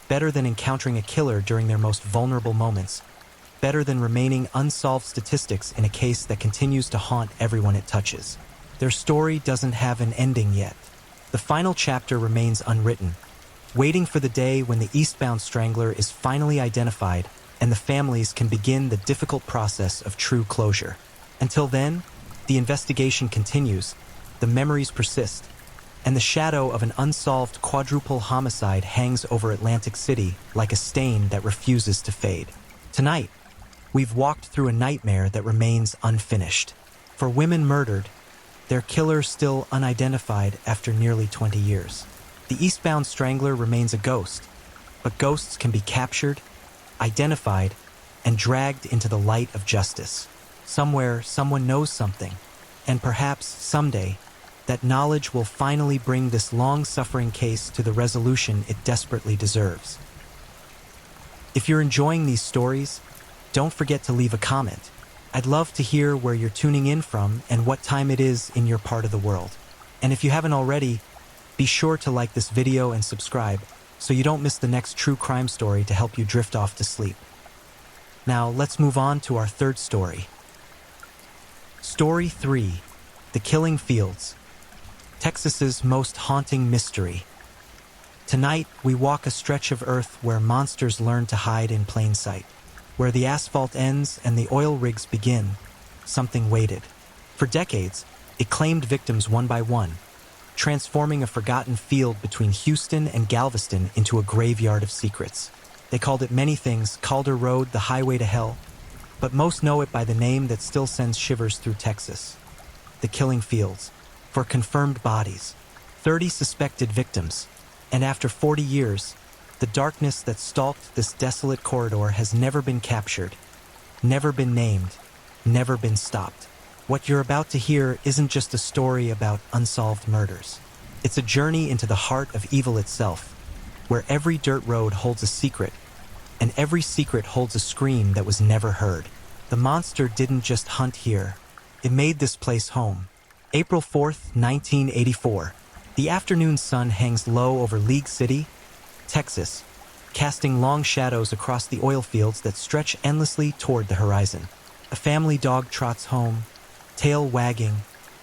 Better than encountering a killer during their most vulnerable moments. Better than remaining unsolved statistics in a case that continues to haunt everyone it touches. Their story doesn't have an ending yet. The final chapter remains unwritten, waiting for the day when the Eastbound Strangler is finally identified and the families can begin the difficult process of true closure. Until then, the investigation continues, the memories persist, and the shadow of an unsolved quadruple homicide hangs over Atlantic City like a stain that refuses to fade. Tonight, we've walked through a nightmare that remains unfinished. For women murdered, their killer still unidentified after nearly 20 years. The eastbound strangler remains a ghost, but ghosts can be captured, identified, and dragged into the light of justice. Somewhere, someone knows something, and perhaps someday, that knowledge will finally bring this long-suffering case to the resolution it desperately deserves. If you're enjoying these stories, don't forget to leave a comment. I'd love to hear where you're tuning in from and what time it is in your part of the world. And if you haven't already, be sure to like this video and subscribe so you don't miss the next true crime story to help you drift off to sleep. Now, let's move on to our third story. Story 3, The Killing Fields, Texas's most haunting mystery. Tonight, we walk a stretch of earth where monsters learn to hide in plain sight. Where the asphalt ends and the oil rigs begin, something waited. For decades, it claimed victims one by one, transforming a forgotten field between Houston and Galveston into a graveyard of secrets. They called it many things: Calder Road, the highway to hell, but most know it by the name that still sends shivers through Texas: the Killing Fields. For confirmed bodies, 30 suspected victims, and after 40 years, the darkness that stalked this desolate corridor has never been captured, never been named, never been stopped. What you're about to hear isn't just a story about unsolved murders. It's a journey into the heart of evil itself, where every dirt road holds a secret, and every secret holds a scream that was never heard. The monster didn't just hunt here, it made this place home. April 4th, 1984. The afternoon sun hangs low over League City, Texas, casting long shadows across the oil fields that stretch endlessly toward the horizon. A family dog trots home, tail wagging,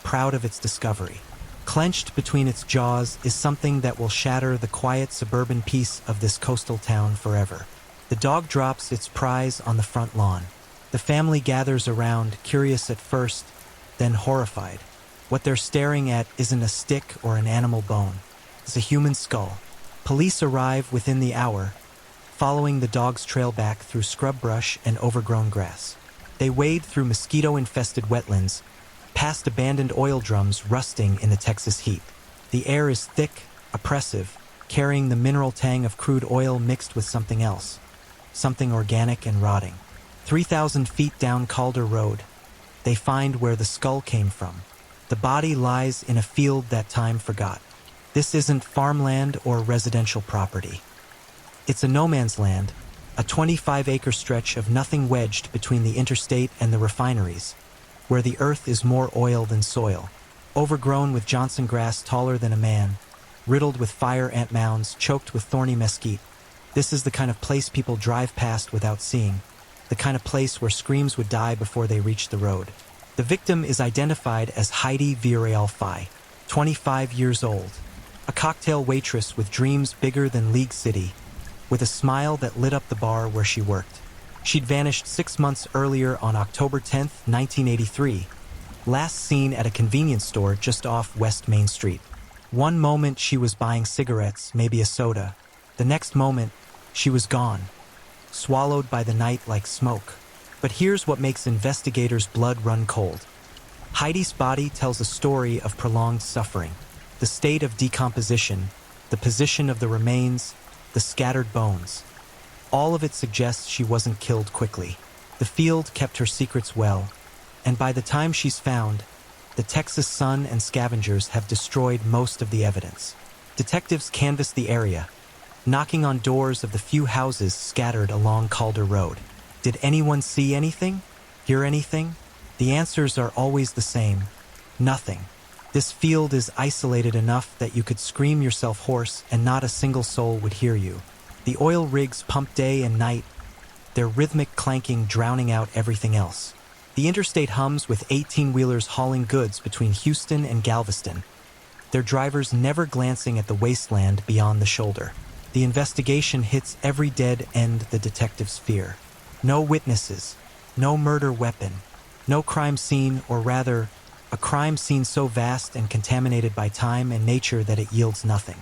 proud of its discovery. Clenched between its jaws is something that will shatter the quiet suburban peace of this coastal town forever. The dog drops its prize on the front lawn. The family gathers around, curious at first, then horrified. What they're staring at isn't a stick or an animal bone. It's a human skull. Police arrive within the hour, following the dog's trail back through scrub brush and overgrown grass. They wade through mosquito-infested wetlands, past abandoned oil drums rusting in the Texas heat. The air is thick, oppressive, carrying the mineral tang of crude oil mixed with something else, something organic and rotting. 3,000 feet down Calder Road, they find where the skull came from. The body lies in a field that time forgot. This isn't farmland or residential property. It's a no-man's land, a 25-acre stretch of nothing wedged between the interstate and the refineries, where the earth is more oil than soil, overgrown with Johnson grass taller than a man, riddled with fire ant mounds, choked with thorny mesquite. This is the kind of place people drive past without seeing, the kind of place where screams would die before they reach the road. The victim is identified as Heidi Villarreal Fay, 25 years old, a cocktail waitress with dreams bigger than League City, with a smile that lit up the bar where she worked. She'd vanished 6 months earlier on October 10th, 1983, last seen at a convenience store just off West Main Street. One moment she was buying cigarettes, maybe a soda. The next moment, she was gone, swallowed by the night like smoke. But here's what makes investigators' blood run cold. Heidi's body tells a story of prolonged suffering, the state of decomposition, the position of the remains, the scattered bones. All of it suggests she wasn't killed quickly. The field kept her secrets well, and by the time she's found, the Texas sun and scavengers have destroyed most of the evidence. Detectives canvass the area, knocking on doors of the few houses scattered along Calder Road. Did anyone see anything? Hear anything? The answers are always the same: nothing. This field is isolated enough that you could scream yourself hoarse and not a single soul would hear you. The oil rigs pump day and night, their rhythmic clanking drowning out everything else. The interstate hums with 18-wheelers hauling goods between Houston and Galveston, their drivers never glancing at the wasteland beyond the shoulder. The investigation hits every dead end the detectives fear. No witnesses, no murder weapon, no crime scene, or rather, a crime scene so vast and contaminated by time and nature that it yields nothing.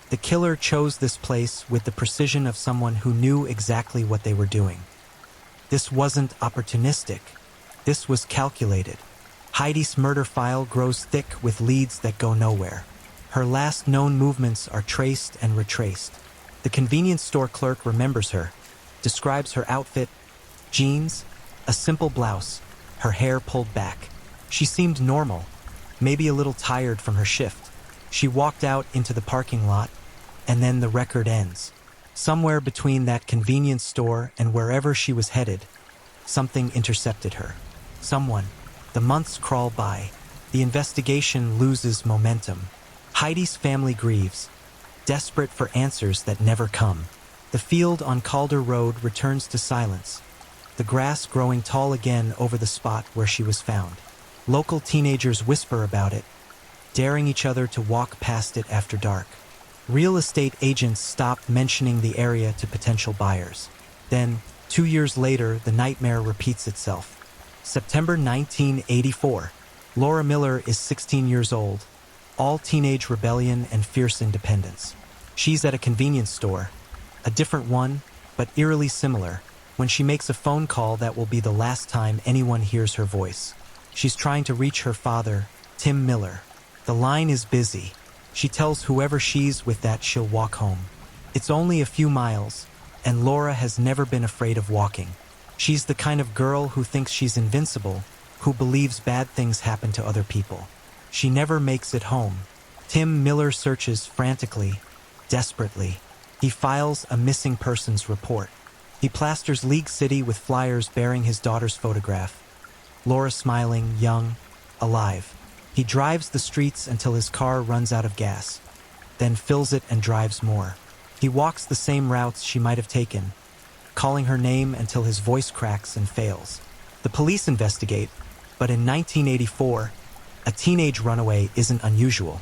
The killer chose this place with the precision of someone who knew exactly what they were doing. This wasn't opportunistic. This was calculated. Heidi's murder file grows thick with leads that go nowhere. Her last known movements are traced and retraced. The convenience store clerk remembers her, describes her outfit: jeans, a simple blouse, her hair pulled back. She seemed normal, maybe a little tired from her shift. She walked out into the parking lot, and then the record ends. Somewhere between that convenience store and wherever she was headed, something intercepted her. Someone. The months crawl by. The investigation loses momentum. Heidi's family grieves, desperate for answers that never come. The field on Calder Road returns to silence, the grass growing tall again over the spot where she was found. Local teenagers whisper about it, daring each other to walk past it after dark. Real estate agents stop mentioning the area to potential buyers. Then, 2 years later, the nightmare repeats itself. September 1984. Laura Miller is 16 years old, all teenage rebellion and fierce independence. She's at a convenience store, a different one, but eerily similar, when she makes a phone call that will be the last time anyone hears her voice. She's trying to reach her father, Tim Miller. The line is busy. She tells whoever she's with that she'll walk home. It's only a few miles, and Laura has never been afraid of walking. She's the kind of girl who thinks she's invincible, who believes bad things happen to other people. She never makes it home. Tim Miller searches frantically, desperately. He files a missing persons report. He plasters League City with flyers bearing his daughter's photograph. Laura smiling, young, alive. He drives the streets until his car runs out of gas, then fills it and drives more. He walks the same routes she might have taken, calling her name until his voice cracks and fails. The police investigate, but in 1984, a teenage runaway isn't unusual.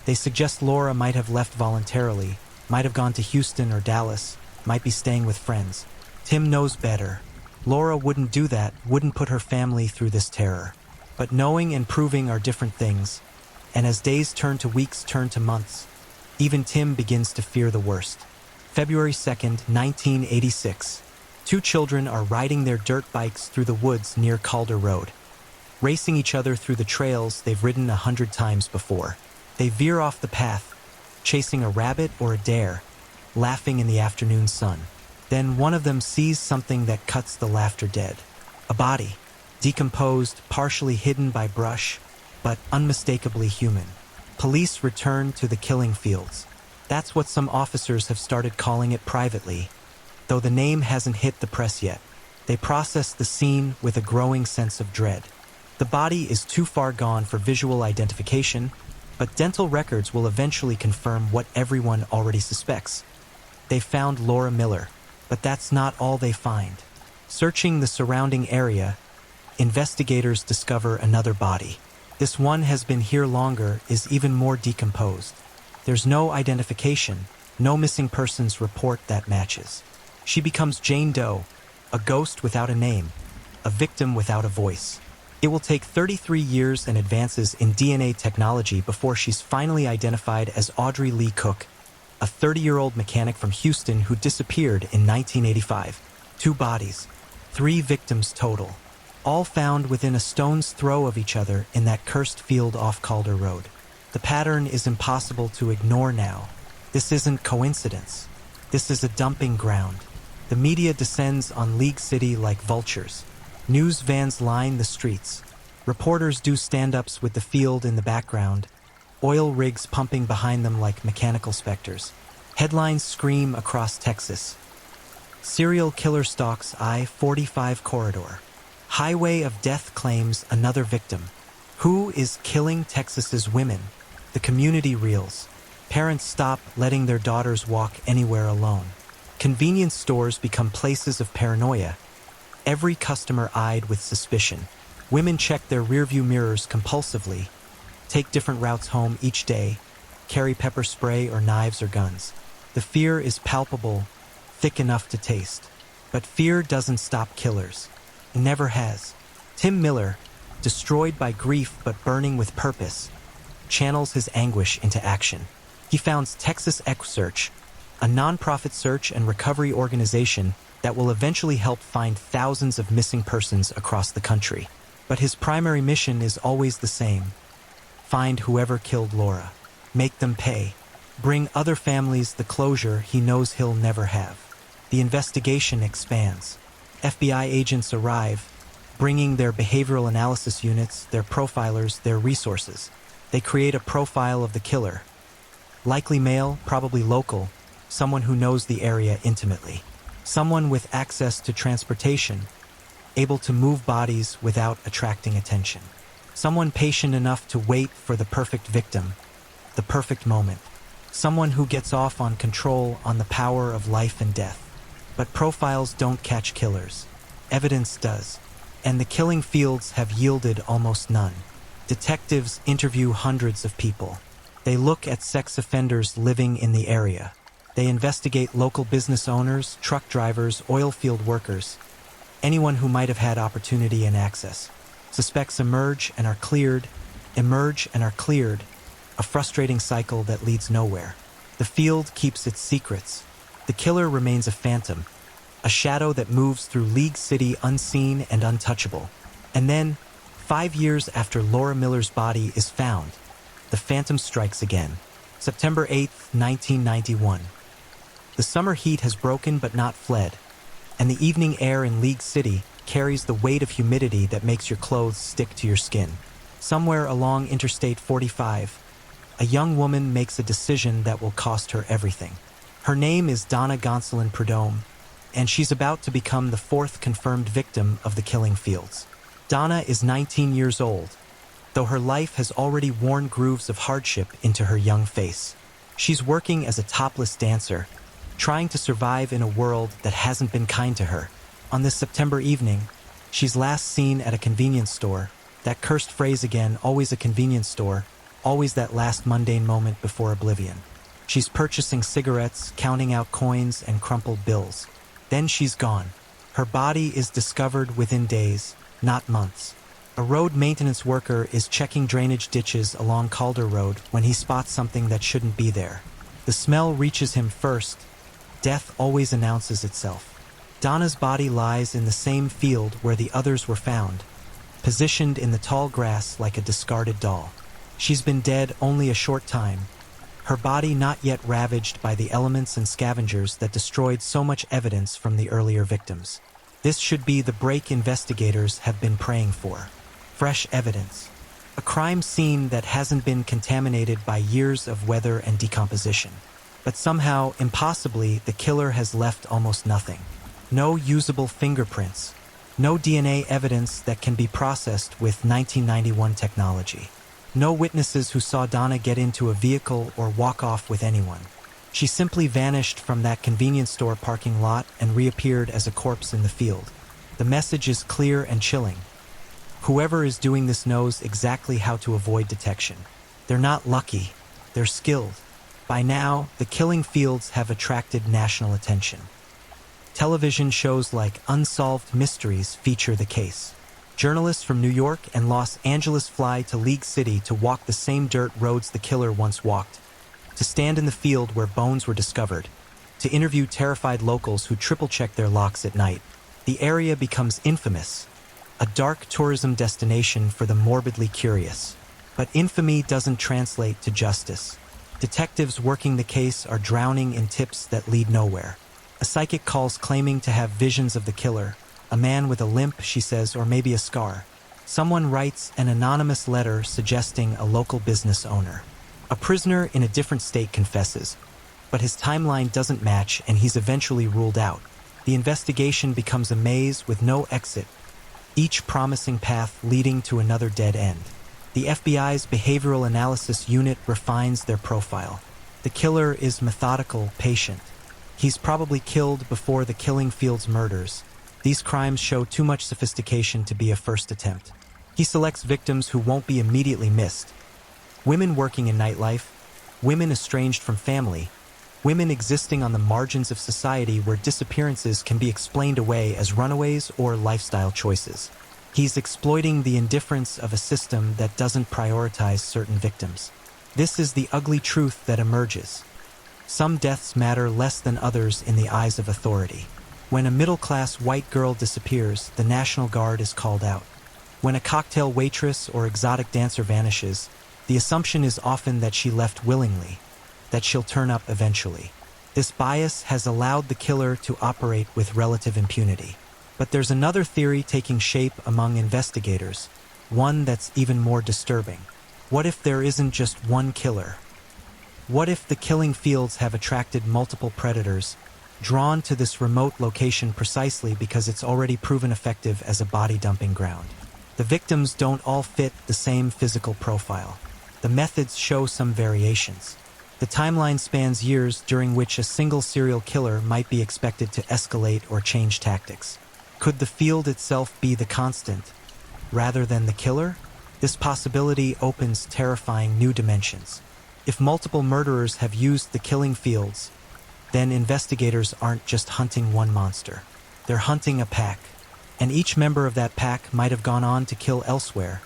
They suggest Laura might have left voluntarily, might have gone to Houston or Dallas, might be staying with friends. Tim knows better. Laura wouldn't do that, wouldn't put her family through this terror. But knowing and proving are different things, and as days turn to weeks, turn to months, even Tim begins to fear the worst. February 2nd, 1986. 2 children are riding their dirt bikes through the woods near Calder Road, racing each other through the trails they've ridden 100 times before. They veer off the path, chasing a rabbit or a deer, laughing in the afternoon sun. Then one of them sees something that cuts the laughter dead. A body, decomposed, partially hidden by brush, but unmistakably human. Police return to the killing fields. That's what some officers have started calling it privately, though the name hasn't hit the press yet. They process the scene with a growing sense of dread. The body is too far gone for visual identification, but dental records will eventually confirm what everyone already suspects. They found Laura Miller, but that's not all they find. Searching the surrounding area, investigators discover another body. This one has been here longer, is even more decomposed. There's no identification, no missing persons report that matches. She becomes Jane Doe, a ghost without a name, a victim without a voice. It will take 33 years and advances in DNA technology before she's finally identified as Audrey Lee Cook, a 30-year-old mechanic from Houston who disappeared in 1985. 2 bodies, 3 victims total, all found within a stone's throw of each other in that cursed field off Calder Road. The pattern is impossible to ignore now. This isn't coincidence. This is a dumping ground. The media descends on League City like vultures. News vans line the streets. Reporters do stand-ups with the field in the background, oil rigs pumping behind them like mechanical specters. Headlines scream across Texas. Serial killer stalks I-45 corridor. Highway of death claims another victim. Who is killing Texas's women? The community reels. Parents stop letting their daughters walk anywhere alone. Convenience stores become places of paranoia. Every customer eyed with suspicion. Women check their rearview mirrors compulsively, take different routes home each day, carry pepper spray or knives or guns. The fear is palpable, thick enough to taste. But fear doesn't stop killers. It never has. Tim Miller, destroyed by grief but burning with purpose, channels his anguish into action. He founds Texas Search, a nonprofit search and recovery organization that will eventually help find thousands of missing persons across the country. But his primary mission is always the same: find whoever killed Laura, make them pay, bring other families the closure he knows he'll never have. The investigation expands. FBI agents arrive, bringing their behavioral analysis units, their profilers, their resources. They create a profile of the killer. Likely male, probably local, someone who knows the area intimately. Someone with access to transportation, able to move bodies without attracting attention. Someone patient enough to wait for the perfect victim, the perfect moment. Someone who gets off on control, on the power of life and death. But profiles don't catch killers. Evidence does. And the killing fields have yielded almost none. Detectives interview hundreds of people. They look at sex offenders living in the area. They investigate local business owners, truck drivers, oil field workers, anyone who might have had opportunity and access. Suspects emerge and are cleared, emerge and are cleared, a frustrating cycle that leads nowhere. The field keeps its secrets. The killer remains a phantom, a shadow that moves through League City unseen and untouchable. And then, 5 years after Laura Miller's body is found, the phantom strikes again. September 8, 1991. The summer heat has broken but not fled, and the evening air in League City carries the weight of humidity that makes your clothes stick to your skin. Somewhere along Interstate 45, a young woman makes a decision that will cost her everything. Her name is Donna Gonsalon Prudhomme, and she's about to become the 4th confirmed victim of the killing fields. Donna is 19 years old, though her life has already worn grooves of hardship into her young face. She's working as a topless dancer, trying to survive in a world that hasn't been kind to her. On this September evening, she's last seen at a convenience store. That cursed phrase again, always a convenience store, always that last mundane moment before oblivion. She's purchasing cigarettes, counting out coins and crumpled bills. Then she's gone. Her body is discovered within days, not months. A road maintenance worker is checking drainage ditches along Calder Road when he spots something that shouldn't be there. The smell reaches him first. Death always announces itself. Donna's body lies in the same field where the others were found, positioned in the tall grass like a discarded doll. She's been dead only a short time, her body not yet ravaged by the elements and scavengers that destroyed so much evidence from the earlier victims. This should be the break investigators have been praying for. Fresh evidence. A crime scene that hasn't been contaminated by years of weather and decomposition. But somehow, impossibly, the killer has left almost nothing. No usable fingerprints. No DNA evidence that can be processed with 1991 technology. No witnesses who saw Donna get into a vehicle or walk off with anyone. She simply vanished from that convenience store parking lot and reappeared as a corpse in the field. The message is clear and chilling. Whoever is doing this knows exactly how to avoid detection. They're not lucky, they're skilled. By now, the killing fields have attracted national attention. Television shows like Unsolved Mysteries feature the case. Journalists from New York and Los Angeles fly to League City to walk the same dirt roads the killer once walked, to stand in the field where bones were discovered, to interview terrified locals who triple-check their locks at night. The area becomes infamous, a dark tourism destination for the morbidly curious. But infamy doesn't translate to justice. Detectives working the case are drowning in tips that lead nowhere. A psychic calls claiming to have visions of the killer, a man with a limp, she says, or maybe a scar. Someone writes an anonymous letter suggesting a local business owner. A prisoner in a different state confesses, but his timeline doesn't match and he's eventually ruled out. The investigation becomes a maze with no exit, each promising path leading to another dead end. The FBI's behavioral analysis unit refines their profile. The killer is methodical, patient. He's probably killed before the killing fields murders. These crimes show too much sophistication to be a first attempt. He selects victims who won't be immediately missed. Women working in nightlife, women estranged from family, women existing on the margins of society where disappearances can be explained away as runaways or lifestyle choices. He's exploiting the indifference of a system that doesn't prioritize certain victims. This is the ugly truth that emerges. Some deaths matter less than others in the eyes of authority. When a middle-class white girl disappears, the National Guard is called out. When a cocktail waitress or exotic dancer vanishes, the assumption is often that she left willingly, that she'll turn up eventually. This bias has allowed the killer to operate with relative impunity. But there's another theory taking shape among investigators, one that's even more disturbing. What if there isn't just one killer? What if the killing fields have attracted multiple predators, drawn to this remote location precisely because it's already proven effective as a body dumping ground? The victims don't all fit the same physical profile. The methods show some variations. The timeline spans years during which a single serial killer might be expected to escalate or change tactics. Could the field itself be the constant, rather than the killer? This possibility opens terrifying new dimensions. If multiple murderers have used the killing fields, then investigators aren't just hunting one monster. They're hunting a pack, and each member of that pack might have gone on to kill elsewhere,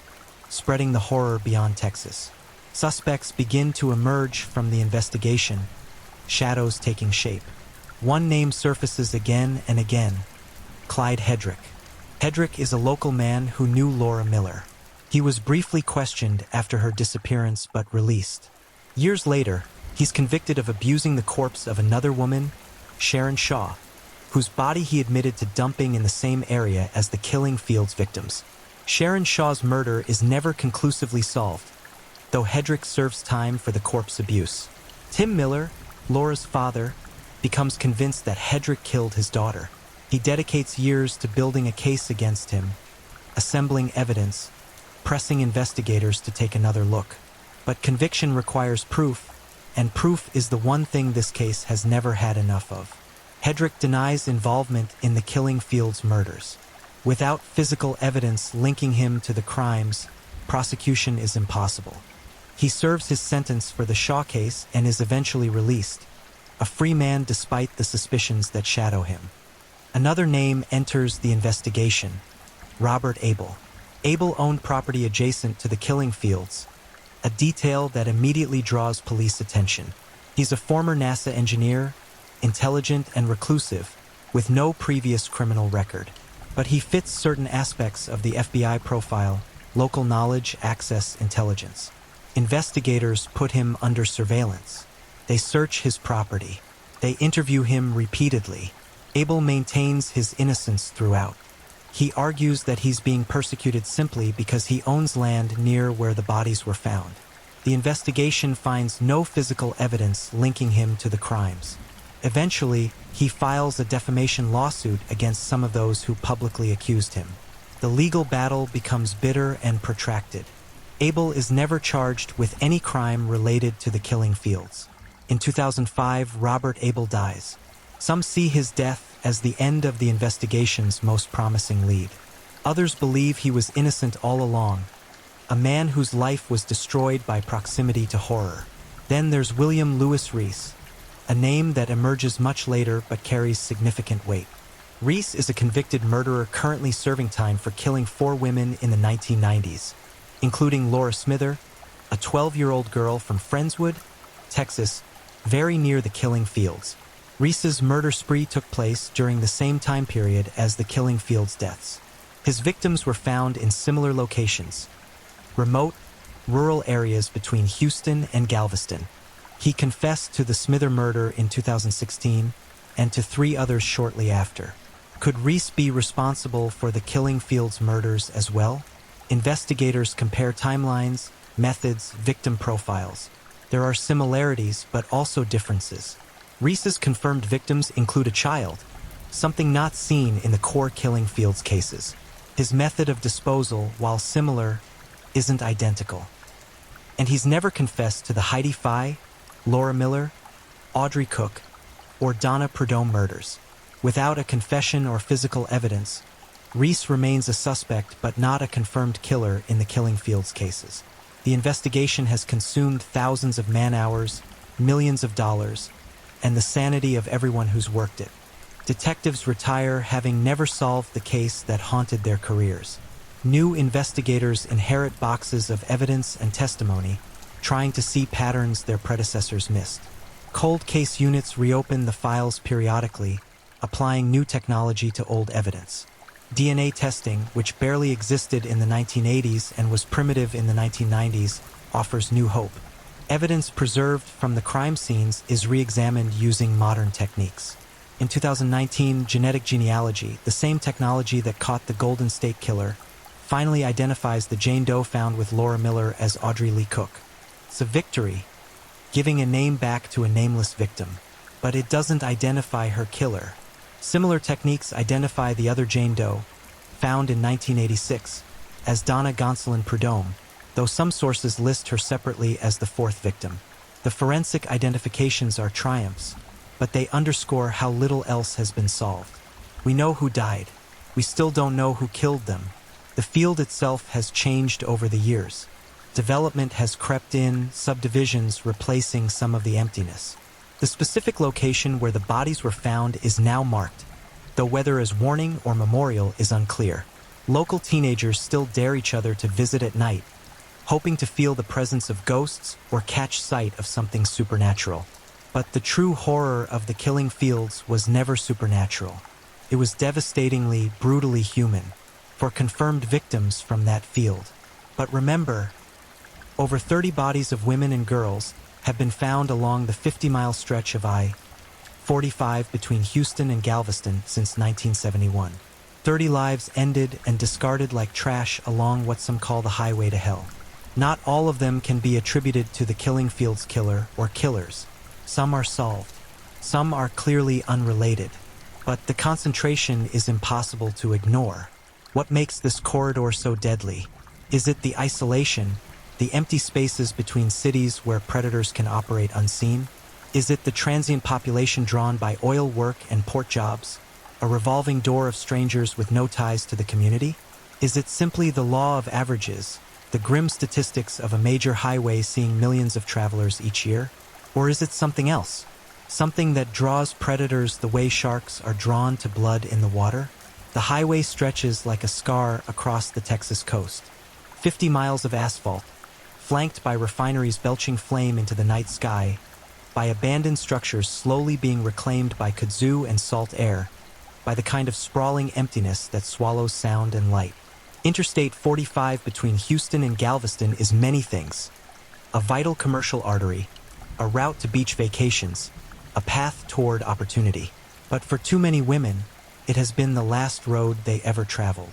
spreading the horror beyond Texas. Suspects begin to emerge from the investigation, shadows taking shape. One name surfaces again and again: Clyde Hedrick. Hedrick is a local man who knew Laura Miller. He was briefly questioned after her disappearance but released. Years later, he's convicted of abusing the corpse of another woman, Sharon Shaw, whose body he admitted to dumping in the same area as the killing fields victims. Sharon Shaw's murder is never conclusively solved, though Hedrick serves time for the corpse abuse. Tim Miller, Laura's father, becomes convinced that Hedrick killed his daughter. He dedicates years to building a case against him, assembling evidence, pressing investigators to take another look. But conviction requires proof, and proof is the one thing this case has never had enough of. Hedrick denies involvement in the killing fields murders. Without physical evidence linking him to the crimes, prosecution is impossible. He serves his sentence for the Shaw case and is eventually released, a free man despite the suspicions that shadow him. Another name enters the investigation: Robert Abel. Abel owned property adjacent to the killing fields, a detail that immediately draws police attention. He's a former NASA engineer, intelligent and reclusive, with no previous criminal record. But he fits certain aspects of the FBI profile: local knowledge, access, intelligence. Investigators put him under surveillance. They search his property. They interview him repeatedly. Abel maintains his innocence throughout. He argues that he's being persecuted simply because he owns land near where the bodies were found. The investigation finds no physical evidence linking him to the crimes. Eventually, he files a defamation lawsuit against some of those who publicly accused him. The legal battle becomes bitter and protracted. Abel is never charged with any crime related to the killing fields. In 2005, Robert Abel dies. Some see his death as the end of the investigation's most promising lead. Others believe he was innocent all along, a man whose life was destroyed by proximity to horror. Then there's William Lewis Reese, a name that emerges much later but carries significant weight. Reese is a convicted murderer currently serving time for killing 4 women in the 1990s, including Laura Smither, a 12-year-old girl from Friendswood, Texas, very near the killing fields. Reese's murder spree took place during the same time period as the killing fields deaths. His victims were found in similar locations: remote, rural areas between Houston and Galveston. He confessed to the Smither murder in 2016 and to 3 others shortly after. Could Reese be responsible for the killing fields murders as well? Investigators compare timelines, methods, victim profiles. There are similarities but also differences. Reese's confirmed victims include a child, something not seen in the core killing fields cases. His method of disposal, while similar, isn't identical. And he's never confessed to the Heidi Fye, Laura Miller, Audrey Cook, or Donna Prudhomme murders. Without a confession or physical evidence, Reese remains a suspect but not a confirmed killer in the killing fields cases. The investigation has consumed thousands of man-hours, millions of dollars, and the sanity of everyone who's worked it. Detectives retire having never solved the case that haunted their careers. New investigators inherit boxes of evidence and testimony, trying to see patterns their predecessors missed. Cold case units reopen the files periodically, applying new technology to old evidence. DNA testing, which barely existed in the 1980s and was primitive in the 1990s, offers new hope. Evidence preserved from the crime scenes is re-examined using modern techniques. In 2019, genetic genealogy, the same technology that caught the Golden State Killer, finally identifies the Jane Doe found with Laura Miller as Audrey Lee Cook. It's a victory, giving a name back to a nameless victim, but it doesn't identify her killer. Similar techniques identify the other Jane Doe, found in 1986, as Donna Gonsalon Prudhomme, though some sources list her separately as the fourth victim. The forensic identifications are triumphs, but they underscore how little else has been solved. We know who died. We still don't know who killed them. The field itself has changed over the years. Development has crept in, subdivisions replacing some of the emptiness. The specific location where the bodies were found is now marked, though whether as warning or memorial is unclear. Local teenagers still dare each other to visit at night, hoping to feel the presence of ghosts or catch sight of something supernatural. But the true horror of the killing fields was never supernatural. It was devastatingly, brutally human, for confirmed victims from that field. But remember, over 30 bodies of women and girls have been found along the 50-mile stretch of I-45 between Houston and Galveston since 1971. 30 lives ended and discarded like trash along what some call the highway to hell. Not all of them can be attributed to the killing fields killer or killers. Some are solved. Some are clearly unrelated. But the concentration is impossible to ignore. What makes this corridor so deadly? Is it the isolation, the empty spaces between cities where predators can operate unseen? Is it the transient population drawn by oil work and port jobs? A revolving door of strangers with no ties to the community? Is it simply the law of averages, the grim statistics of a major highway seeing millions of travelers each year? Or is it something else? Something that draws predators the way sharks are drawn to blood in the water? The highway stretches like a scar across the Texas coast. 50 miles of asphalt, flanked by refineries belching flame into the night sky, by abandoned structures slowly being reclaimed by kudzu and salt air, by the kind of sprawling emptiness that swallows sound and light. Interstate 45 between Houston and Galveston is many things. A vital commercial artery, a route to beach vacations, a path toward opportunity. But for too many women, it has been the last road they ever traveled.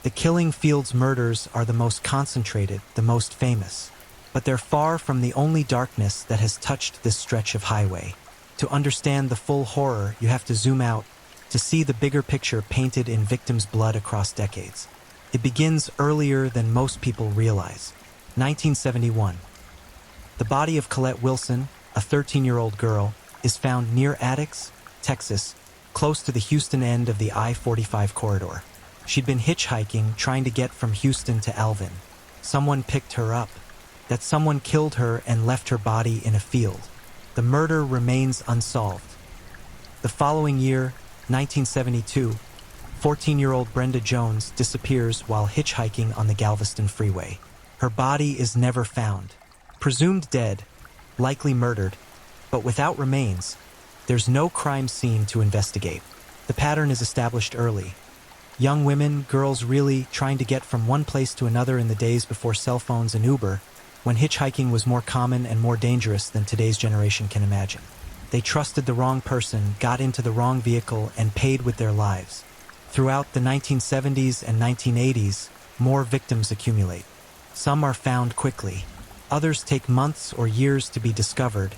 The Killing Fields murders are the most concentrated, the most famous. But they're far from the only darkness that has touched this stretch of highway. To understand the full horror, you have to zoom out, to see the bigger picture painted in victims' blood across decades. It begins earlier than most people realize. 1971. The body of Colette Wilson, a 13-year-old girl, is found near Addicks, Texas, close to the Houston end of the I-45 corridor. She'd been hitchhiking, trying to get from Houston to Alvin. Someone picked her up. That someone killed her and left her body in a field. The murder remains unsolved. The following year, 1972, 14-year-old Brenda Jones disappears while hitchhiking on the Galveston freeway. Her body is never found. Presumed dead, likely murdered, but without remains, there's no crime scene to investigate. The pattern is established early. Young women, girls really trying to get from one place to another in the days before cell phones and Uber, when hitchhiking was more common and more dangerous than today's generation can imagine. They trusted the wrong person, got into the wrong vehicle, and paid with their lives. Throughout the 1970s and 1980s, more victims accumulate. Some are found quickly. Others take months or years to be discovered,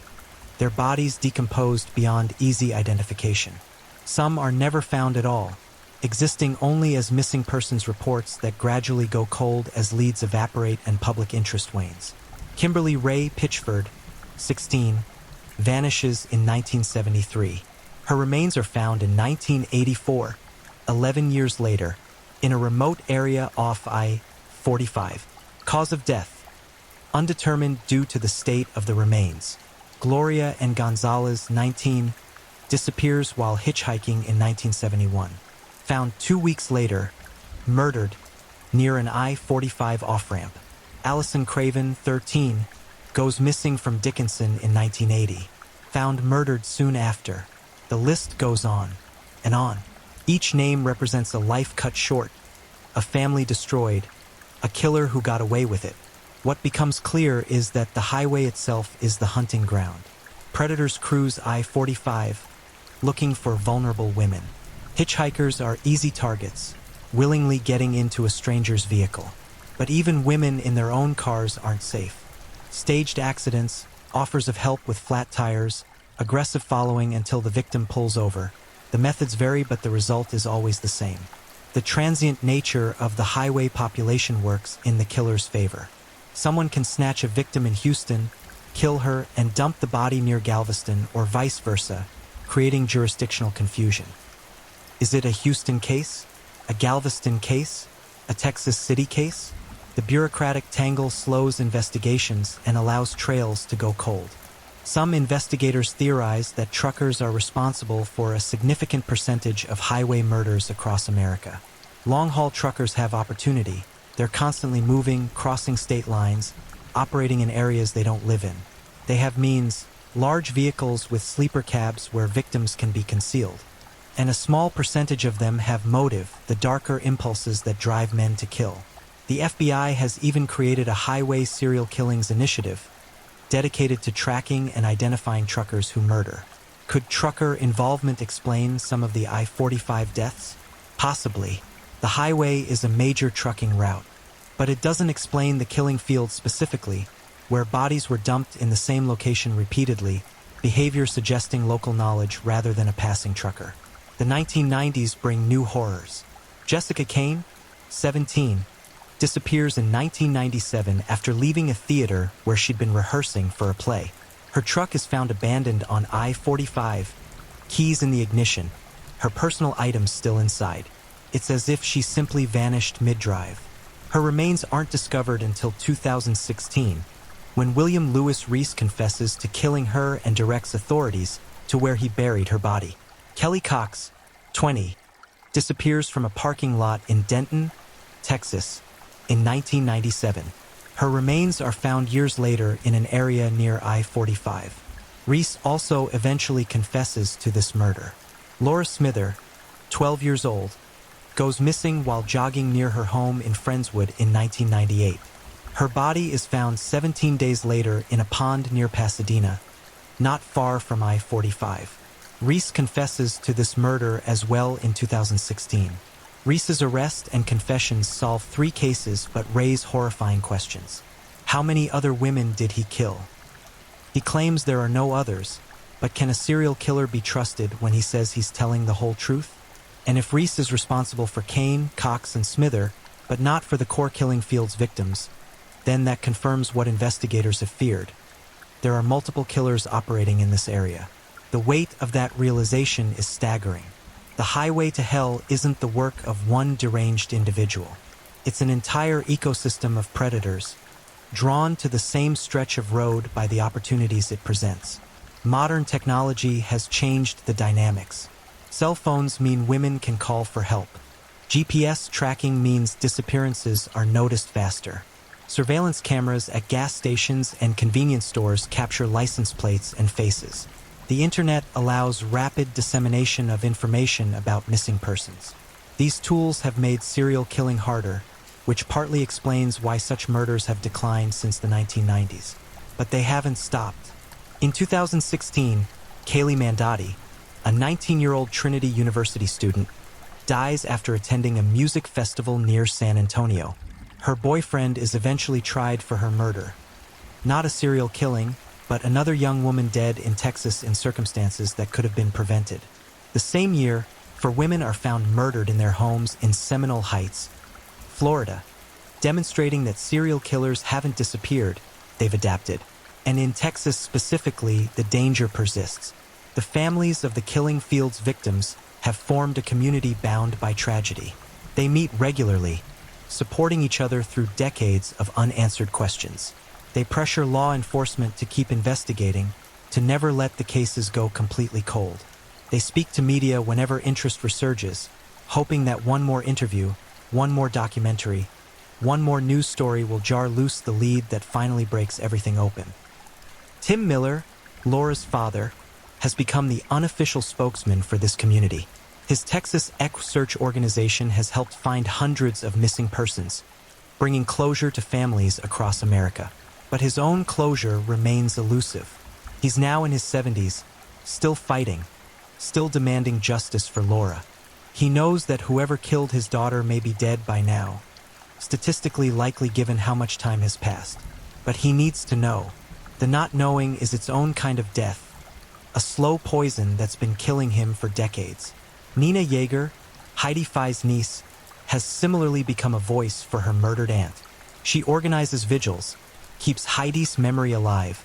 their bodies decomposed beyond easy identification. Some are never found at all, existing only as missing persons reports that gradually go cold as leads evaporate and public interest wanes. Kimberly Ray Pitchford, 16, vanishes in 1973. Her remains are found in 1984, 11 years later, in a remote area off I-45. Cause of death: undetermined due to the state of the remains. Gloria and Gonzalez, 19, disappears while hitchhiking in 1971. Found 2 weeks later, murdered, near an I-45 off-ramp. Allison Craven, 13, goes missing from Dickinson in 1980. Found murdered soon after. The list goes on and on. Each name represents a life cut short, a family destroyed, a killer who got away with it. What becomes clear is that the highway itself is the hunting ground. Predators cruise I-45, looking for vulnerable women. Hitchhikers are easy targets, willingly getting into a stranger's vehicle. But even women in their own cars aren't safe. Staged accidents, offers of help with flat tires, aggressive following until the victim pulls over. The methods vary, but the result is always the same. The transient nature of the highway population works in the killer's favor. Someone can snatch a victim in Houston, kill her, and dump the body near Galveston, or vice versa, creating jurisdictional confusion. Is it a Houston case? A Galveston case? A Texas City case? The bureaucratic tangle slows investigations and allows trails to go cold. Some investigators theorize that truckers are responsible for a significant percentage of highway murders across America. Long-haul truckers have opportunity. They're constantly moving, crossing state lines, operating in areas they don't live in. They have means, large vehicles with sleeper cabs where victims can be concealed. And a small percentage of them have motive, the darker impulses that drive men to kill. The FBI has even created a highway serial killings initiative dedicated to tracking and identifying truckers who murder. Could trucker involvement explain some of the I-45 deaths? Possibly. The highway is a major trucking route, but it doesn't explain the killing field specifically, where bodies were dumped in the same location repeatedly, behavior suggesting local knowledge rather than a passing trucker. The 1990s bring new horrors. Jessica Kane, 17, disappears in 1997 after leaving a theater where she'd been rehearsing for a play. Her truck is found abandoned on I-45, keys in the ignition, her personal items still inside. It's as if she simply vanished mid-drive. Her remains aren't discovered until 2016, when William Lewis Reese confesses to killing her and directs authorities to where he buried her body. Kelly Cox, 20, disappears from a parking lot in Denton, Texas, in 1997. Her remains are found years later in an area near I-45. Reese also eventually confesses to this murder. Laura Smither, 12 years old, goes missing while jogging near her home in Friendswood in 1998. Her body is found 17 days later in a pond near Pasadena, not far from I-45. Reese confesses to this murder as well in 2016. Reese's arrest and confessions solve 3 cases but raise horrifying questions. How many other women did he kill? He claims there are no others, but can a serial killer be trusted when he says he's telling the whole truth? And if Reese is responsible for Kane, Cox, and Smither, but not for the core killing field's victims, then that confirms what investigators have feared. There are multiple killers operating in this area. The weight of that realization is staggering. The highway to hell isn't the work of one deranged individual. It's an entire ecosystem of predators, drawn to the same stretch of road by the opportunities it presents. Modern technology has changed the dynamics. Cell phones mean women can call for help. GPS tracking means disappearances are noticed faster. Surveillance cameras at gas stations and convenience stores capture license plates and faces. The internet allows rapid dissemination of information about missing persons. These tools have made serial killing harder, which partly explains why such murders have declined since the 1990s. But they haven't stopped. In 2016, Kaylee Mandotti, a 19-year-old Trinity University student, dies after attending a music festival near San Antonio. Her boyfriend is eventually tried for her murder. Not a serial killing, but another young woman dead in Texas in circumstances that could have been prevented. The same year, 4 women are found murdered in their homes in Seminole Heights, Florida, demonstrating that serial killers haven't disappeared, they've adapted. And in Texas specifically, the danger persists. The families of the killing field's victims have formed a community bound by tragedy. They meet regularly, supporting each other through decades of unanswered questions. They pressure law enforcement to keep investigating, to never let the cases go completely cold. They speak to media whenever interest resurges, hoping that one more interview, one more documentary, one more news story will jar loose the lead that finally breaks everything open. Tim Miller, Laura's father, has become the unofficial spokesman for this community. His Texas Search organization has helped find hundreds of missing persons, bringing closure to families across America. But his own closure remains elusive. He's now in his 70s, still fighting, still demanding justice for Laura. He knows that whoever killed his daughter may be dead by now, statistically likely given how much time has passed. But he needs to know. The not knowing is its own kind of death, a slow poison that's been killing him for decades. Nina Yeager, Heidi Fai's niece, has similarly become a voice for her murdered aunt. She organizes vigils, keeps Heidi's memory alive,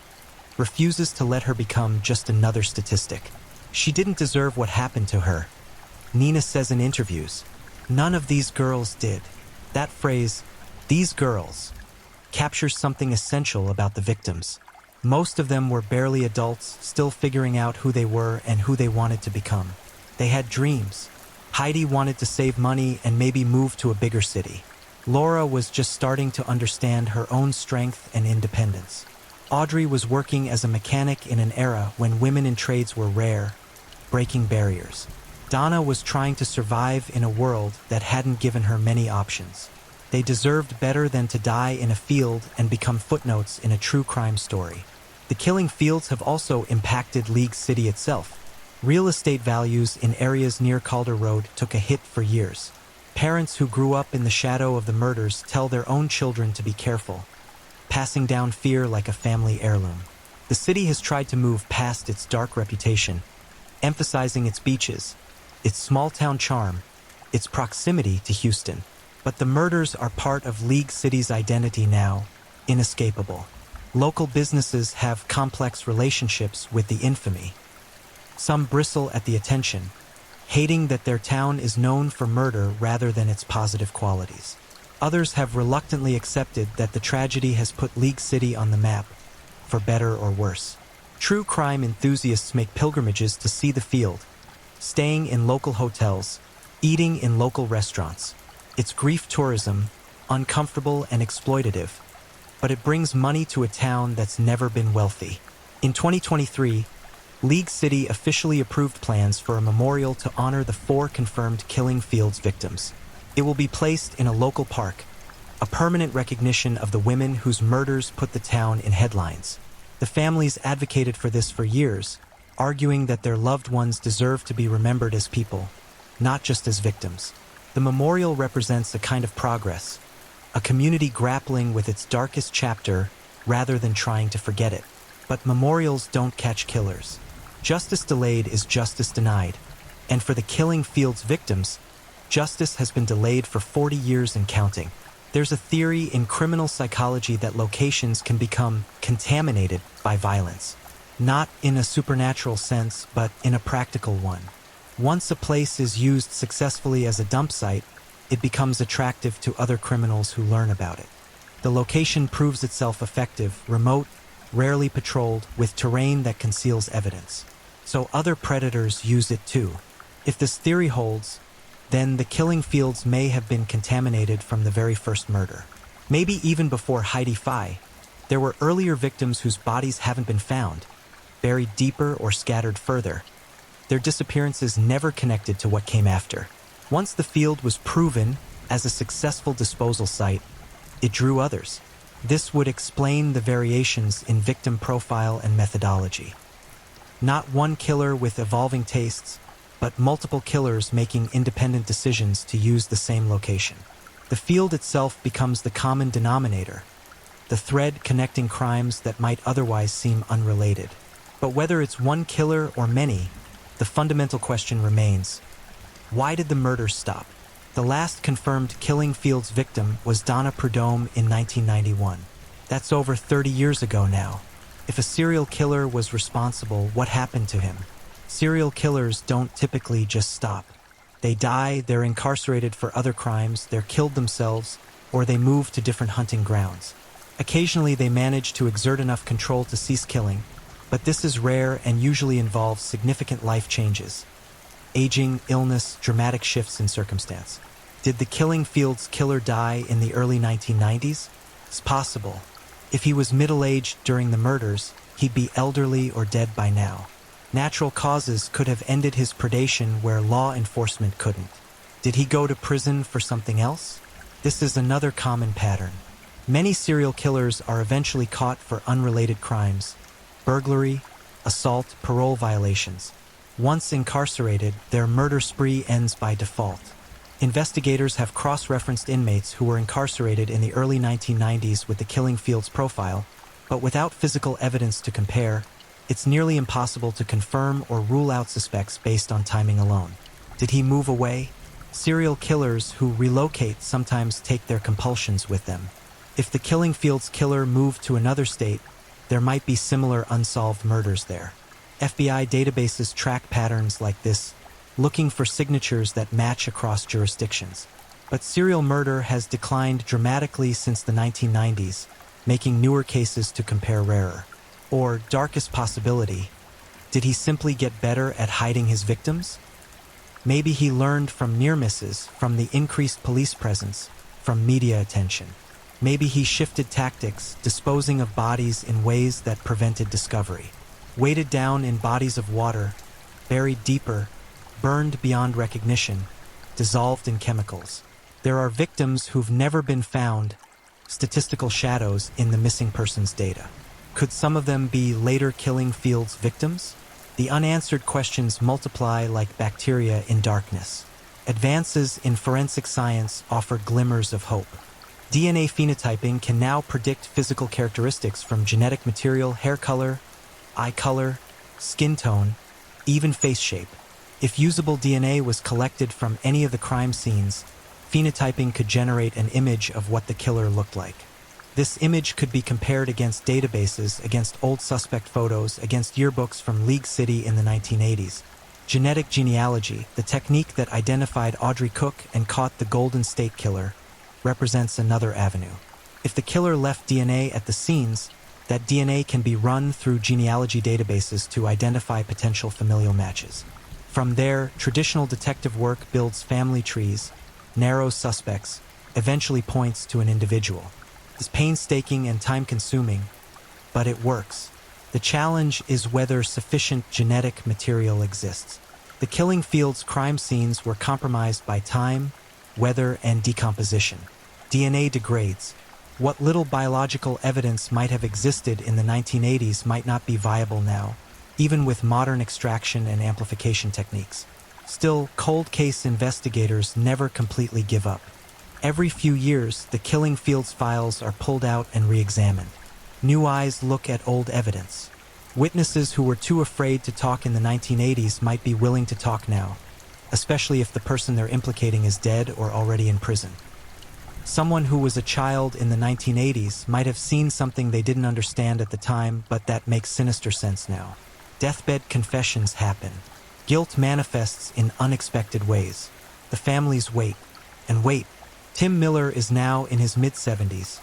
refuses to let her become just another statistic. She didn't deserve what happened to her. Nina says in interviews, none of these girls did. That phrase, these girls, captures something essential about the victims. Most of them were barely adults, still figuring out who they were and who they wanted to become. They had dreams. Heidi wanted to save money and maybe move to a bigger city. Laura was just starting to understand her own strength and independence. Audrey was working as a mechanic in an era when women in trades were rare, breaking barriers. Donna was trying to survive in a world that hadn't given her many options. They deserved better than to die in a field and become footnotes in a true crime story. The killing fields have also impacted League City itself. Real estate values in areas near Calder Road took a hit for years. Parents who grew up in the shadow of the murders tell their own children to be careful, passing down fear like a family heirloom. The city has tried to move past its dark reputation, emphasizing its beaches, its small-town charm, its proximity to Houston. But the murders are part of League City's identity now, inescapable. Local businesses have complex relationships with the infamy. Some bristle at the attention, hating that their town is known for murder rather than its positive qualities. Others have reluctantly accepted that the tragedy has put League City on the map, for better or worse. True crime enthusiasts make pilgrimages to see the field, staying in local hotels, eating in local restaurants. It's grief tourism, uncomfortable and exploitative, but it brings money to a town that's never been wealthy. In 2023, League City officially approved plans for a memorial to honor the 4 confirmed killing fields victims. It will be placed in a local park, a permanent recognition of the women whose murders put the town in headlines. The families advocated for this for years, arguing that their loved ones deserve to be remembered as people, not just as victims. The memorial represents a kind of progress, a community grappling with its darkest chapter rather than trying to forget it. But memorials don't catch killers. Justice delayed is justice denied, and for the killing fields victims, justice has been delayed for 40 years and counting. There's a theory in criminal psychology that locations can become contaminated by violence. Not in a supernatural sense, but in a practical one. Once a place is used successfully as a dump site, it becomes attractive to other criminals who learn about it. The location proves itself effective, remote, rarely patrolled, with terrain that conceals evidence. So other predators use it too. If this theory holds, then the killing fields may have been contaminated from the very first murder. Maybe even before Heidi Fai, there were earlier victims whose bodies haven't been found, buried deeper or scattered further. Their disappearances never connected to what came after. Once the field was proven as a successful disposal site, it drew others. This would explain the variations in victim profile and methodology. Not one killer with evolving tastes, but multiple killers making independent decisions to use the same location. The field itself becomes the common denominator, the thread connecting crimes that might otherwise seem unrelated. But whether it's one killer or many, the fundamental question remains: why did the murders stop? The last confirmed killing fields victim was Donna Prudhomme in 1991. That's over 30 years ago now. If a serial killer was responsible, what happened to him? Serial killers don't typically just stop. They die, they're incarcerated for other crimes, they're killed themselves, or they move to different hunting grounds. Occasionally they manage to exert enough control to cease killing, But this is rare and usually involves significant life changes. Aging, illness, dramatic shifts in circumstance. Did the Killing Fields killer die in the early 1990s? It's possible. If he was middle-aged during the murders, he'd be elderly or dead by now. Natural causes could have ended his predation where law enforcement couldn't. Did he go to prison for something else? This is another common pattern. Many serial killers are eventually caught for unrelated crimes: burglary, assault, parole violations. Once incarcerated, their murder spree ends by default. Investigators have cross-referenced inmates who were incarcerated in the early 1990s with the Killing Fields profile, but without physical evidence to compare, it's nearly impossible to confirm or rule out suspects based on timing alone. Did he move away? Serial killers who relocate sometimes take their compulsions with them. If the Killing Fields killer moved to another state, there might be similar unsolved murders there. FBI databases track patterns like this, looking for signatures that match across jurisdictions. But serial murder has declined dramatically since the 1990s, making newer cases to compare rarer. Or, darkest possibility, did he simply get better at hiding his victims? Maybe he learned from near misses, from the increased police presence, from media attention. Maybe he shifted tactics, disposing of bodies in ways that prevented discovery. Weighted down in bodies of water, buried deeper, burned beyond recognition, dissolved in chemicals. There are victims who've never been found, statistical shadows in the missing persons data. Could some of them be later Killing Fields victims? The unanswered questions multiply like bacteria in darkness. Advances in forensic science offer glimmers of hope. DNA phenotyping can now predict physical characteristics from genetic material, hair color, eye color, skin tone, even face shape. If usable DNA was collected from any of the crime scenes, phenotyping could generate an image of what the killer looked like. This image could be compared against databases, against old suspect photos, against yearbooks from League City in the 1980s. Genetic genealogy, the technique that identified Audrey Cook and caught the Golden State Killer, represents another avenue. If the killer left DNA at the scenes, that DNA can be run through genealogy databases to identify potential familial matches. From there, traditional detective work builds family trees, narrows suspects, eventually points to an individual. It's painstaking and time-consuming, but it works. The challenge is whether sufficient genetic material exists. The Killing Fields crime scenes were compromised by time, weather, and decomposition. DNA degrades. What little biological evidence might have existed in the 1980s might not be viable now, even with modern extraction and amplification techniques. Still, cold case investigators never completely give up. Every few years, the Killing Fields files are pulled out and re-examined. New eyes look at old evidence. Witnesses who were too afraid to talk in the 1980s might be willing to talk now, especially if the person they're implicating is dead or already in prison. Someone who was a child in the 1980s might have seen something they didn't understand at the time, but that makes sinister sense now. Deathbed confessions happen. Guilt manifests in unexpected ways. The families wait and wait. Tim Miller is now in his mid-70s.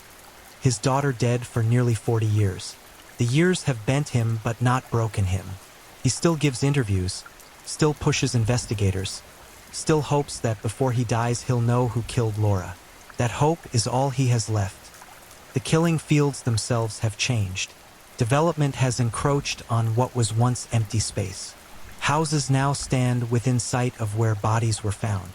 His daughter dead for nearly 40 years. The years have bent him but not broken him. He still gives interviews, still pushes investigators, still hopes that before he dies he'll know who killed Laura. That hope is all he has left. The Killing Fields themselves have changed. Development has encroached on what was once empty space. Houses now stand within sight of where bodies were found.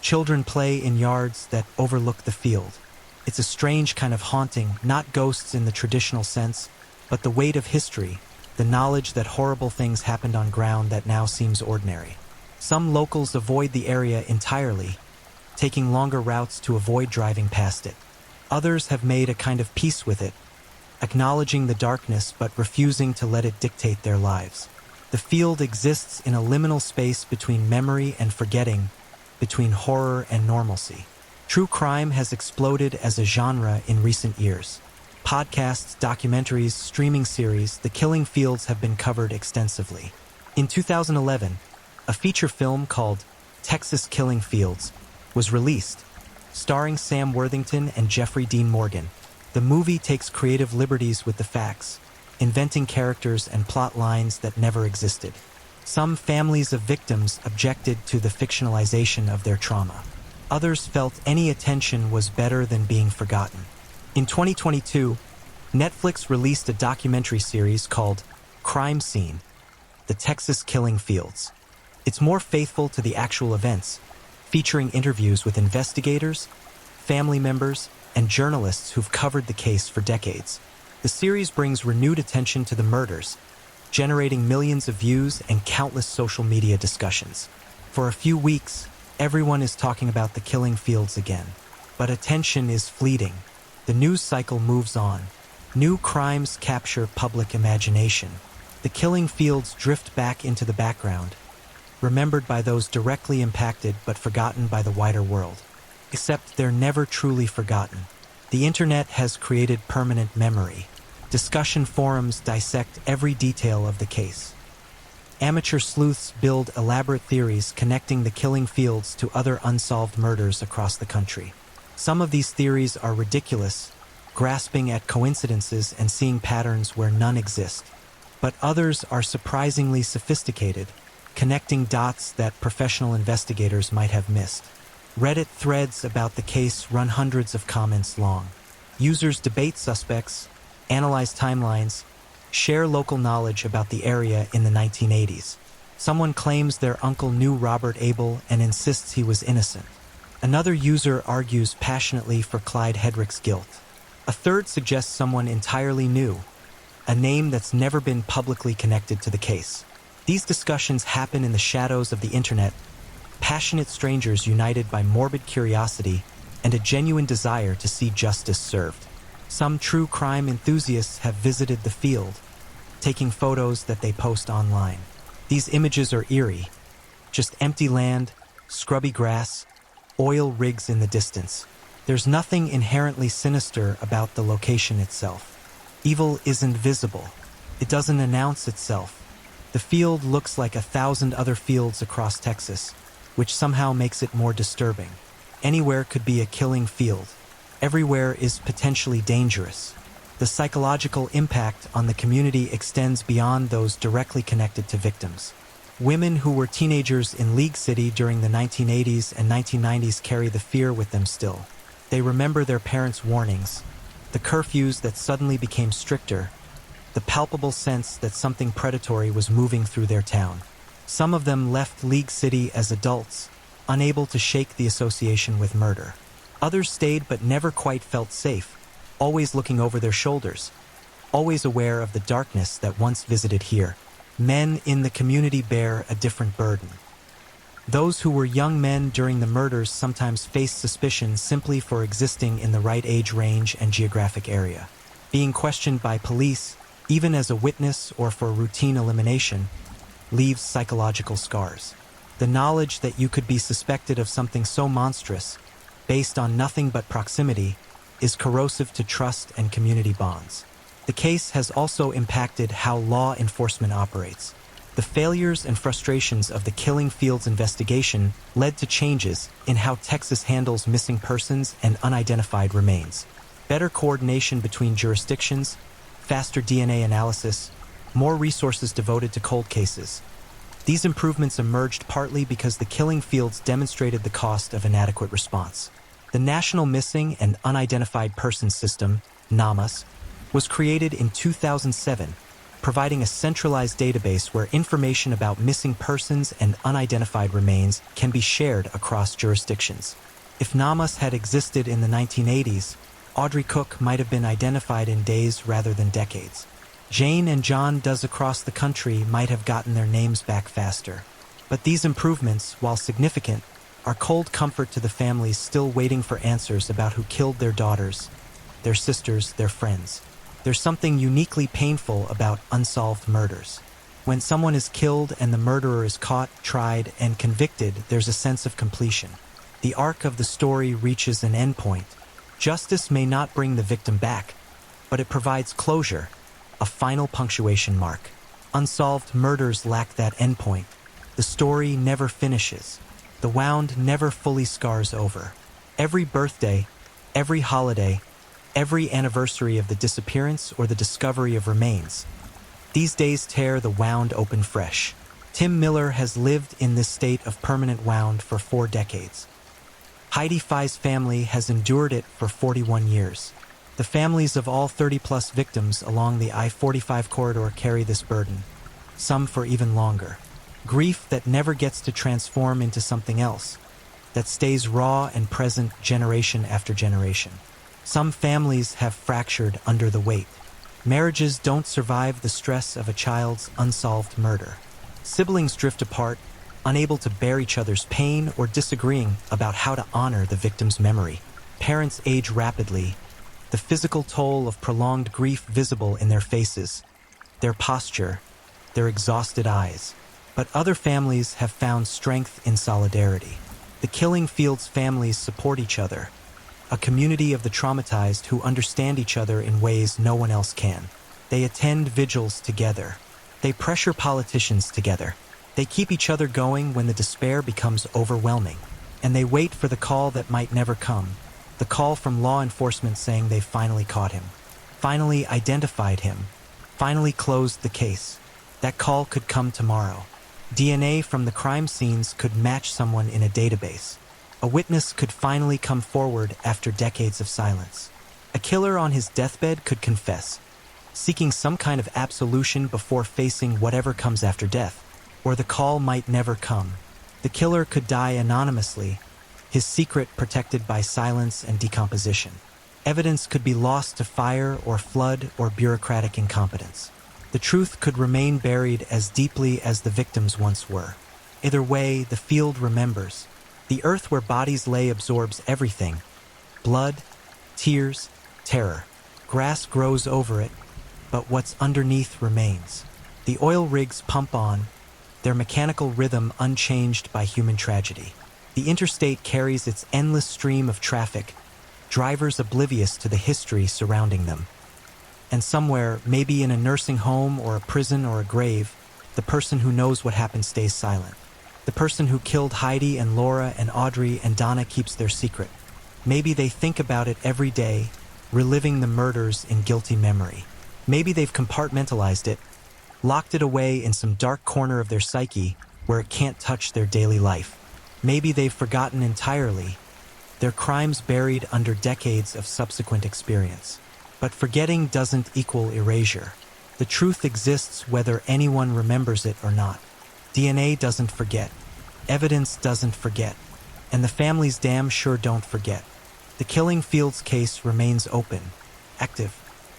Children play in yards that overlook the field. It's a strange kind of haunting, not ghosts in the traditional sense, but the weight of history, the knowledge that horrible things happened on ground that now seems ordinary. Some locals avoid the area entirely, taking longer routes to avoid driving past it. Others have made a kind of peace with it, acknowledging the darkness but refusing to let it dictate their lives. The field exists in a liminal space between memory and forgetting, between horror and normalcy. True crime has exploded as a genre in recent years. Podcasts, documentaries, streaming series, The Killing Fields have been covered extensively. In 2011, a feature film called Texas Killing Fields was released, starring Sam Worthington and Jeffrey Dean Morgan. The movie takes creative liberties with the facts, inventing characters and plot lines that never existed. Some families of victims objected to the fictionalization of their trauma. Others felt any attention was better than being forgotten. In 2022, Netflix released a documentary series called Crime Scene: The Texas Killing Fields. It's more faithful to the actual events, featuring interviews with investigators, family members, and journalists who've covered the case for decades. The series brings renewed attention to the murders, generating millions of views and countless social media discussions. For a few weeks, everyone is talking about the killing fields again. But attention is fleeting. The news cycle moves on. New crimes capture public imagination. The killing fields drift back into the background, remembered by those directly impacted but forgotten by the wider world. Except they're never truly forgotten. The internet has created permanent memory. Discussion forums dissect every detail of the case. Amateur sleuths build elaborate theories connecting the killing fields to other unsolved murders across the country. Some of these theories are ridiculous, grasping at coincidences and seeing patterns where none exist. But others are surprisingly sophisticated, connecting dots that professional investigators might have missed. Reddit threads about the case run hundreds of comments long. Users debate suspects, analyze timelines, share local knowledge about the area in the 1980s. Someone claims their uncle knew Robert Abel and insists he was innocent. Another user argues passionately for Clyde Hedrick's guilt. A third suggests someone entirely new, a name that's never been publicly connected to the case. These discussions happen in the shadows of the internet, passionate strangers united by morbid curiosity and a genuine desire to see justice served. Some true crime enthusiasts have visited the field, taking photos that they post online. These images are eerie. Just empty land, scrubby grass, oil rigs in the distance. There's nothing inherently sinister about the location itself. Evil isn't visible. It doesn't announce itself. The field looks like 1,000 other fields across Texas, which somehow makes it more disturbing. Anywhere could be a killing field. Everywhere is potentially dangerous. The psychological impact on the community extends beyond those directly connected to victims. Women who were teenagers in League City during the 1980s and 1990s carry the fear with them still. They remember their parents' warnings, the curfews that suddenly became stricter, the palpable sense that something predatory was moving through their town. Some of them left League City as adults, unable to shake the association with murder. Others stayed but never quite felt safe, always looking over their shoulders, always aware of the darkness that once visited here. Men in the community bear a different burden. Those who were young men during the murders sometimes faced suspicion simply for existing in the right age range and geographic area. Being questioned by police, even as a witness or for routine elimination, leaves psychological scars. The knowledge that you could be suspected of something so monstrous, based on nothing but proximity, is corrosive to trust and community bonds. The case has also impacted how law enforcement operates. The failures and frustrations of the Killing Fields investigation led to changes in how Texas handles missing persons and unidentified remains. Better coordination between jurisdictions, faster DNA analysis, more resources devoted to cold cases. These improvements emerged partly because the Killing Fields demonstrated the cost of inadequate response. The National Missing and Unidentified Persons System, NAMUS, was created in 2007, providing a centralized database where information about missing persons and unidentified remains can be shared across jurisdictions. If NAMUS had existed in the 1980s, Audrey Cook might have been identified in days rather than decades. Jane and John Does across the country might have gotten their names back faster. But these improvements, while significant, are cold comfort to the families still waiting for answers about who killed their daughters, their sisters, their friends. There's something uniquely painful about unsolved murders. When someone is killed and the murderer is caught, tried, and convicted, there's a sense of completion. The arc of the story reaches an endpoint. Justice may not bring the victim back, but it provides closure, a final punctuation mark. Unsolved murders lack that endpoint. The story never finishes. The wound never fully scars over. Every birthday, every holiday, every anniversary of the disappearance or the discovery of remains. These days tear the wound open fresh. Tim Miller has lived in this state of permanent wound for 4 decades. Heidi Fai's family has endured it for 41 years. The families of all 30-plus victims along the I-45 corridor carry this burden, some for even longer. Grief that never gets to transform into something else, that stays raw and present generation after generation. Some families have fractured under the weight. Marriages don't survive the stress of a child's unsolved murder. Siblings drift apart, unable to bear each other's pain or disagreeing about how to honor the victim's memory. Parents age rapidly, the physical toll of prolonged grief visible in their faces, their posture, their exhausted eyes. But other families have found strength in solidarity. The Killing Fields families support each other, a community of the traumatized who understand each other in ways no one else can. They attend vigils together. They pressure politicians together. They keep each other going when the despair becomes overwhelming. And they wait for the call that might never come. The call from law enforcement saying they've finally caught him, finally identified him, finally closed the case. That call could come tomorrow. DNA from the crime scenes could match someone in a database. A witness could finally come forward after decades of silence. A killer on his deathbed could confess, seeking some kind of absolution before facing whatever comes after death. Or the call might never come. The killer could die anonymously, his secret protected by silence and decomposition. Evidence could be lost to fire or flood or bureaucratic incompetence. The truth could remain buried as deeply as the victims once were. Either way, the field remembers. The earth where bodies lay absorbs everything: blood, tears, terror. Grass grows over it, but what's underneath remains. The oil rigs pump on, their mechanical rhythm unchanged by human tragedy. The interstate carries its endless stream of traffic, drivers oblivious to the history surrounding them. And somewhere, maybe in a nursing home or a prison or a grave, the person who knows what happened stays silent. The person who killed Heidi and Laura and Audrey and Donna keeps their secret. Maybe they think about it every day, reliving the murders in guilty memory. Maybe they've compartmentalized it, locked it away in some dark corner of their psyche where it can't touch their daily life. Maybe they've forgotten entirely, their crimes buried under decades of subsequent experience. But forgetting doesn't equal erasure. The truth exists whether anyone remembers it or not. DNA doesn't forget. Evidence doesn't forget. And the families damn sure don't forget. The Killing Fields case remains open, active.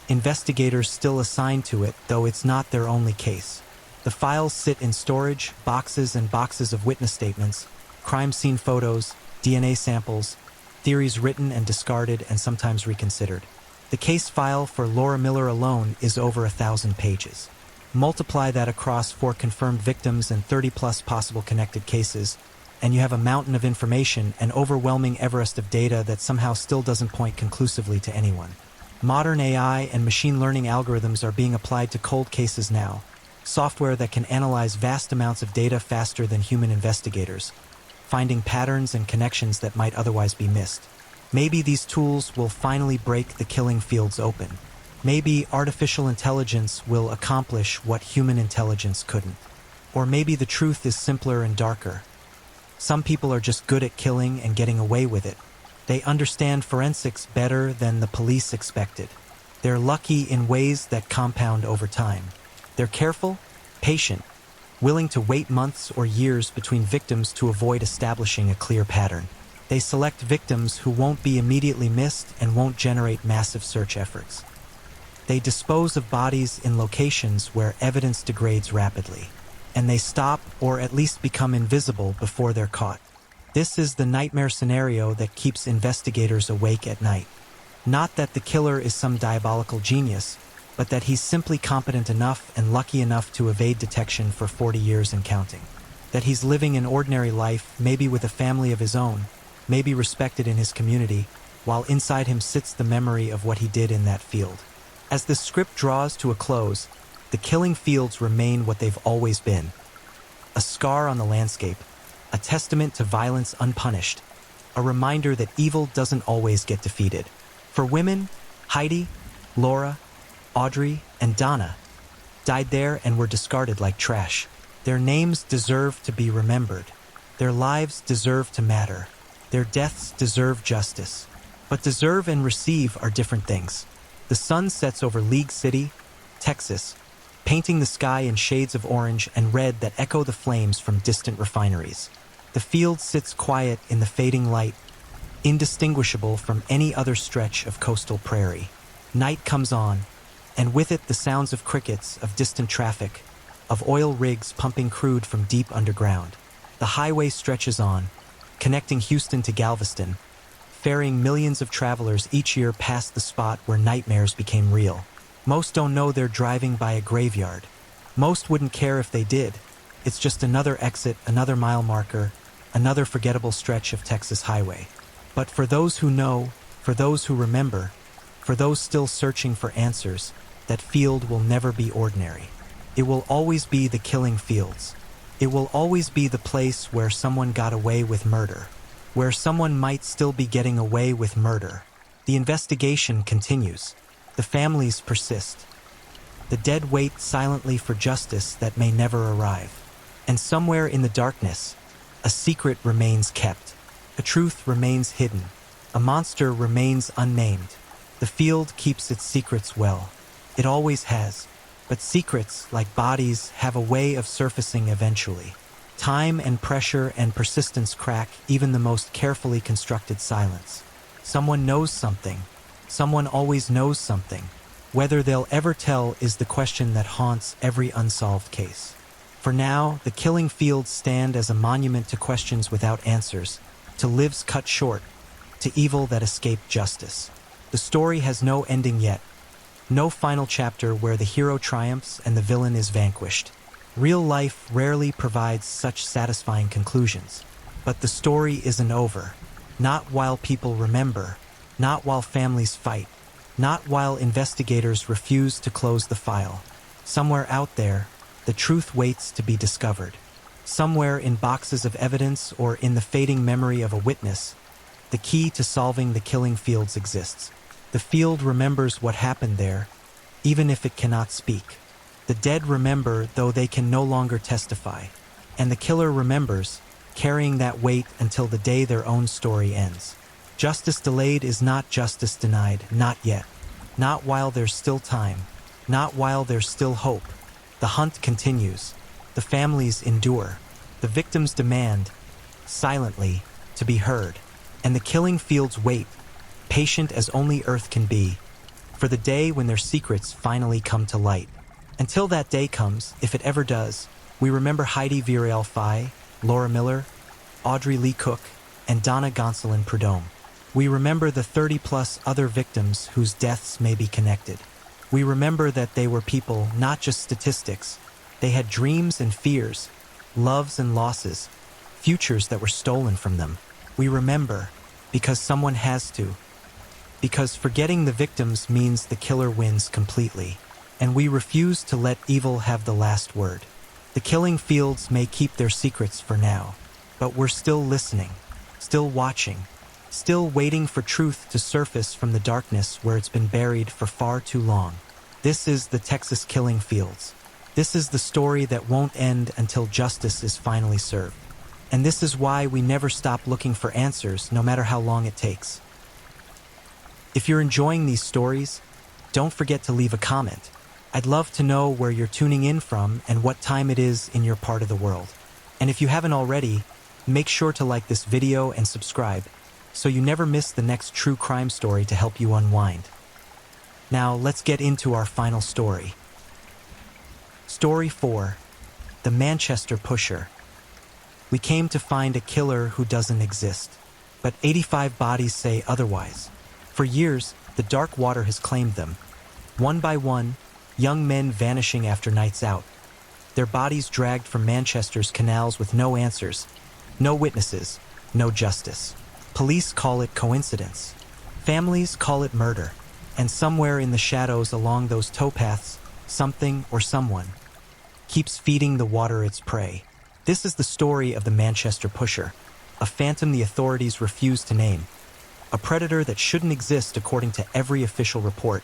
Investigators still assigned to it, though it's not their only case. The files sit in storage, boxes and boxes of witness statements, crime scene photos, DNA samples, theories written and discarded and sometimes reconsidered. The case file for Laura Miller alone is over 1,000 pages. Multiply that across 4 confirmed victims and 30-plus possible connected cases, and you have a mountain of information, an overwhelming Everest of data that somehow still doesn't point conclusively to anyone. Modern AI and machine learning algorithms are being applied to cold cases now, software that can analyze vast amounts of data faster than human investigators, finding patterns and connections that might otherwise be missed. Maybe these tools will finally break the Killing Fields open. Maybe artificial intelligence will accomplish what human intelligence couldn't. Or maybe the truth is simpler and darker. Some people are just good at killing and getting away with it. They understand forensics better than the police expected. They're lucky in ways that compound over time. They're careful, patient, willing to wait months or years between victims to avoid establishing a clear pattern. They select victims who won't be immediately missed and won't generate massive search efforts. They dispose of bodies in locations where evidence degrades rapidly, and they stop or at least become invisible before they're caught. This is the nightmare scenario that keeps investigators awake at night. Not that the killer is some diabolical genius, but that he's simply competent enough and lucky enough to evade detection for 40 years and counting. That he's living an ordinary life, maybe with a family of his own, maybe respected in his community, while inside him sits the memory of what he did in that field. As the script draws to a close, the Killing Fields remain what they've always been. A scar on the landscape, a testament to violence unpunished, a reminder that evil doesn't always get defeated. For women, Heidi, Laura, Audrey, and Donna died there and were discarded like trash. Their names deserve to be remembered. Their lives deserve to matter. Their deaths deserve justice. But deserve and receive are different things. The sun sets over League City, Texas, painting the sky in shades of orange and red that echo the flames from distant refineries. The field sits quiet in the fading light, indistinguishable from any other stretch of coastal prairie. Night comes on, and with it the sounds of crickets, of distant traffic, of oil rigs pumping crude from deep underground. The highway stretches on, connecting Houston to Galveston, ferrying millions of travelers each year past the spot where nightmares became real. Most don't know they're driving by a graveyard. Most wouldn't care if they did. It's just another exit, another mile marker, another forgettable stretch of Texas highway. But for those who know, for those who remember, for those still searching for answers, that field will never be ordinary. It will always be the killing fields. It will always be the place where someone got away with murder, where someone might still be getting away with murder. The investigation continues. The families persist. The dead wait silently for justice that may never arrive. And somewhere in the darkness, a secret remains kept. A truth remains hidden. A monster remains unnamed. The field keeps its secrets well. It always has. But secrets, like bodies, have a way of surfacing eventually. Time and pressure and persistence crack even the most carefully constructed silence. Someone knows something. Someone always knows something. Whether they'll ever tell is the question that haunts every unsolved case. For now, the killing fields stand as a monument to questions without answers, to lives cut short, to evil that escaped justice. The story has no ending yet. No final chapter where the hero triumphs and the villain is vanquished. Real life rarely provides such satisfying conclusions. But the story isn't over. Not while people remember. Not while families fight. Not while investigators refuse to close the file. Somewhere out there, the truth waits to be discovered. Somewhere in boxes of evidence or in the fading memory of a witness, the key to solving the killing fields exists. The field remembers what happened there, even if it cannot speak. The dead remember, though they can no longer testify. And the killer remembers, carrying that weight until the day their own story ends. Justice delayed is not justice denied, not yet. Not while there's still time. Not while there's still hope. The hunt continues. The families endure. The victims demand, silently, to be heard. And the killing fields wait, patient as only Earth can be, for the day when their secrets finally come to light. Until that day comes, if it ever does, we remember Heidi Vireal Fay, Laura Miller, Audrey Lee Cook, and Donna Gonsalon Prudhomme. We remember the 30-plus other victims whose deaths may be connected. We remember that they were people, not just statistics. They had dreams and fears, loves and losses, futures that were stolen from them. We remember, because someone has to. Because forgetting the victims means the killer wins completely. And we refuse to let evil have the last word. The killing fields may keep their secrets for now, but we're still listening, still watching, still waiting for truth to surface from the darkness where it's been buried for far too long. This is the Texas killing fields. This is the story that won't end until justice is finally served. And this is why we never stop looking for answers, no matter how long it takes. If you're enjoying these stories, don't forget to leave a comment. I'd love to know where you're tuning in from and what time it is in your part of the world. And if you haven't already, make sure to like this video and subscribe so you never miss the next true crime story to help you unwind. Now, let's get into our final story. Story 4. The Manchester Pusher. We came to find a killer who doesn't exist, but 85 bodies say otherwise. For years, the dark water has claimed them. One by one, young men vanishing after nights out. Their bodies dragged from Manchester's canals with no answers, no witnesses, no justice. Police call it coincidence. Families call it murder. And somewhere in the shadows along those towpaths, something or someone keeps feeding the water its prey. This is the story of the Manchester Pusher, a phantom the authorities refuse to name. a predator that shouldn't exist according to every official report,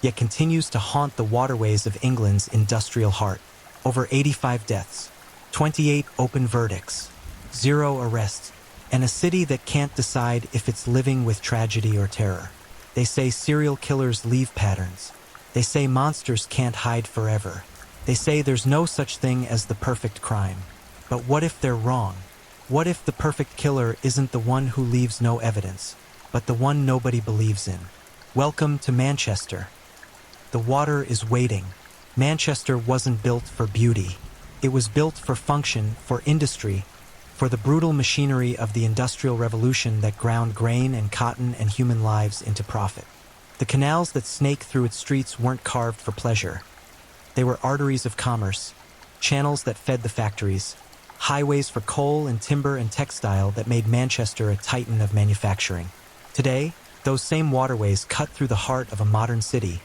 yet continues to haunt the waterways of England's industrial heart. Over 85 deaths, 28 open verdicts, 0 arrests, and a city that can't decide if it's living with tragedy or terror. They say serial killers leave patterns. They say monsters can't hide forever. They say there's no such thing as the perfect crime. But what if they're wrong? What if the perfect killer isn't the one who leaves no evidence, but the one nobody believes in? Welcome to Manchester. The water is waiting. Manchester wasn't built for beauty. It was built for function, for industry, for the brutal machinery of the Industrial Revolution that ground grain and cotton and human lives into profit. The canals that snake through its streets weren't carved for pleasure. They were arteries of commerce, channels that fed the factories, highways for coal and timber and textile that made Manchester a titan of manufacturing. Today, those same waterways cut through the heart of a modern city,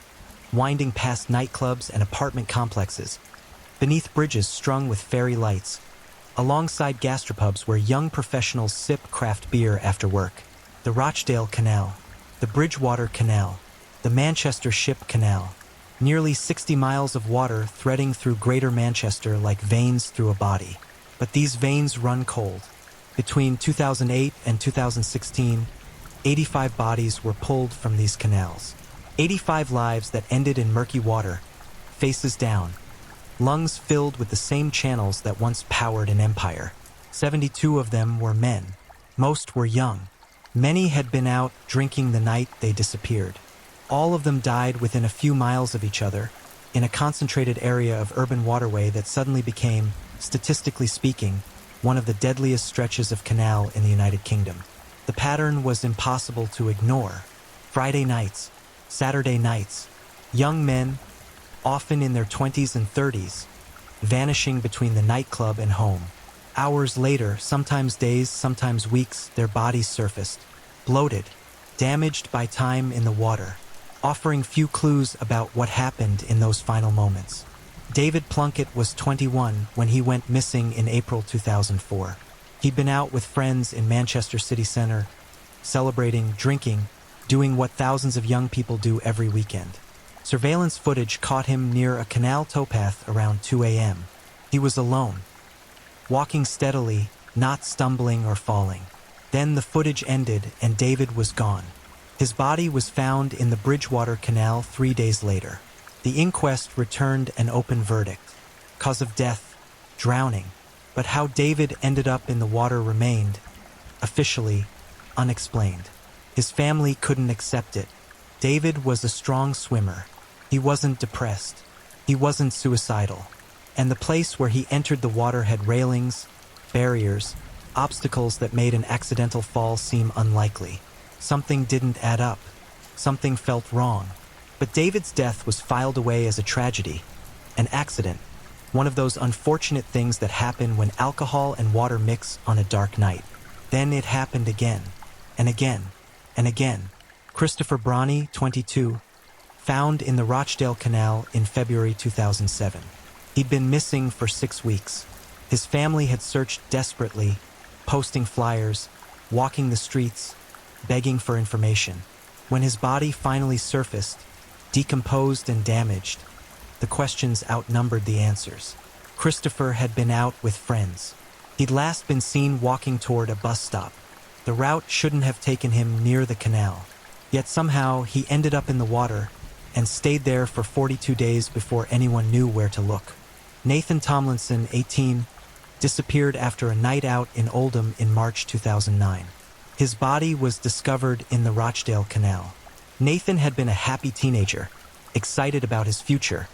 winding past nightclubs and apartment complexes, beneath bridges strung with fairy lights, alongside gastropubs where young professionals sip craft beer after work. The Rochdale Canal, the Bridgewater Canal, the Manchester Ship Canal, nearly 60 miles of water threading through Greater Manchester like veins through a body. But these veins run cold. Between 2008 and 2016, 85 bodies were pulled from these canals. 85 lives that ended in murky water, faces down, lungs filled with the same channels that once powered an empire. 72 of them were men. Most were young. Many had been out drinking the night they disappeared. All of them died within a few miles of each other, in a concentrated area of urban waterway that suddenly became, statistically speaking, one of the deadliest stretches of canal in the United Kingdom. The pattern was impossible to ignore. Friday nights, Saturday nights, young men, often in their 20s and 30s, vanishing between the nightclub and home. Hours later, sometimes days, sometimes weeks, their bodies surfaced, bloated, damaged by time in the water, offering few clues about what happened in those final moments. David Plunkett was 21 when he went missing in April 2004. He'd been out with friends in Manchester city centre, celebrating, drinking, doing what thousands of young people do every weekend. Surveillance footage caught him near a canal towpath around 2 a.m. He was alone, walking steadily, not stumbling or falling. Then the footage ended and David was gone. His body was found in the Bridgewater Canal 3 days later. The inquest returned an open verdict. Cause of death, drowning. But how David ended up in the water remained, officially, unexplained. His family couldn't accept it. David was a strong swimmer. He wasn't depressed. He wasn't suicidal. And the place where he entered the water had railings, barriers, obstacles that made an accidental fall seem unlikely. Something didn't add up. Something felt wrong. But David's death was filed away as a tragedy, an accident, one of those unfortunate things that happen when alcohol and water mix on a dark night. Then it happened again, and again, and again. Christopher Bronte, 22, found in the Rochdale Canal in February 2007. He'd been missing for 6 weeks. His family had searched desperately, posting flyers, walking the streets, begging for information. When his body finally surfaced, decomposed and damaged, the questions outnumbered the answers. Christopher had been out with friends. He'd last been seen walking toward a bus stop. The route shouldn't have taken him near the canal. Yet somehow he ended up in the water and stayed there for 42 days before anyone knew where to look. Nathan Tomlinson, 18, disappeared after a night out in Oldham in March 2009. His body was discovered in the Rochdale Canal. Nathan had been a happy teenager, excited about his future,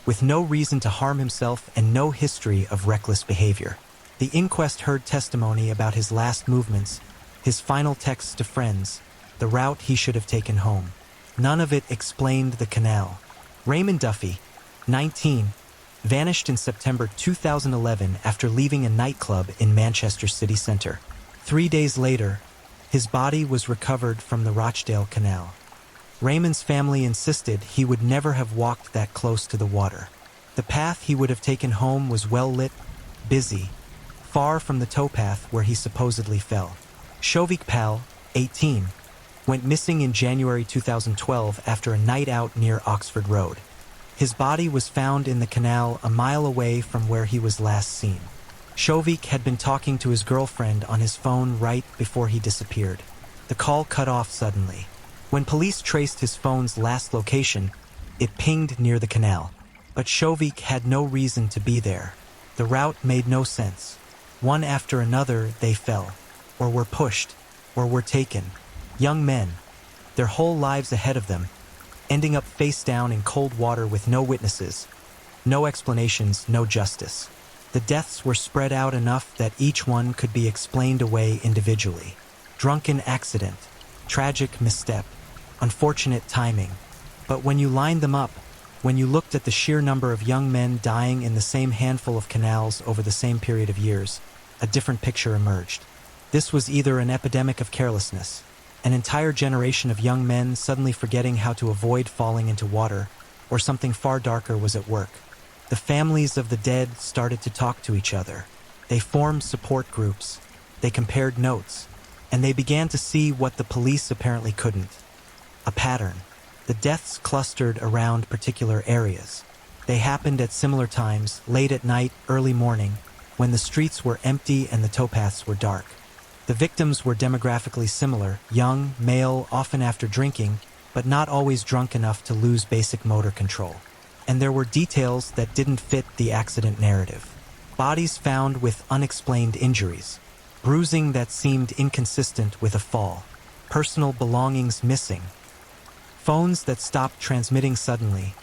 with no reason to harm himself and no history of reckless behavior. The inquest heard testimony about his last movements, his final texts to friends, the route he should have taken home. None of it explained the canal. Raymond Duffy, 19, vanished in September 2011 after leaving a nightclub in Manchester city centre. 3 days later, his body was recovered from the Rochdale Canal. Raymond's family insisted he would never have walked that close to the water. The path he would have taken home was well lit, busy, far from the towpath where he supposedly fell. Shovik Pal, 18, went missing in January 2012 after a night out near Oxford Road. His body was found in the canal a mile away from where he was last seen. Shovik had been talking to his girlfriend on his phone right before he disappeared. The call cut off suddenly. When police traced his phone's last location, it pinged near the canal. But Shovik had no reason to be there. The route made no sense. One after another, they fell, or were pushed, or were taken. Young men, their whole lives ahead of them, ending up face down in cold water with no witnesses, no explanations, no justice. The deaths were spread out enough that each one could be explained away individually. Drunken accident, tragic misstep, unfortunate timing. But when you lined them up, when you looked at the sheer number of young men dying in the same handful of canals over the same period of years, a different picture emerged. This was either an epidemic of carelessness, an entire generation of young men suddenly forgetting how to avoid falling into water, or something far darker was at work. The families of the dead started to talk to each other. They formed support groups. They compared notes. And they began to see what the police apparently couldn't. A pattern. The deaths clustered around particular areas. They happened at similar times, late at night, early morning, when the streets were empty and the towpaths were dark. The victims were demographically similar, young, male, often after drinking, but not always drunk enough to lose basic motor control. And there were details that didn't fit the accident narrative. Bodies found with unexplained injuries, bruising that seemed inconsistent with a fall, personal belongings missing, phones that stopped transmitting suddenly,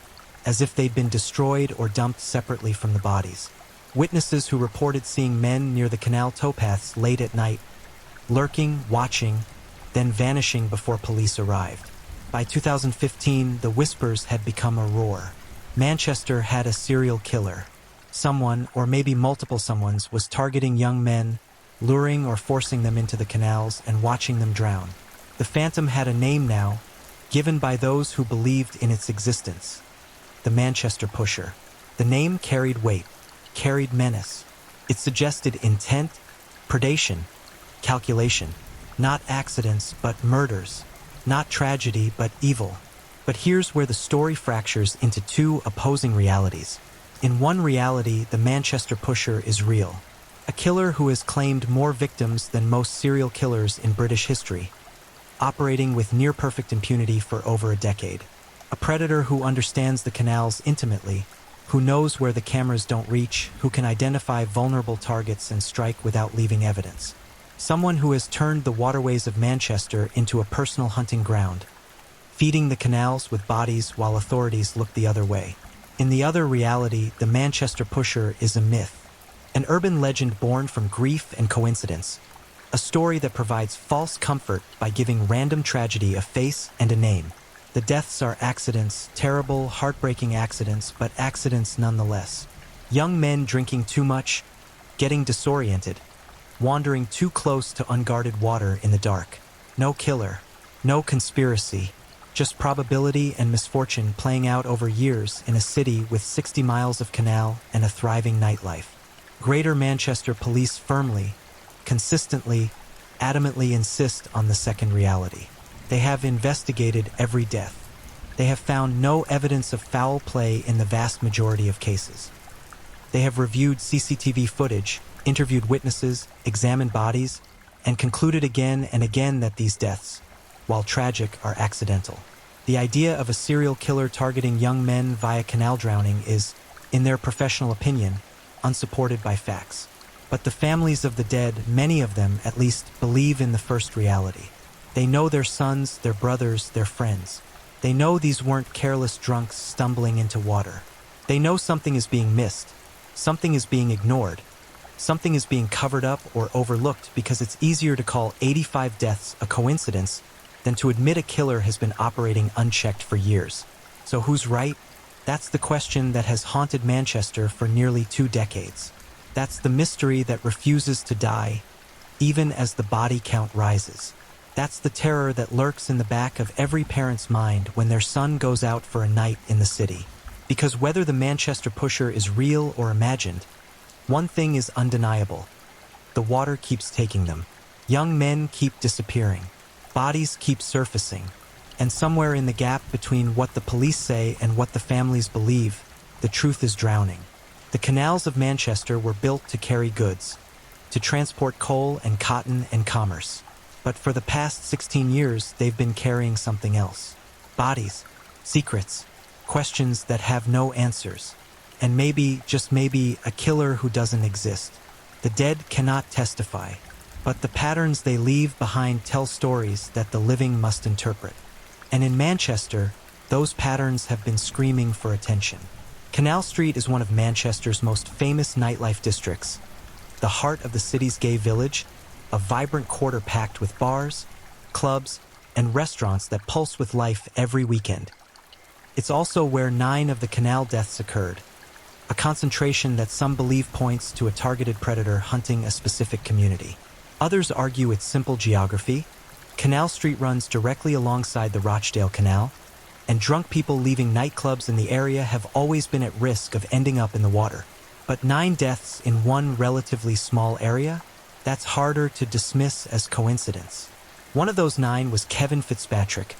as if they'd been destroyed or dumped separately from the bodies, witnesses who reported seeing men near the canal towpaths late at night, lurking, watching, then vanishing before police arrived. By 2015, the whispers had become a roar. Manchester had a serial killer. Someone, or maybe multiple someones, was targeting young men, luring or forcing them into the canals and watching them drown. The phantom had a name now, given by those who believed in its existence. The Manchester Pusher. The name carried weight, carried menace. It suggested intent, predation, calculation. Not accidents, but murders. Not tragedy, but evil. But here's where the story fractures into two opposing realities. In one reality, the Manchester Pusher is real. A killer who has claimed more victims than most serial killers in British history, operating with near-perfect impunity for over a decade. A predator who understands the canals intimately, who knows where the cameras don't reach, who can identify vulnerable targets and strike without leaving evidence. Someone who has turned the waterways of Manchester into a personal hunting ground, feeding the canals with bodies while authorities look the other way. In the other reality, the Manchester Pusher is a myth, an urban legend born from grief and coincidence, a story that provides false comfort by giving random tragedy a face and a name. The deaths are accidents, terrible, heartbreaking accidents, but accidents nonetheless. Young men drinking too much, getting disoriented, wandering too close to unguarded water in the dark. No killer, no conspiracy, just probability and misfortune playing out over years in a city with 60 miles of canal and a thriving nightlife. Greater Manchester police firmly, consistently, adamantly insist on the second reality. They have investigated every death. They have found no evidence of foul play in the vast majority of cases. They have reviewed CCTV footage, interviewed witnesses, examined bodies, and concluded again and again that these deaths, while tragic, are accidental. The idea of a serial killer targeting young men via canal drowning is, in their professional opinion, unsupported by facts. But the families of the dead, many of them at least, believe in the first reality. They know their sons, their brothers, their friends. They know these weren't careless drunks stumbling into water. They know something is being missed, something is being ignored, something is being covered up or overlooked because it's easier to call 85 deaths a coincidence than to admit a killer has been operating unchecked for years. So who's right? That's the question that has haunted Manchester for nearly 2 decades. That's the mystery that refuses to die, even as the body count rises. That's the terror that lurks in the back of every parent's mind when their son goes out for a night in the city. Because whether the Manchester Pusher is real or imagined, one thing is undeniable. The water keeps taking them. Young men keep disappearing. Bodies keep surfacing, and somewhere in the gap between what the police say and what the families believe, the truth is drowning. The canals of Manchester were built to carry goods, to transport coal and cotton and commerce. But for the past 16 years, they've been carrying something else. Bodies, secrets, questions that have no answers. And maybe, just maybe, a killer who doesn't exist. The dead cannot testify, but the patterns they leave behind tell stories that the living must interpret. And in Manchester, those patterns have been screaming for attention. Canal Street is one of Manchester's most famous nightlife districts, the heart of the city's gay village, a vibrant quarter packed with bars, clubs, and restaurants that pulse with life every weekend. It's also where 9 of the canal deaths occurred, a concentration that some believe points to a targeted predator hunting a specific community. Others argue it's simple geography. Canal Street runs directly alongside the Rochdale Canal, and drunk people leaving nightclubs in the area have always been at risk of ending up in the water. But 9 deaths in one relatively small area? That's harder to dismiss as coincidence. One of those 9 was Kevin Fitzpatrick,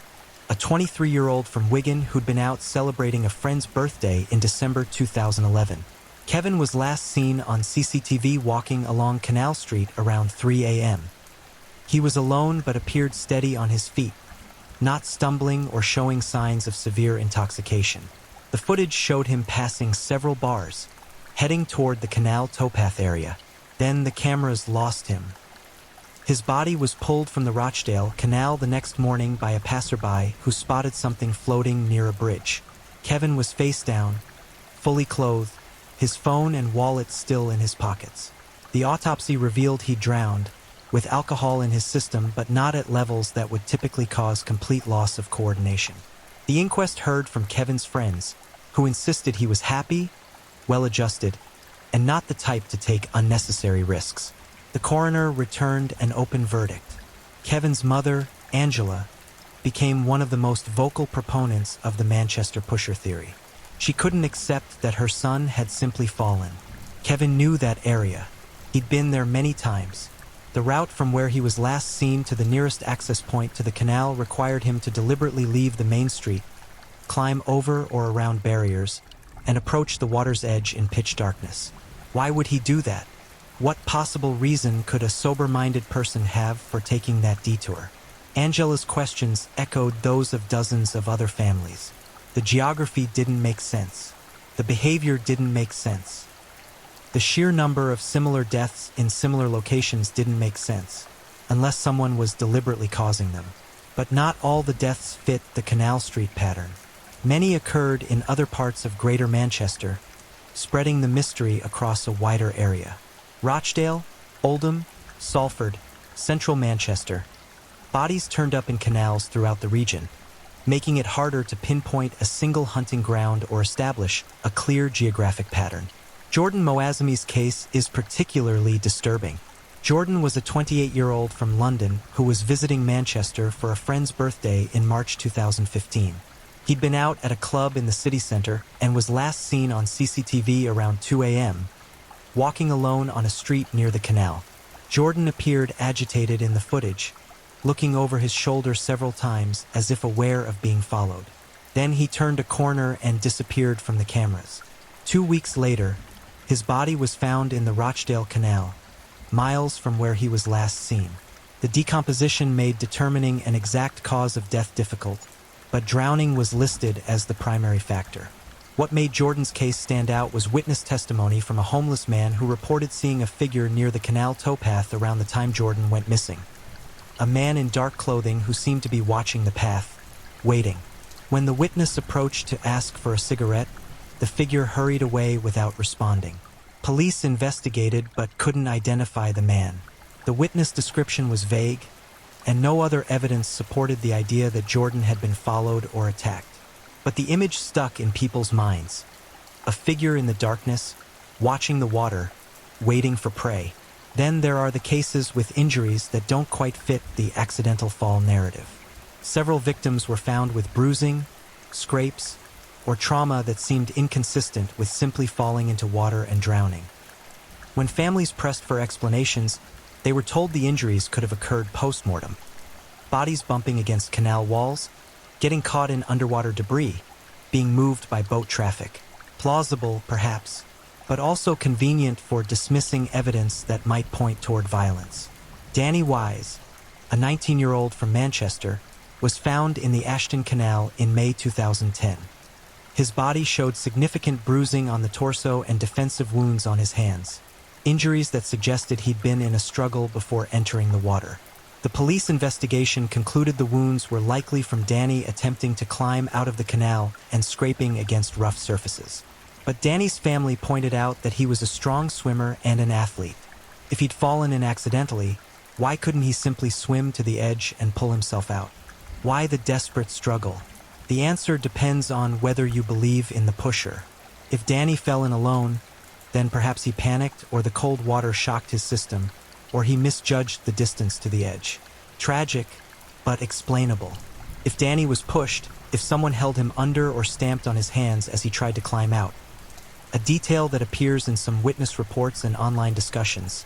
a 23-year-old from Wigan who'd been out celebrating a friend's birthday in December 2011. Kevin was last seen on CCTV walking along Canal Street around 3 a.m. He was alone but appeared steady on his feet, not stumbling or showing signs of severe intoxication. The footage showed him passing several bars, heading toward the canal towpath area. Then the cameras lost him. His body was pulled from the Rochdale Canal the next morning by a passerby who spotted something floating near a bridge. Kevin was face down, fully clothed, his phone and wallet still in his pockets. The autopsy revealed he drowned, with alcohol in his system but not at levels that would typically cause complete loss of coordination. The inquest heard from Kevin's friends, who insisted he was happy, well-adjusted, and not the type to take unnecessary risks. The coroner returned an open verdict. Kevin's mother, Angela, became one of the most vocal proponents of the Manchester pusher theory. She couldn't accept that her son had simply fallen. Kevin knew that area. He'd been there many times. The route from where he was last seen to the nearest access point to the canal required him to deliberately leave the main street, climb over or around barriers, and approach the water's edge in pitch darkness. Why would he do that? What possible reason could a sober-minded person have for taking that detour? Angela's questions echoed those of dozens of other families. The geography didn't make sense. The behavior didn't make sense. The sheer number of similar deaths in similar locations didn't make sense, unless someone was deliberately causing them. But not all the deaths fit the Canal Street pattern. Many occurred in other parts of Greater Manchester, spreading the mystery across a wider area. Rochdale, Oldham, Salford, Central Manchester. Bodies turned up in canals throughout the region, making it harder to pinpoint a single hunting ground or establish a clear geographic pattern. Jordan Moazami's case is particularly disturbing. Jordan was a 28-year-old from London who was visiting Manchester for a friend's birthday in March 2015. He'd been out at a club in the city centre and was last seen on CCTV around 2 a.m., walking alone on a street near the canal. Jordan appeared agitated in the footage, looking over his shoulder several times as if aware of being followed. Then he turned a corner and disappeared from the cameras. 2 weeks later, his body was found in the Rochdale Canal, miles from where he was last seen. The decomposition made determining an exact cause of death difficult, but drowning was listed as the primary factor. What made Jordan's case stand out was witness testimony from a homeless man who reported seeing a figure near the canal towpath around the time Jordan went missing. A man in dark clothing who seemed to be watching the path, waiting. When the witness approached to ask for a cigarette, the figure hurried away without responding. Police investigated but couldn't identify the man. The witness description was vague, and no other evidence supported the idea that Jordan had been followed or attacked. But the image stuck in people's minds. A figure in the darkness, watching the water, waiting for prey. Then there are the cases with injuries that don't quite fit the accidental fall narrative. Several victims were found with bruising, scrapes, or trauma that seemed inconsistent with simply falling into water and drowning. When families pressed for explanations, they were told the injuries could have occurred post-mortem. bodies bumping against canal walls, getting caught in underwater debris, being moved by boat traffic. Plausible, perhaps, but also convenient for dismissing evidence that might point toward violence. Danny Wise, a 19-year-old from Manchester, was found in the Ashton Canal in May 2010. His body showed significant bruising on the torso and defensive wounds on his hands, injuries that suggested he'd been in a struggle before entering the water. The police investigation concluded the wounds were likely from Danny attempting to climb out of the canal and scraping against rough surfaces. But Danny's family pointed out that he was a strong swimmer and an athlete. If he'd fallen in accidentally, why couldn't he simply swim to the edge and pull himself out? Why the desperate struggle? The answer depends on whether you believe in the pusher. If Danny fell in alone, then perhaps he panicked, or the cold water shocked his system, or he misjudged the distance to the edge. Tragic, but explainable. If Danny was pushed, if someone held him under or stamped on his hands as he tried to climb out, a detail that appears in some witness reports and online discussions,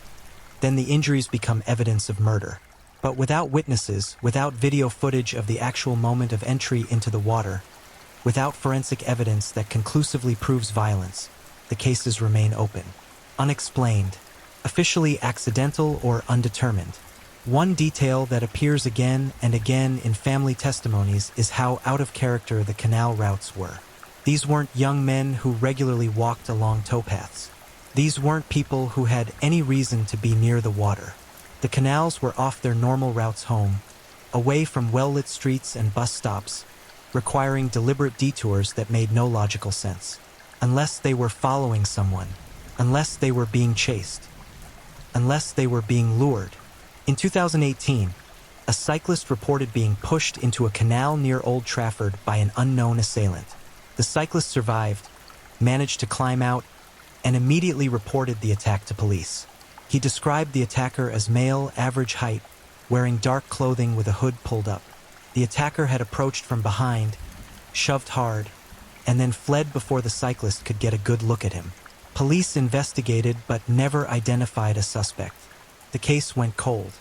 then the injuries become evidence of murder. But without witnesses, without video footage of the actual moment of entry into the water, without forensic evidence that conclusively proves violence, the cases remain open. Unexplained, officially accidental or undetermined. One detail that appears again and again in family testimonies is how out of character the canal routes were. These weren't young men who regularly walked along towpaths. These weren't people who had any reason to be near the water. The canals were off their normal routes home, away from well-lit streets and bus stops, requiring deliberate detours that made no logical sense. Unless they were following someone, unless they were being chased, unless they were being lured. In 2018, a cyclist reported being pushed into a canal near Old Trafford by an unknown assailant. The cyclist survived, managed to climb out, and immediately reported the attack to police. He described the attacker as male, average height, wearing dark clothing with a hood pulled up. The attacker had approached from behind, shoved hard, and then fled before the cyclist could get a good look at him. Police investigated but never identified a suspect. The case went cold.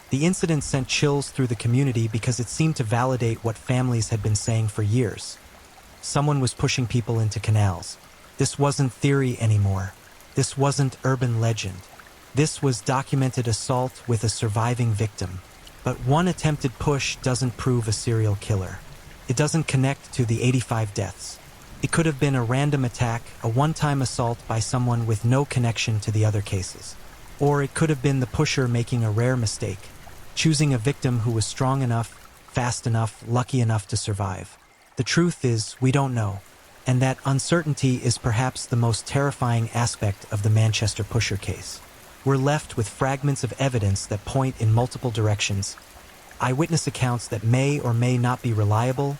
The incident sent chills through the community because it seemed to validate what families had been saying for years. Someone was pushing people into canals. This wasn't theory anymore. This wasn't urban legend. This was documented assault with a surviving victim. But one attempted push doesn't prove a serial killer. It doesn't connect to the 85 deaths. It could have been a random attack, a one-time assault by someone with no connection to the other cases. Or it could have been the pusher making a rare mistake, choosing a victim who was strong enough, fast enough, lucky enough to survive. The truth is, we don't know. And that uncertainty is perhaps the most terrifying aspect of the Manchester pusher case. We're left with fragments of evidence that point in multiple directions, eyewitness accounts that may or may not be reliable,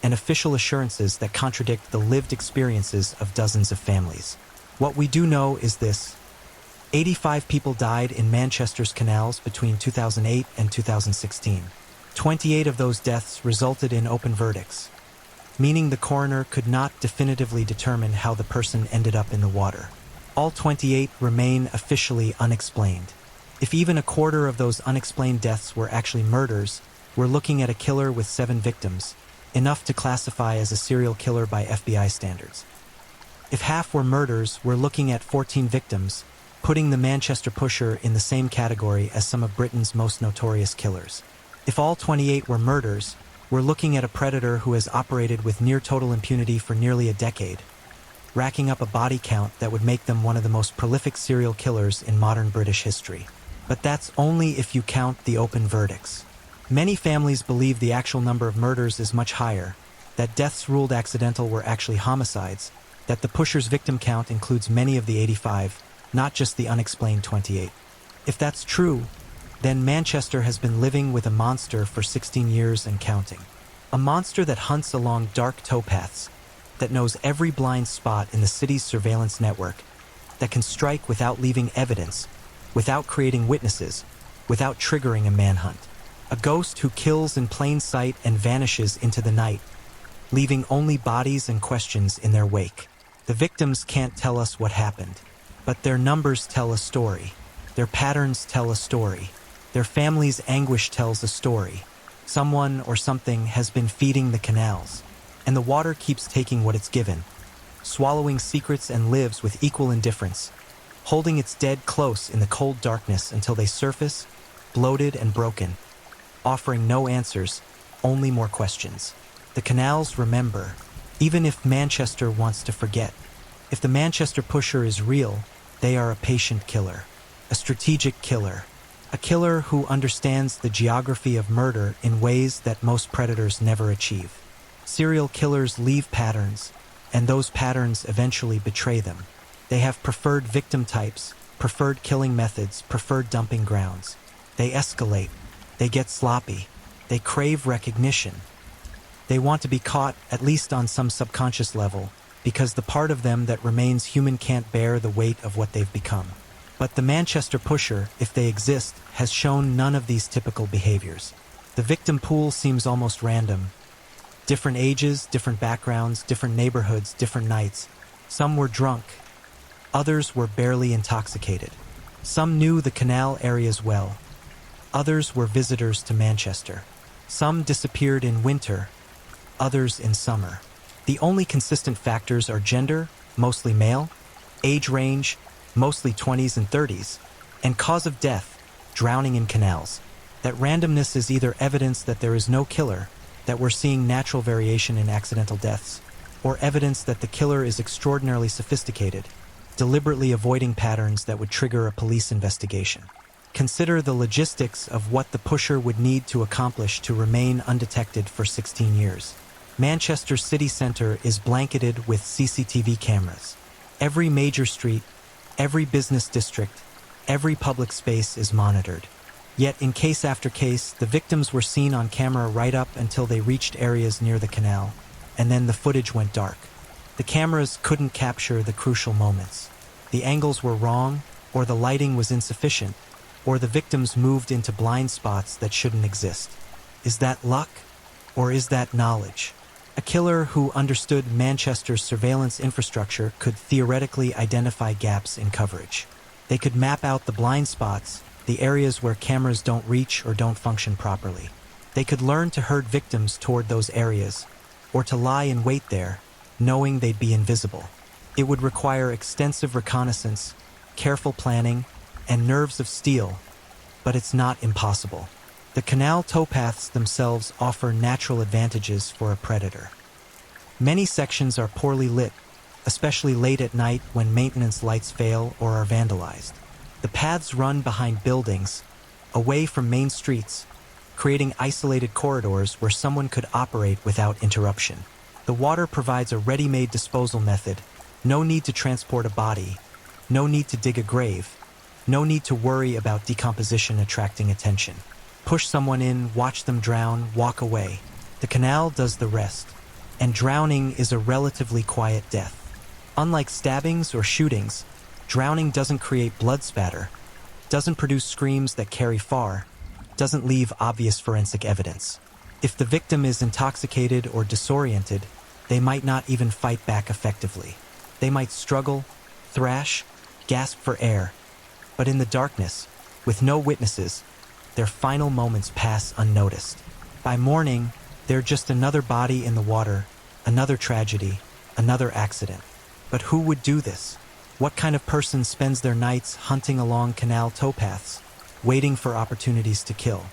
and official assurances that contradict the lived experiences of dozens of families. What we do know is this: 85 people died in Manchester's canals between 2008 and 2016. 28 of those deaths resulted in open verdicts, meaning the coroner could not definitively determine how the person ended up in the water. All 28 remain officially unexplained. If even a quarter of those unexplained deaths were actually murders, we're looking at a killer with 7 victims, enough to classify as a serial killer by FBI standards. If half were murders, we're looking at 14 victims, putting the Manchester pusher in the same category as some of Britain's most notorious killers. If all 28 were murders, we're looking at a predator who has operated with near-total impunity for nearly a decade, racking up a body count that would make them one of the most prolific serial killers in modern British history. But that's only if you count the open verdicts. Many families believe the actual number of murders is much higher, that deaths ruled accidental were actually homicides, that the pusher's victim count includes many of the 85, not just the unexplained 28. If that's true, then Manchester has been living with a monster for 16 years and counting. A monster that hunts along dark towpaths, that knows every blind spot in the city's surveillance network, that can strike without leaving evidence, without creating witnesses, without triggering a manhunt. A ghost who kills in plain sight and vanishes into the night, leaving only bodies and questions in their wake. The victims can't tell us what happened, but their numbers tell a story. Their patterns tell a story. Their family's anguish tells a story. Someone or something has been feeding the canals, and the water keeps taking what it's given, swallowing secrets and lives with equal indifference, holding its dead close in the cold darkness until they surface, bloated and broken, offering no answers, only more questions. The canals remember, even if Manchester wants to forget. If the Manchester pusher is real, they are a patient killer, a strategic killer, a killer who understands the geography of murder in ways that most predators never achieve. Serial killers leave patterns, and those patterns eventually betray them. They have preferred victim types, preferred killing methods, preferred dumping grounds. They escalate. They get sloppy. They crave recognition. They want to be caught, at least on some subconscious level, because the part of them that remains human can't bear the weight of what they've become. But the Manchester pusher, if they exist, has shown none of these typical behaviors. The victim pool seems almost random. Different ages, different backgrounds, different neighborhoods, different nights. Some were drunk. Others were barely intoxicated. Some knew the canal areas well. Others were visitors to Manchester. Some disappeared in winter, others in summer. The only consistent factors are gender, mostly male, age range, mostly 20s and 30s, and cause of death, drowning in canals. That randomness is either evidence that there is no killer, that we're seeing natural variation in accidental deaths, or evidence that the killer is extraordinarily sophisticated, deliberately avoiding patterns that would trigger a police investigation. Consider the logistics of what the pusher would need to accomplish to remain undetected for 16 years. Manchester city centre is blanketed with CCTV cameras. Every major street, every business district, every public space is monitored. Yet in case after case, the victims were seen on camera right up until they reached areas near the canal, and then the footage went dark. The cameras couldn't capture the crucial moments. The angles were wrong, or the lighting was insufficient, or the victims moved into blind spots that shouldn't exist. Is that luck? Or is that knowledge? A killer who understood Manchester's surveillance infrastructure could theoretically identify gaps in coverage. They could map out the blind spots, the areas where cameras don't reach or don't function properly. They could learn to herd victims toward those areas, or to lie in wait there, knowing they'd be invisible. It would require extensive reconnaissance, careful planning, and nerves of steel, but it's not impossible. The canal towpaths themselves offer natural advantages for a predator. Many sections are poorly lit, especially late at night when maintenance lights fail or are vandalized. The paths run behind buildings, away from main streets, creating isolated corridors where someone could operate without interruption. The water provides a ready-made disposal method. No need to transport a body, no need to dig a grave, no need to worry about decomposition attracting attention. Push someone in, watch them drown, walk away. The canal does the rest, and drowning is a relatively quiet death. Unlike stabbings or shootings, drowning doesn't create blood spatter, doesn't produce screams that carry far, doesn't leave obvious forensic evidence. If the victim is intoxicated or disoriented, they might not even fight back effectively. They might struggle, thrash, gasp for air, but in the darkness, with no witnesses, their final moments pass unnoticed. By morning, they're just another body in the water, another tragedy, another accident. But who would do this? What kind of person spends their nights hunting along canal towpaths, waiting for opportunities to kill?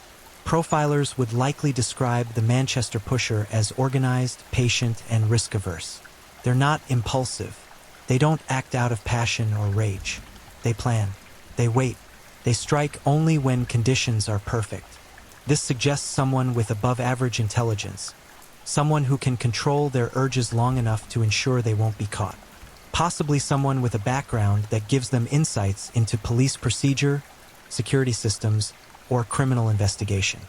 Profilers would likely describe the Manchester pusher as organized, patient, and risk-averse. They're not impulsive. They don't act out of passion or rage. They plan. They wait. They strike only when conditions are perfect. This suggests someone with above-average intelligence, someone who can control their urges long enough to ensure they won't be caught. Possibly someone with a background that gives them insights into police procedure, security systems, or criminal investigation.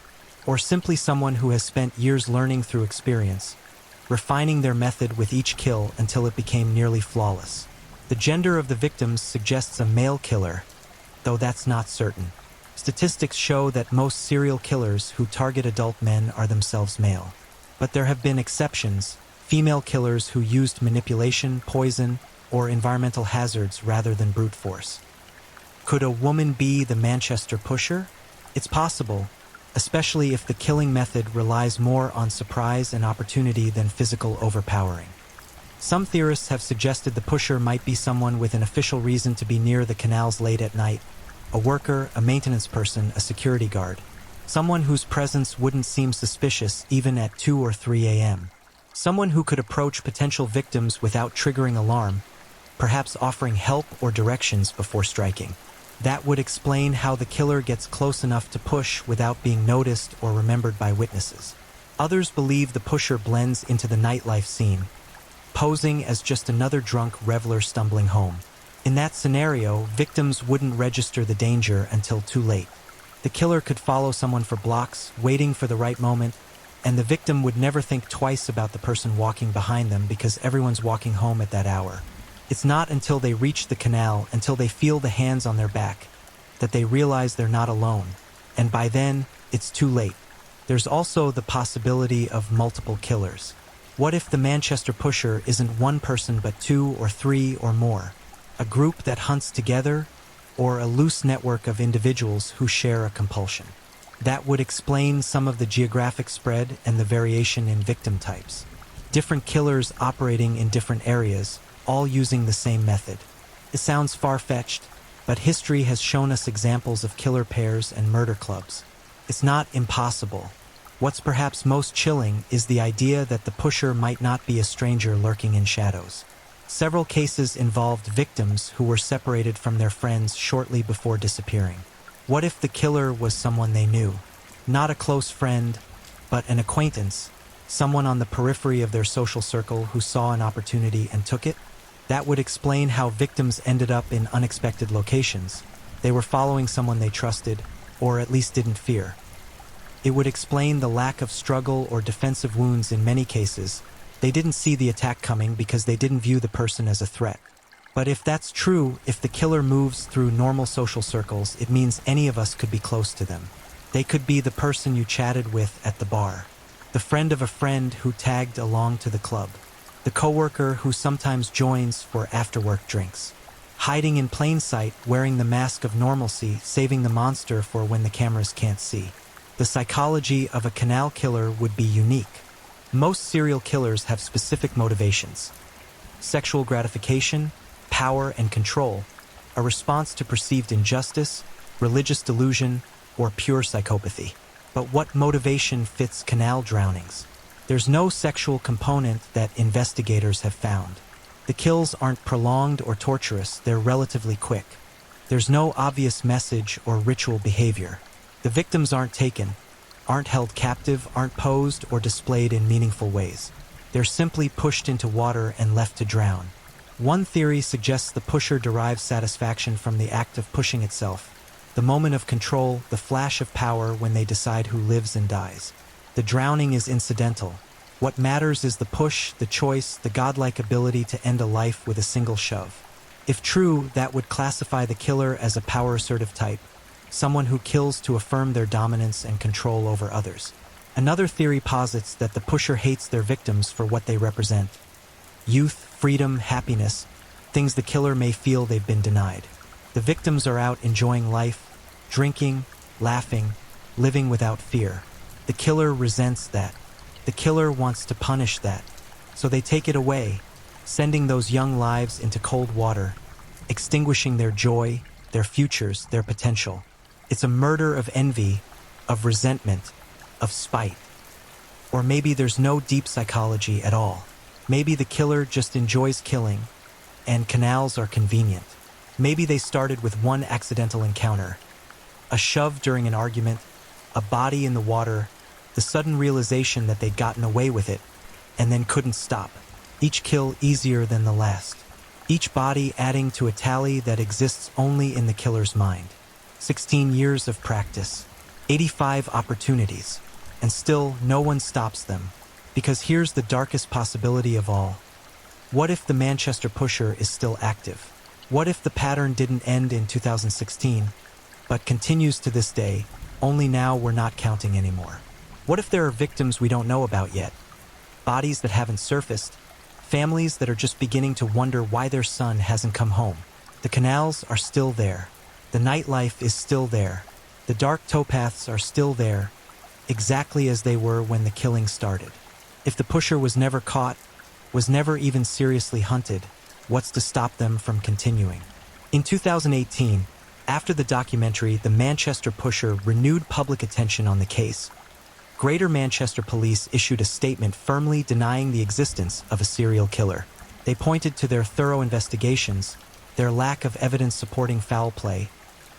Or simply someone who has spent years learning through experience, refining their method with each kill until it became nearly flawless. The gender of the victims suggests a male killer, though that's not certain. Statistics show that most serial killers who target adult men are themselves male. But there have been exceptions, female killers who used manipulation, poison, or environmental hazards rather than brute force. Could a woman be the Manchester pusher? It's possible, especially if the killing method relies more on surprise and opportunity than physical overpowering. Some theorists have suggested the pusher might be someone with an official reason to be near the canals late at night: a worker, a maintenance person, a security guard. Someone whose presence wouldn't seem suspicious even at 2 or 3 a.m. Someone who could approach potential victims without triggering alarm, perhaps offering help or directions before striking. That would explain how the killer gets close enough to push without being noticed or remembered by witnesses. Others believe the pusher blends into the nightlife scene, posing as just another drunk reveler stumbling home. In that scenario, victims wouldn't register the danger until too late. The killer could follow someone for blocks, waiting for the right moment, and the victim would never think twice about the person walking behind them because everyone's walking home at that hour. It's not until they reach the canal, until they feel the hands on their back, that they realize they're not alone. And by then, it's too late. There's also the possibility of multiple killers. What if the Manchester pusher isn't one person but 2 or 3 or more? A group that hunts together, or a loose network of individuals who share a compulsion? That would explain some of the geographic spread and the variation in victim types. Different killers operating in different areas, all using the same method. It sounds far-fetched, but history has shown us examples of killer pairs and murder clubs. It's not impossible. What's perhaps most chilling is the idea that the pusher might not be a stranger lurking in shadows. Several cases involved victims who were separated from their friends shortly before disappearing. What if the killer was someone they knew? Not a close friend, but an acquaintance, someone on the periphery of their social circle who saw an opportunity and took it? That would explain how victims ended up in unexpected locations. They were following someone they trusted, or at least didn't fear. It would explain the lack of struggle or defensive wounds in many cases. They didn't see the attack coming because they didn't view the person as a threat. But if that's true, if the killer moves through normal social circles, it means any of us could be close to them. They could be the person you chatted with at the bar, the friend of a friend who tagged along to the club, the coworker who sometimes joins for after-work drinks, hiding in plain sight, wearing the mask of normalcy, saving the monster for when the cameras can't see. The psychology of a canal killer would be unique. Most serial killers have specific motivations: sexual gratification, power and control, a response to perceived injustice, religious delusion, or pure psychopathy. But what motivation fits canal drownings? There's no sexual component that investigators have found. The kills aren't prolonged or torturous, they're relatively quick. There's no obvious message or ritual behavior. The victims aren't taken, aren't held captive, aren't posed or displayed in meaningful ways. They're simply pushed into water and left to drown. One theory suggests the pusher derives satisfaction from the act of pushing itself, the moment of control, the flash of power when they decide who lives and dies. The drowning is incidental. What matters is the push, the choice, the godlike ability to end a life with a single shove. If true, that would classify the killer as a power-assertive type, someone who kills to affirm their dominance and control over others. Another theory posits that the pusher hates their victims for what they represent: youth, freedom, happiness, things the killer may feel they've been denied. The victims are out enjoying life, drinking, laughing, living without fear. The killer resents that. The killer wants to punish that. So they take it away, sending those young lives into cold water, extinguishing their joy, their futures, their potential. It's a murder of envy, of resentment, of spite. Or maybe there's no deep psychology at all. Maybe the killer just enjoys killing, and canals are convenient. Maybe they started with one accidental encounter, a shove during an argument, a body in the water, the sudden realization that they'd gotten away with it, and then couldn't stop. Each kill easier than the last. Each body adding to a tally that exists only in the killer's mind. 16 years of practice, 85 opportunities, and still no one stops them. Because here's the darkest possibility of all. What if the Manchester pusher is still active? What if the pattern didn't end in 2016, but continues to this day, only now we're not counting anymore? What if there are victims we don't know about yet? Bodies that haven't surfaced, families that are just beginning to wonder why their son hasn't come home. The canals are still there. The nightlife is still there. The dark towpaths are still there, exactly as they were when the killing started. If the pusher was never caught, was never even seriously hunted, what's to stop them from continuing? In 2018, after the documentary The Manchester Pusher renewed public attention on the case, Greater Manchester Police issued a statement firmly denying the existence of a serial killer. They pointed to their thorough investigations, their lack of evidence supporting foul play,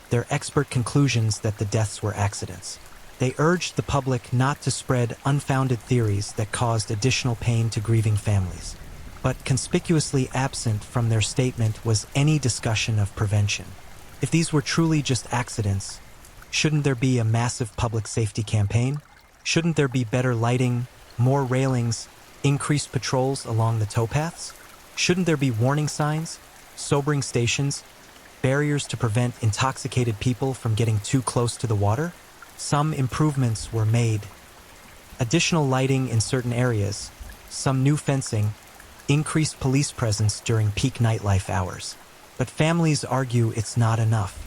their expert conclusions that the deaths were accidents. They urged the public not to spread unfounded theories that caused additional pain to grieving families. But conspicuously absent from their statement was any discussion of prevention. If these were truly just accidents, shouldn't there be a massive public safety campaign? Shouldn't there be better lighting, more railings, increased patrols along the towpaths? Shouldn't there be warning signs, sobering stations, barriers to prevent intoxicated people from getting too close to the water? Some improvements were made. Additional lighting in certain areas, some new fencing, increased police presence during peak nightlife hours. But families argue it's not enough.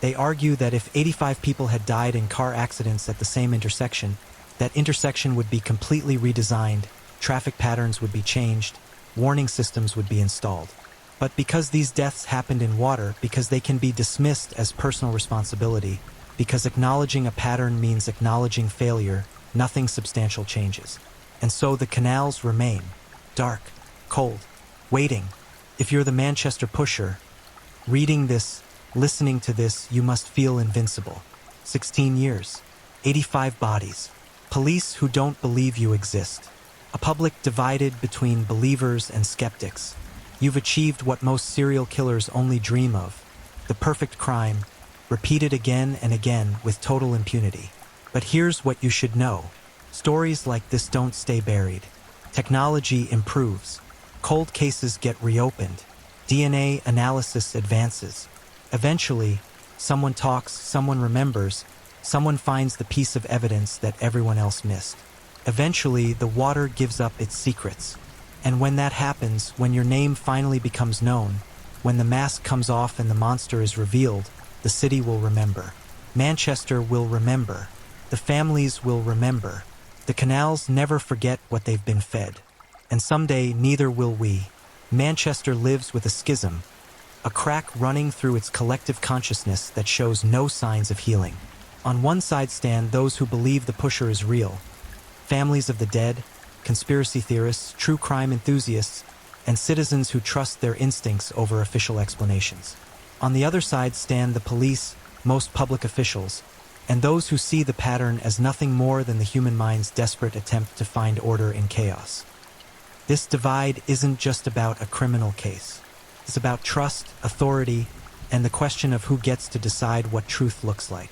They argue that if 85 people had died in car accidents at the same intersection, that intersection would be completely redesigned, traffic patterns would be changed, warning systems would be installed. But because these deaths happened in water, because they can be dismissed as personal responsibility, because acknowledging a pattern means acknowledging failure, nothing substantial changes. And so the canals remain, dark, cold, waiting. If you're the Manchester Pusher, reading this, listening to this, you must feel invincible. 16 years, 85 bodies, police who don't believe you exist, a public divided between believers and skeptics. You've achieved what most serial killers only dream of, the perfect crime, repeated again and again with total impunity. But here's what you should know. Stories like this don't stay buried. Technology improves. Cold cases get reopened. DNA analysis advances. Eventually, someone talks, someone remembers, someone finds the piece of evidence that everyone else missed. Eventually, the water gives up its secrets. And when that happens, when your name finally becomes known, when the mask comes off and the monster is revealed, the city will remember. Manchester will remember. The families will remember. The canals never forget what they've been fed. And someday, neither will we. Manchester lives with a schism, a crack running through its collective consciousness that shows no signs of healing. On one side stand those who believe the pusher is real, families of the dead, conspiracy theorists, true crime enthusiasts, and citizens who trust their instincts over official explanations. On the other side stand the police, most public officials, and those who see the pattern as nothing more than the human mind's desperate attempt to find order in chaos. This divide isn't just about a criminal case. It's about trust, authority, and the question of who gets to decide what truth looks like.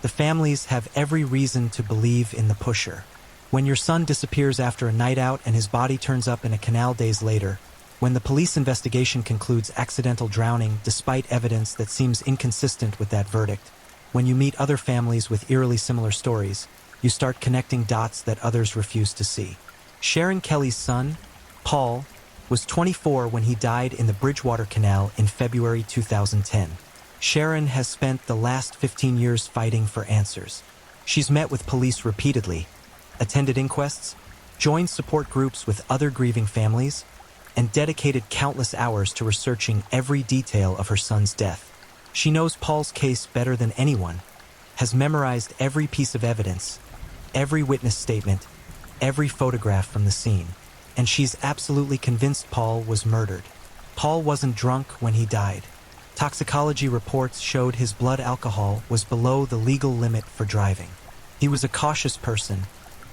The families have every reason to believe in the pusher. When your son disappears after a night out and his body turns up in a canal days later, when the police investigation concludes accidental drowning despite evidence that seems inconsistent with that verdict, when you meet other families with eerily similar stories, you start connecting dots that others refuse to see. Sharon Kelly's son, Paul, was 24 when he died in the Bridgewater Canal in February 2010. Sharon has spent the last 15 years fighting for answers. She's met with police repeatedly, attended inquests, joined support groups with other grieving families, and dedicated countless hours to researching every detail of her son's death. She knows Paul's case better than anyone, has memorized every piece of evidence, every witness statement, every photograph from the scene, and she's absolutely convinced Paul was murdered. Paul wasn't drunk when he died. Toxicology reports showed his blood alcohol was below the legal limit for driving. He was a cautious person,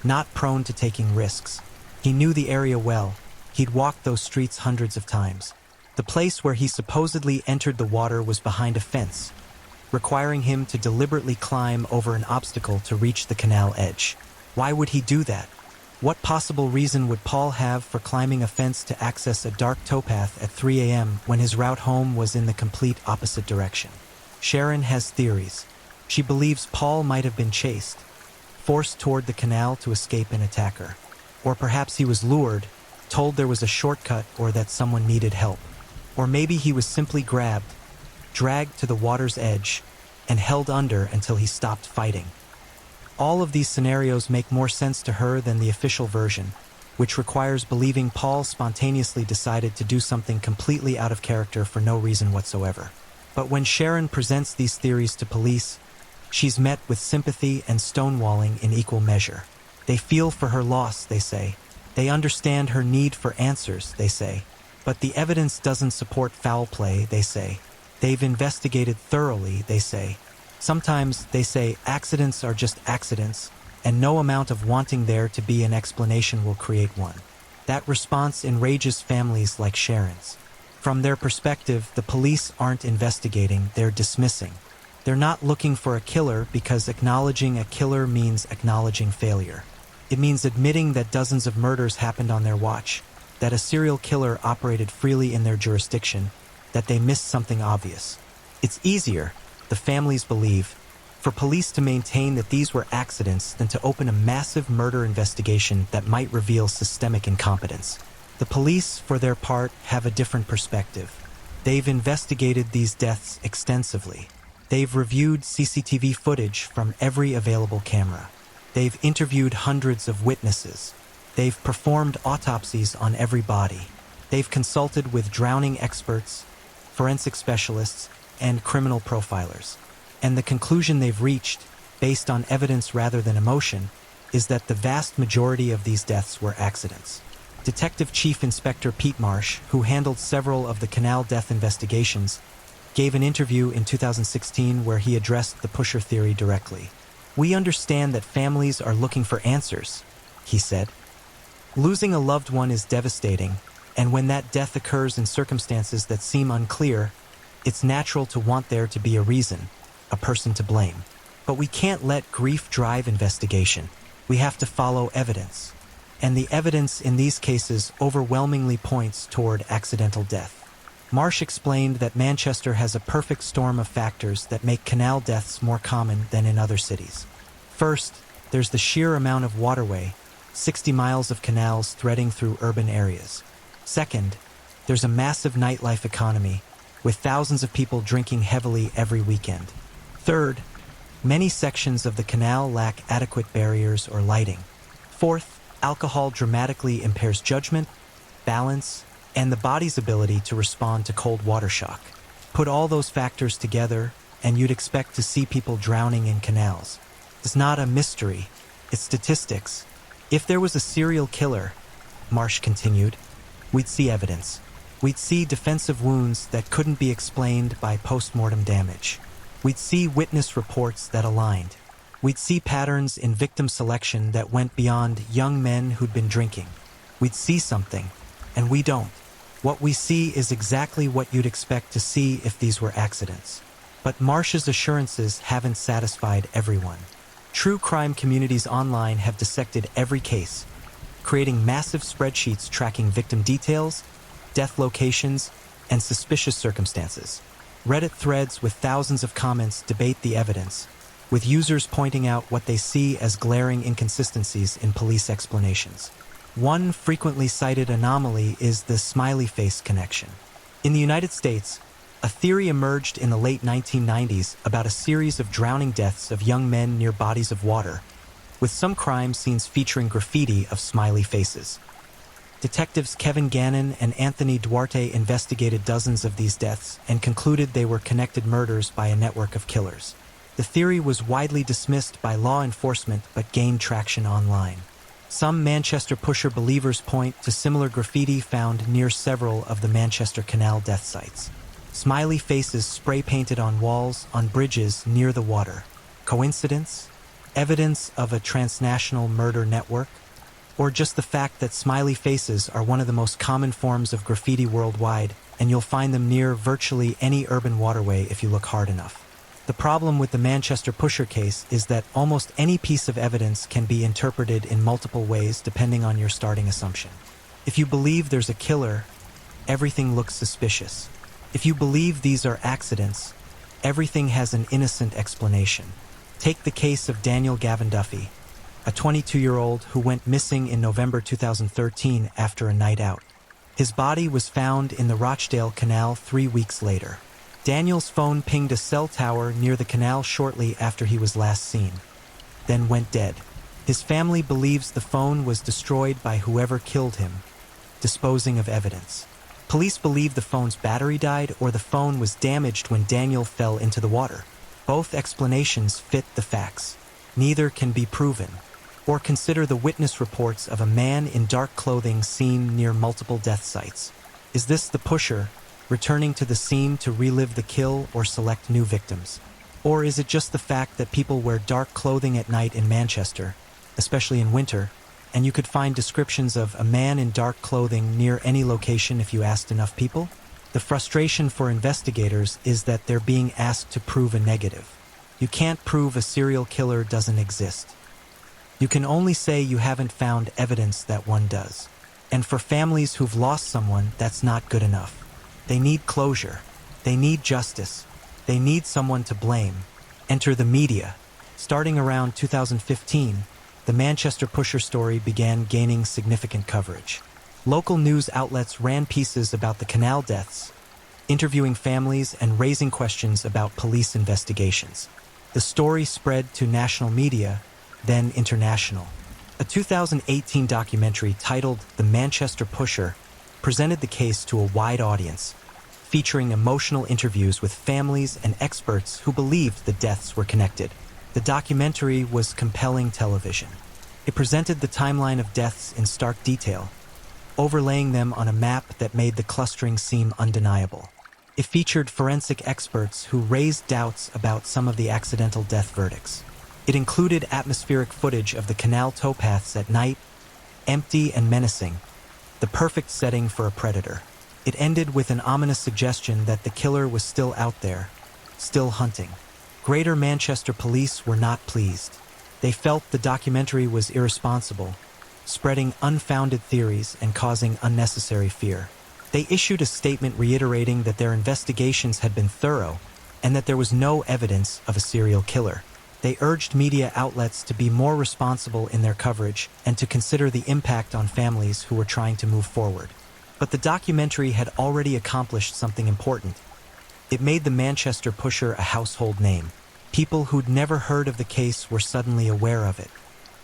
not prone to taking risks. He knew the area well. He'd walked those streets hundreds of times. The place where he supposedly entered the water was behind a fence, requiring him to deliberately climb over an obstacle to reach the canal edge. Why would he do that? What possible reason would Paul have for climbing a fence to access a dark towpath at 3 a.m. when his route home was in the complete opposite direction? Sharon has theories. She believes Paul might have been chased, forced toward the canal to escape an attacker. Or perhaps he was lured, told there was a shortcut or that someone needed help. Or maybe he was simply grabbed, dragged to the water's edge, and held under until he stopped fighting. All of these scenarios make more sense to her than the official version, which requires believing Paul spontaneously decided to do something completely out of character for no reason whatsoever. But when Sharon presents these theories to police, she's met with sympathy and stonewalling in equal measure. They feel for her loss, they say. They understand her need for answers, they say. But the evidence doesn't support foul play, they say. They've investigated thoroughly, they say. Sometimes, they say, accidents are just accidents, and no amount of wanting there to be an explanation will create one. That response enrages families like Sharon's. From their perspective, the police aren't investigating, they're dismissing. They're not looking for a killer because acknowledging a killer means acknowledging failure. It means admitting that dozens of murders happened on their watch, that a serial killer operated freely in their jurisdiction, that they missed something obvious. It's easier, the families believe, for police to maintain that these were accidents than to open a massive murder investigation that might reveal systemic incompetence. The police, for their part, have a different perspective. They've investigated these deaths extensively. They've reviewed CCTV footage from every available camera. They've interviewed hundreds of witnesses. They've performed autopsies on every body. They've consulted with drowning experts, forensic specialists, and criminal profilers. And the conclusion they've reached, based on evidence rather than emotion, is that the vast majority of these deaths were accidents. Detective Chief Inspector Pete Marsh, who handled several of the canal death investigations, gave an interview in 2016 where he addressed the pusher theory directly. "We understand that families are looking for answers," he said. "Losing a loved one is devastating, and when that death occurs in circumstances that seem unclear, it's natural to want there to be a reason, a person to blame. But we can't let grief drive investigation. We have to follow evidence. And the evidence in these cases overwhelmingly points toward accidental death." Marsh explained that Manchester has a perfect storm of factors that make canal deaths more common than in other cities. First, there's the sheer amount of waterway, 60 miles of canals threading through urban areas. Second, there's a massive nightlife economy, with thousands of people drinking heavily every weekend. Third, many sections of the canal lack adequate barriers or lighting. Fourth, alcohol dramatically impairs judgment, balance, and the body's ability to respond to cold water shock. Put all those factors together, and you'd expect to see people drowning in canals. It's not a mystery, it's statistics. If there was a serial killer, Marsh continued, we'd see evidence. We'd see defensive wounds that couldn't be explained by post-mortem damage. We'd see witness reports that aligned. We'd see patterns in victim selection that went beyond young men who'd been drinking. We'd see something, and we don't. What we see is exactly what you'd expect to see if these were accidents. But Marsh's assurances haven't satisfied everyone. True crime communities online have dissected every case, creating massive spreadsheets tracking victim details, death locations, and suspicious circumstances. Reddit threads with thousands of comments debate the evidence, with users pointing out what they see as glaring inconsistencies in police explanations. One frequently cited anomaly is the smiley face connection. In the United States, a theory emerged in the late 1990s about a series of drowning deaths of young men near bodies of water, with some crime scenes featuring graffiti of smiley faces. Detectives Kevin Gannon and Anthony Duarte investigated dozens of these deaths and concluded they were connected murders by a network of killers. The theory was widely dismissed by law enforcement but gained traction online. Some Manchester pusher believers point to similar graffiti found near several of the Manchester Canal death sites. Smiley faces spray-painted on walls on bridges near the water. Coincidence? Evidence of a transnational murder network? Or just the fact that smiley faces are one of the most common forms of graffiti worldwide, and you'll find them near virtually any urban waterway if you look hard enough. The problem with the Manchester pusher case is that almost any piece of evidence can be interpreted in multiple ways depending on your starting assumption. If you believe there's a killer, everything looks suspicious. If you believe these are accidents, everything has an innocent explanation. Take the case of Daniel Gavin Duffy, a 22-year-old who went missing in November 2013 after a night out. His body was found in the Rochdale Canal 3 weeks later. Daniel's phone pinged a cell tower near the canal shortly after he was last seen. then went dead. His family believes the phone was destroyed by whoever killed him, disposing of evidence. Police believe the phone's battery died or the phone was damaged when Daniel fell into the water. Both explanations fit the facts. Neither can be proven. Or consider the witness reports of a man in dark clothing seen near multiple death sites. Is this the pusher, returning to the scene to relive the kill or select new victims? Or is it just the fact that people wear dark clothing at night in Manchester, especially in winter, and you could find descriptions of a man in dark clothing near any location if you asked enough people? The frustration for investigators is that they're being asked to prove a negative. You can't prove a serial killer doesn't exist. You can only say you haven't found evidence that one does. And for families who've lost someone, that's not good enough. They need closure. They need justice. They need someone to blame. Enter the media. Starting around 2015, the Manchester Pusher story began gaining significant coverage. Local news outlets ran pieces about the canal deaths, interviewing families and raising questions about police investigations. The story spread to national media, then international. A 2018 documentary titled The Manchester Pusher presented the case to a wide audience, featuring emotional interviews with families and experts who believed the deaths were connected. The documentary was compelling television. It presented the timeline of deaths in stark detail, overlaying them on a map that made the clustering seem undeniable. It featured forensic experts who raised doubts about some of the accidental death verdicts. It included atmospheric footage of the canal towpaths at night, empty and menacing, the perfect setting for a predator. It ended with an ominous suggestion that the killer was still out there, still hunting. Greater Manchester police were not pleased. They felt the documentary was irresponsible, spreading unfounded theories and causing unnecessary fear. They issued a statement reiterating that their investigations had been thorough and that there was no evidence of a serial killer. They urged media outlets to be more responsible in their coverage and to consider the impact on families who were trying to move forward. But the documentary had already accomplished something important. It made the Manchester Pusher a household name. People who'd never heard of the case were suddenly aware of it.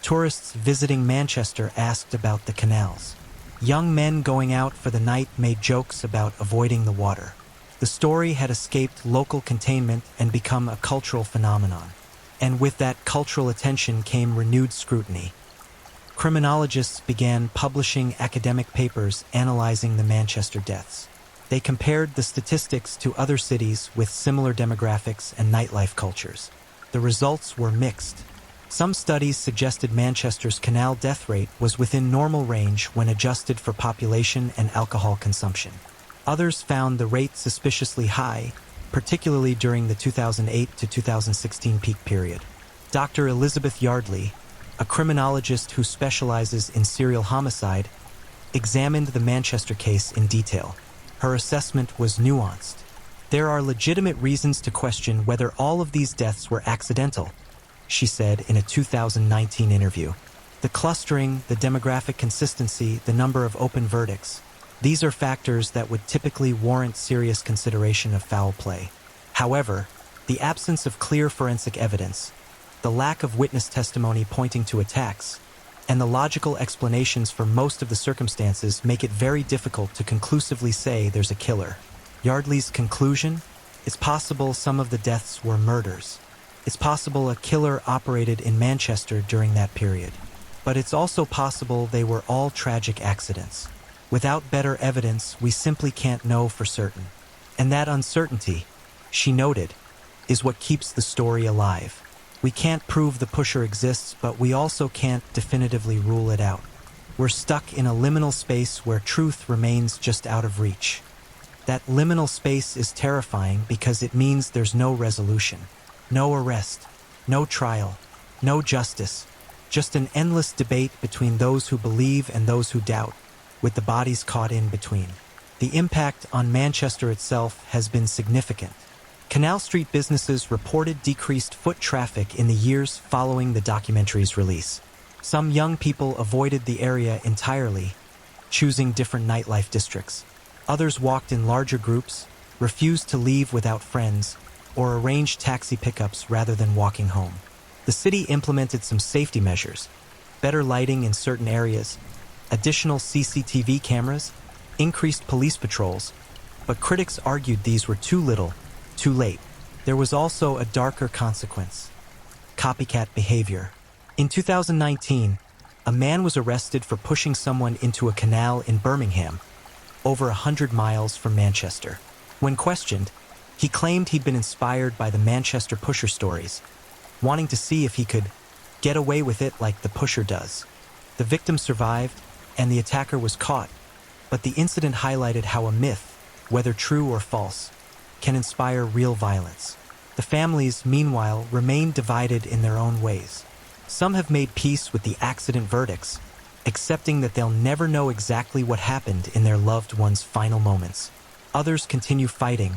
Tourists visiting Manchester asked about the canals. Young men going out for the night made jokes about avoiding the water. The story had escaped local containment and become a cultural phenomenon. And with that cultural attention came renewed scrutiny. Criminologists began publishing academic papers analyzing the Manchester deaths. They compared the statistics to other cities with similar demographics and nightlife cultures. The results were mixed. Some studies suggested Manchester's canal death rate was within normal range when adjusted for population and alcohol consumption. Others found the rate suspiciously high, particularly during the 2008 to 2016 peak period. Dr. Elizabeth Yardley, a criminologist who specializes in serial homicide, examined the Manchester case in detail. Her assessment was nuanced. There are legitimate reasons to question whether all of these deaths were accidental, she said in a 2019 interview. The clustering, the demographic consistency, the number of open verdicts, these are factors that would typically warrant serious consideration of foul play. However, the absence of clear forensic evidence, the lack of witness testimony pointing to attacks, and the logical explanations for most of the circumstances make it very difficult to conclusively say there's a killer. Yardley's conclusion? It's possible some of the deaths were murders. It's possible a killer operated in Manchester during that period. But it's also possible they were all tragic accidents. Without better evidence, we simply can't know for certain. And that uncertainty, she noted, is what keeps the story alive. We can't prove the pusher exists, but we also can't definitively rule it out. We're stuck in a liminal space where truth remains just out of reach. That liminal space is terrifying because it means there's no resolution, no arrest, no trial, no justice, just an endless debate between those who believe and those who doubt, with the bodies caught in between. The impact on Manchester itself has been significant. Canal Street businesses reported decreased foot traffic in the years following the documentary's release. Some young people avoided the area entirely, choosing different nightlife districts. Others walked in larger groups, refused to leave without friends, or arranged taxi pickups rather than walking home. The city implemented some safety measures, better lighting in certain areas, additional CCTV cameras, increased police patrols, but critics argued these were too little, too late. There was also a darker consequence: copycat behavior. In 2019, a man was arrested for pushing someone into a canal in Birmingham, over 100 miles from Manchester. When questioned, he claimed he'd been inspired by the Manchester pusher stories, wanting to see if he could get away with it like the pusher does. The victim survived, and the attacker was caught, but the incident highlighted how a myth, whether true or false, can inspire real violence. The families, meanwhile, remain divided in their own ways. Some have made peace with the accident verdicts, accepting that they'll never know exactly what happened in their loved one's final moments. Others continue fighting,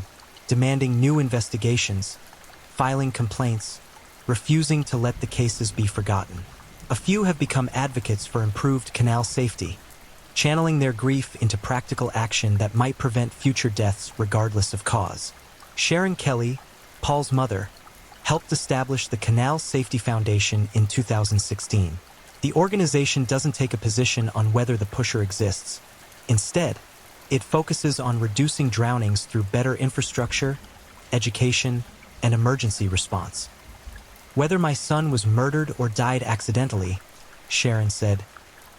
demanding new investigations, filing complaints, refusing to let the cases be forgotten. A few have become advocates for improved canal safety, channeling their grief into practical action that might prevent future deaths regardless of cause. Sharon Kelly, Paul's mother, helped establish the Canal Safety Foundation in 2016. The organization doesn't take a position on whether the pusher exists. Instead, it focuses on reducing drownings through better infrastructure, education, and emergency response. "Whether my son was murdered or died accidentally," Sharon said,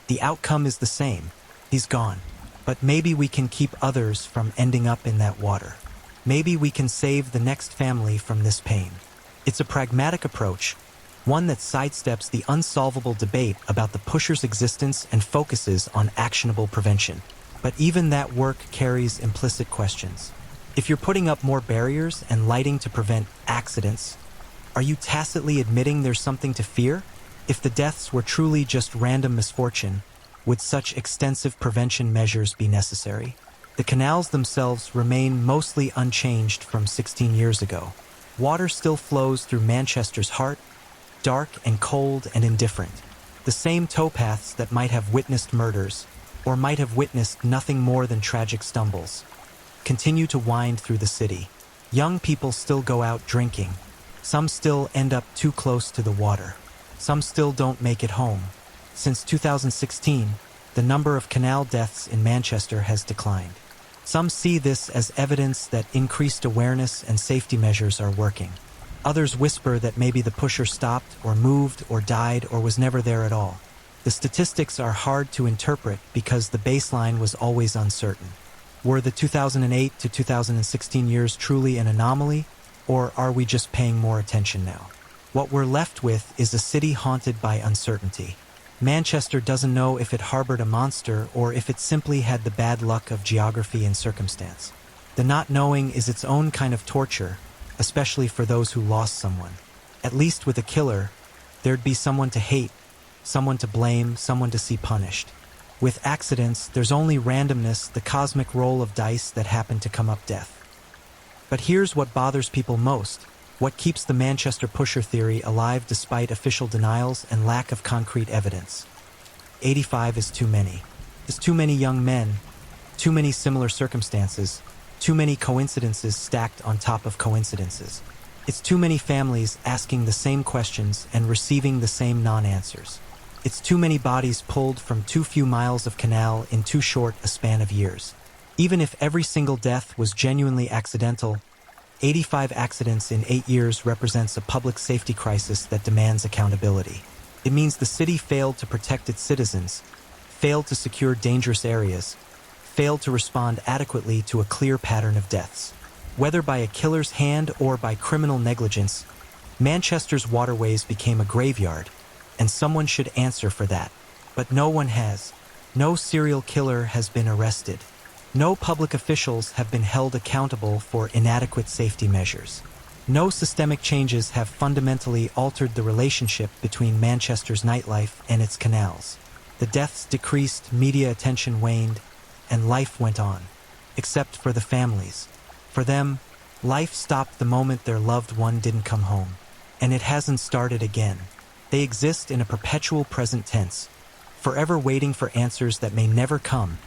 "the outcome is the same. He's gone. But maybe we can keep others from ending up in that water. Maybe we can save the next family from this pain." It's a pragmatic approach, one that sidesteps the unsolvable debate about the pusher's existence and focuses on actionable prevention. But even that work carries implicit questions. If you're putting up more barriers and lighting to prevent accidents, are you tacitly admitting there's something to fear? If the deaths were truly just random misfortune, would such extensive prevention measures be necessary? The canals themselves remain mostly unchanged from 16 years ago. Water still flows through Manchester's heart, dark and cold and indifferent. The same towpaths that might have witnessed murders, or might have witnessed nothing more than tragic stumbles, continue to wind through the city. Young people still go out drinking. Some still end up too close to the water. Some still don't make it home. Since 2016, the number of canal deaths in Manchester has declined. Some see this as evidence that increased awareness and safety measures are working. Others whisper that maybe the pusher stopped or moved or died or was never there at all. The statistics are hard to interpret because the baseline was always uncertain. Were the 2008 to 2016 years truly an anomaly, or are we just paying more attention now? What we're left with is a city haunted by uncertainty. Manchester doesn't know if it harbored a monster or if it simply had the bad luck of geography and circumstance. The not knowing is its own kind of torture, especially for those who lost someone. At least with a killer, there'd be someone to hate, someone to blame, someone to see punished. With accidents, there's only randomness, the cosmic roll of dice that happen to come up death. But here's what bothers people most. What keeps the Manchester pusher theory alive despite official denials and lack of concrete evidence? 85 is too many. There's too many young men, too many similar circumstances, too many coincidences stacked on top of coincidences. It's too many families asking the same questions and receiving the same non-answers. It's too many bodies pulled from too few miles of canal in too short a span of years. Even if every single death was genuinely accidental, 85 accidents in 8 years represents a public safety crisis that demands accountability. It means the city failed to protect its citizens, failed to secure dangerous areas, failed to respond adequately to a clear pattern of deaths. Whether by a killer's hand or by criminal negligence, Manchester's waterways became a graveyard, and someone should answer for that. But no one has. No serial killer has been arrested. No public officials have been held accountable for inadequate safety measures. No systemic changes have fundamentally altered the relationship between Manchester's nightlife and its canals. The deaths decreased, media attention waned, and life went on. Except for the families. For them, life stopped the moment their loved one didn't come home. And it hasn't started again. They exist in a perpetual present tense, forever waiting for answers that may never come,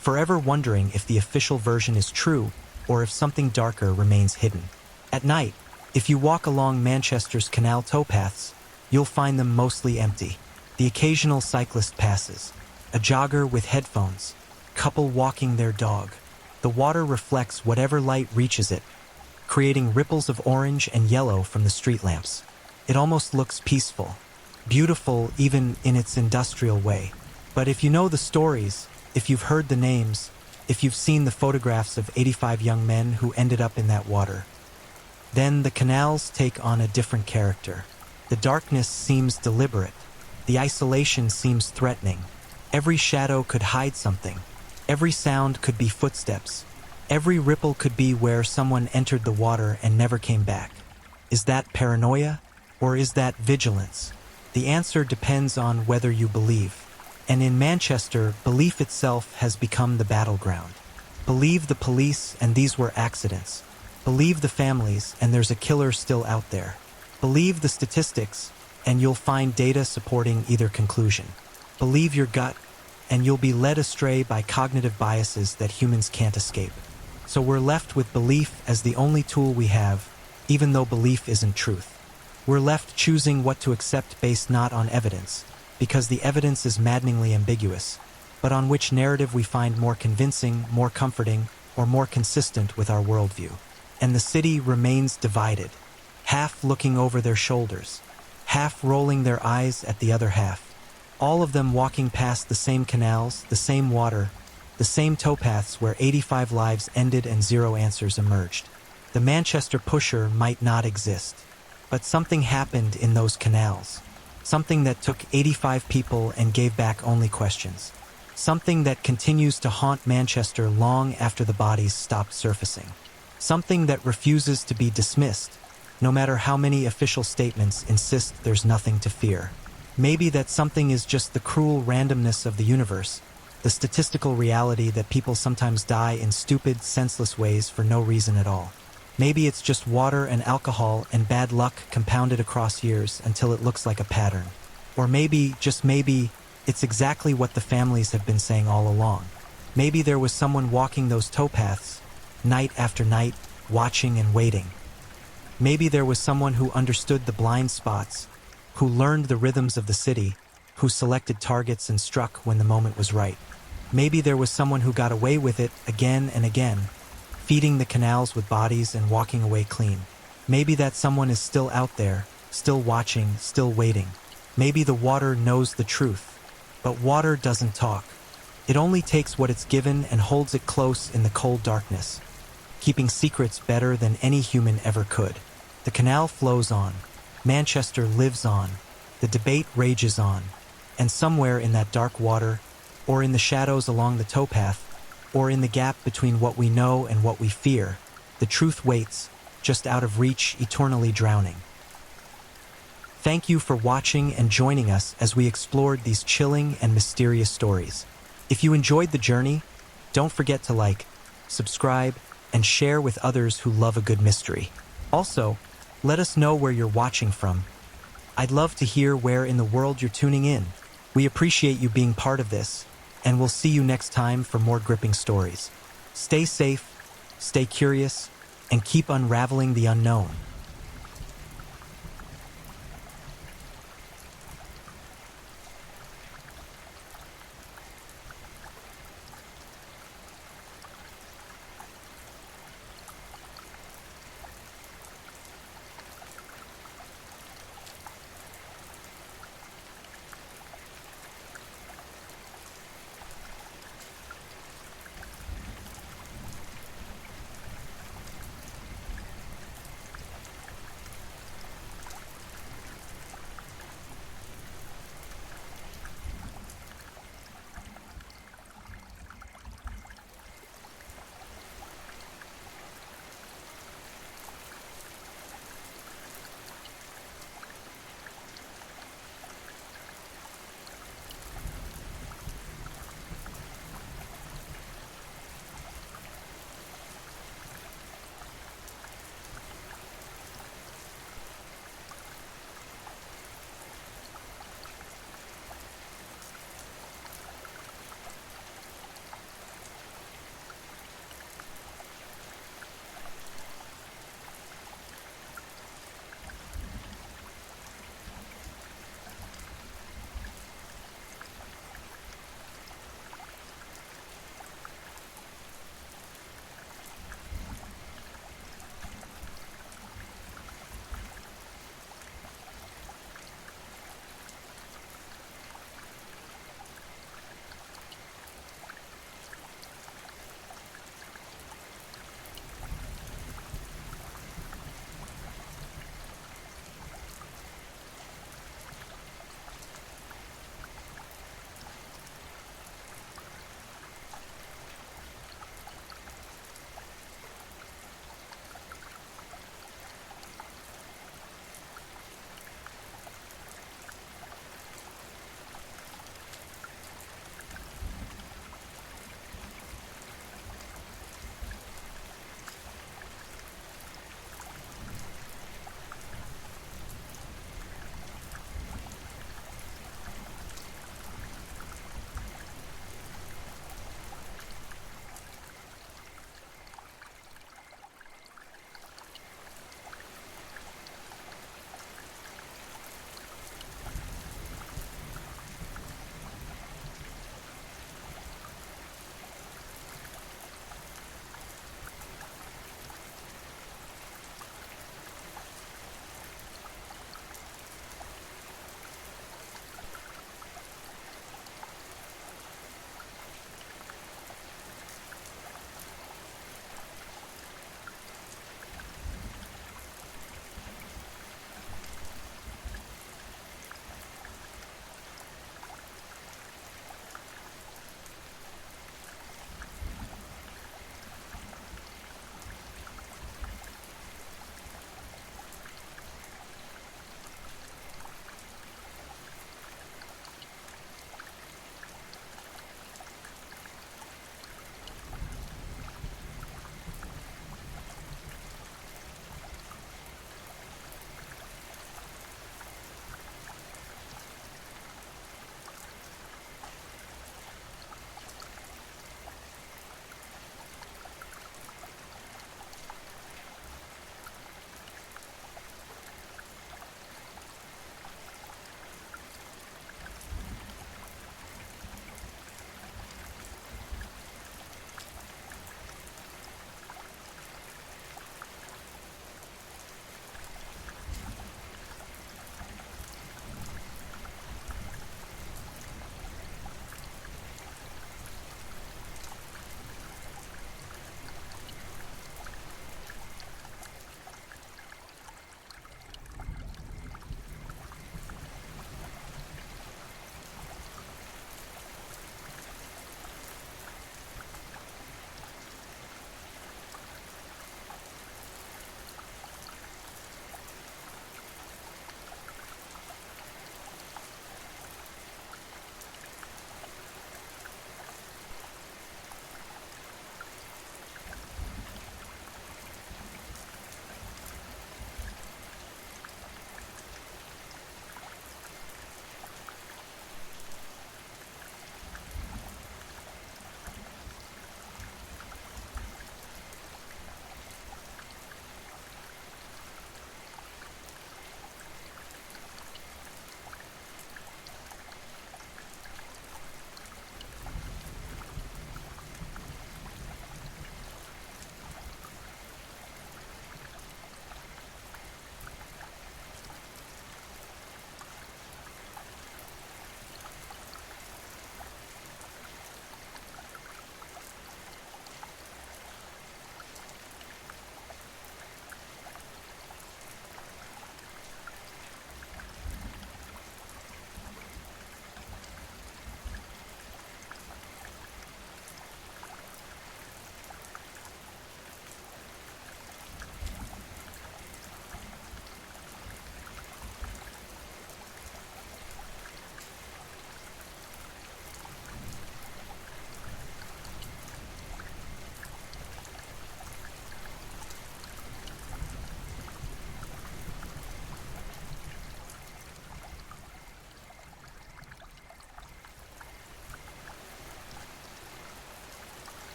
forever wondering if the official version is true or if something darker remains hidden. At night, if you walk along Manchester's canal towpaths, you'll find them mostly empty. The occasional cyclist passes, a jogger with headphones, couple walking their dog. The water reflects whatever light reaches it, creating ripples of orange and yellow from the street lamps. It almost looks peaceful, beautiful even in its industrial way. But if you know the stories, if you've heard the names, if you've seen the photographs of 85 young men who ended up in that water, then the canals take on a different character. The darkness seems deliberate. The isolation seems threatening. Every shadow could hide something. Every sound could be footsteps. Every ripple could be where someone entered the water and never came back. Is that paranoia? Or is that vigilance? The answer depends on whether you believe. And in Manchester, belief itself has become the battleground. Believe the police and these were accidents. Believe the families and there's a killer still out there. Believe the statistics and you'll find data supporting either conclusion. Believe your gut and you'll be led astray by cognitive biases that humans can't escape. So we're left with belief as the only tool we have, even though belief isn't truth. We're left choosing what to accept based not on evidence, because the evidence is maddeningly ambiguous, but on which narrative we find more convincing, more comforting, or more consistent with our worldview. And the city remains divided, half looking over their shoulders, half rolling their eyes at the other half, all of them walking past the same canals, the same water, the same towpaths where 85 lives ended and 0 answers emerged. The Manchester pusher might not exist, but something happened in those canals. Something that took 85 people and gave back only questions. Something that continues to haunt Manchester long after the bodies stopped surfacing. Something that refuses to be dismissed, no matter how many official statements insist there's nothing to fear. Maybe that something is just the cruel randomness of the universe, the statistical reality that people sometimes die in stupid, senseless ways for no reason at all. Maybe it's just water and alcohol and bad luck compounded across years until it looks like a pattern. Or maybe, just maybe, it's exactly what the families have been saying all along. Maybe there was someone walking those towpaths, night after night, watching and waiting. Maybe there was someone who understood the blind spots, who learned the rhythms of the city, who selected targets and struck when the moment was right. Maybe there was someone who got away with it again and again, feeding the canals with bodies and walking away clean. Maybe that someone is still out there, still watching, still waiting. Maybe the water knows the truth. But water doesn't talk. It only takes what it's given and holds it close in the cold darkness, keeping secrets better than any human ever could. The canal flows on. Manchester lives on. The debate rages on. And somewhere in that dark water, or in the shadows along the towpath, or in the gap between what we know and what we fear, the truth waits, just out of reach, eternally drowning. Thank you for watching and joining us as we explored these chilling and mysterious stories. If you enjoyed the journey, don't forget to like, subscribe, and share with others who love a good mystery. Also, let us know where you're watching from. I'd love to hear where in the world you're tuning in. We appreciate you being part of this, and we'll see you next time for more gripping stories. Stay safe, stay curious, and keep unraveling the unknown.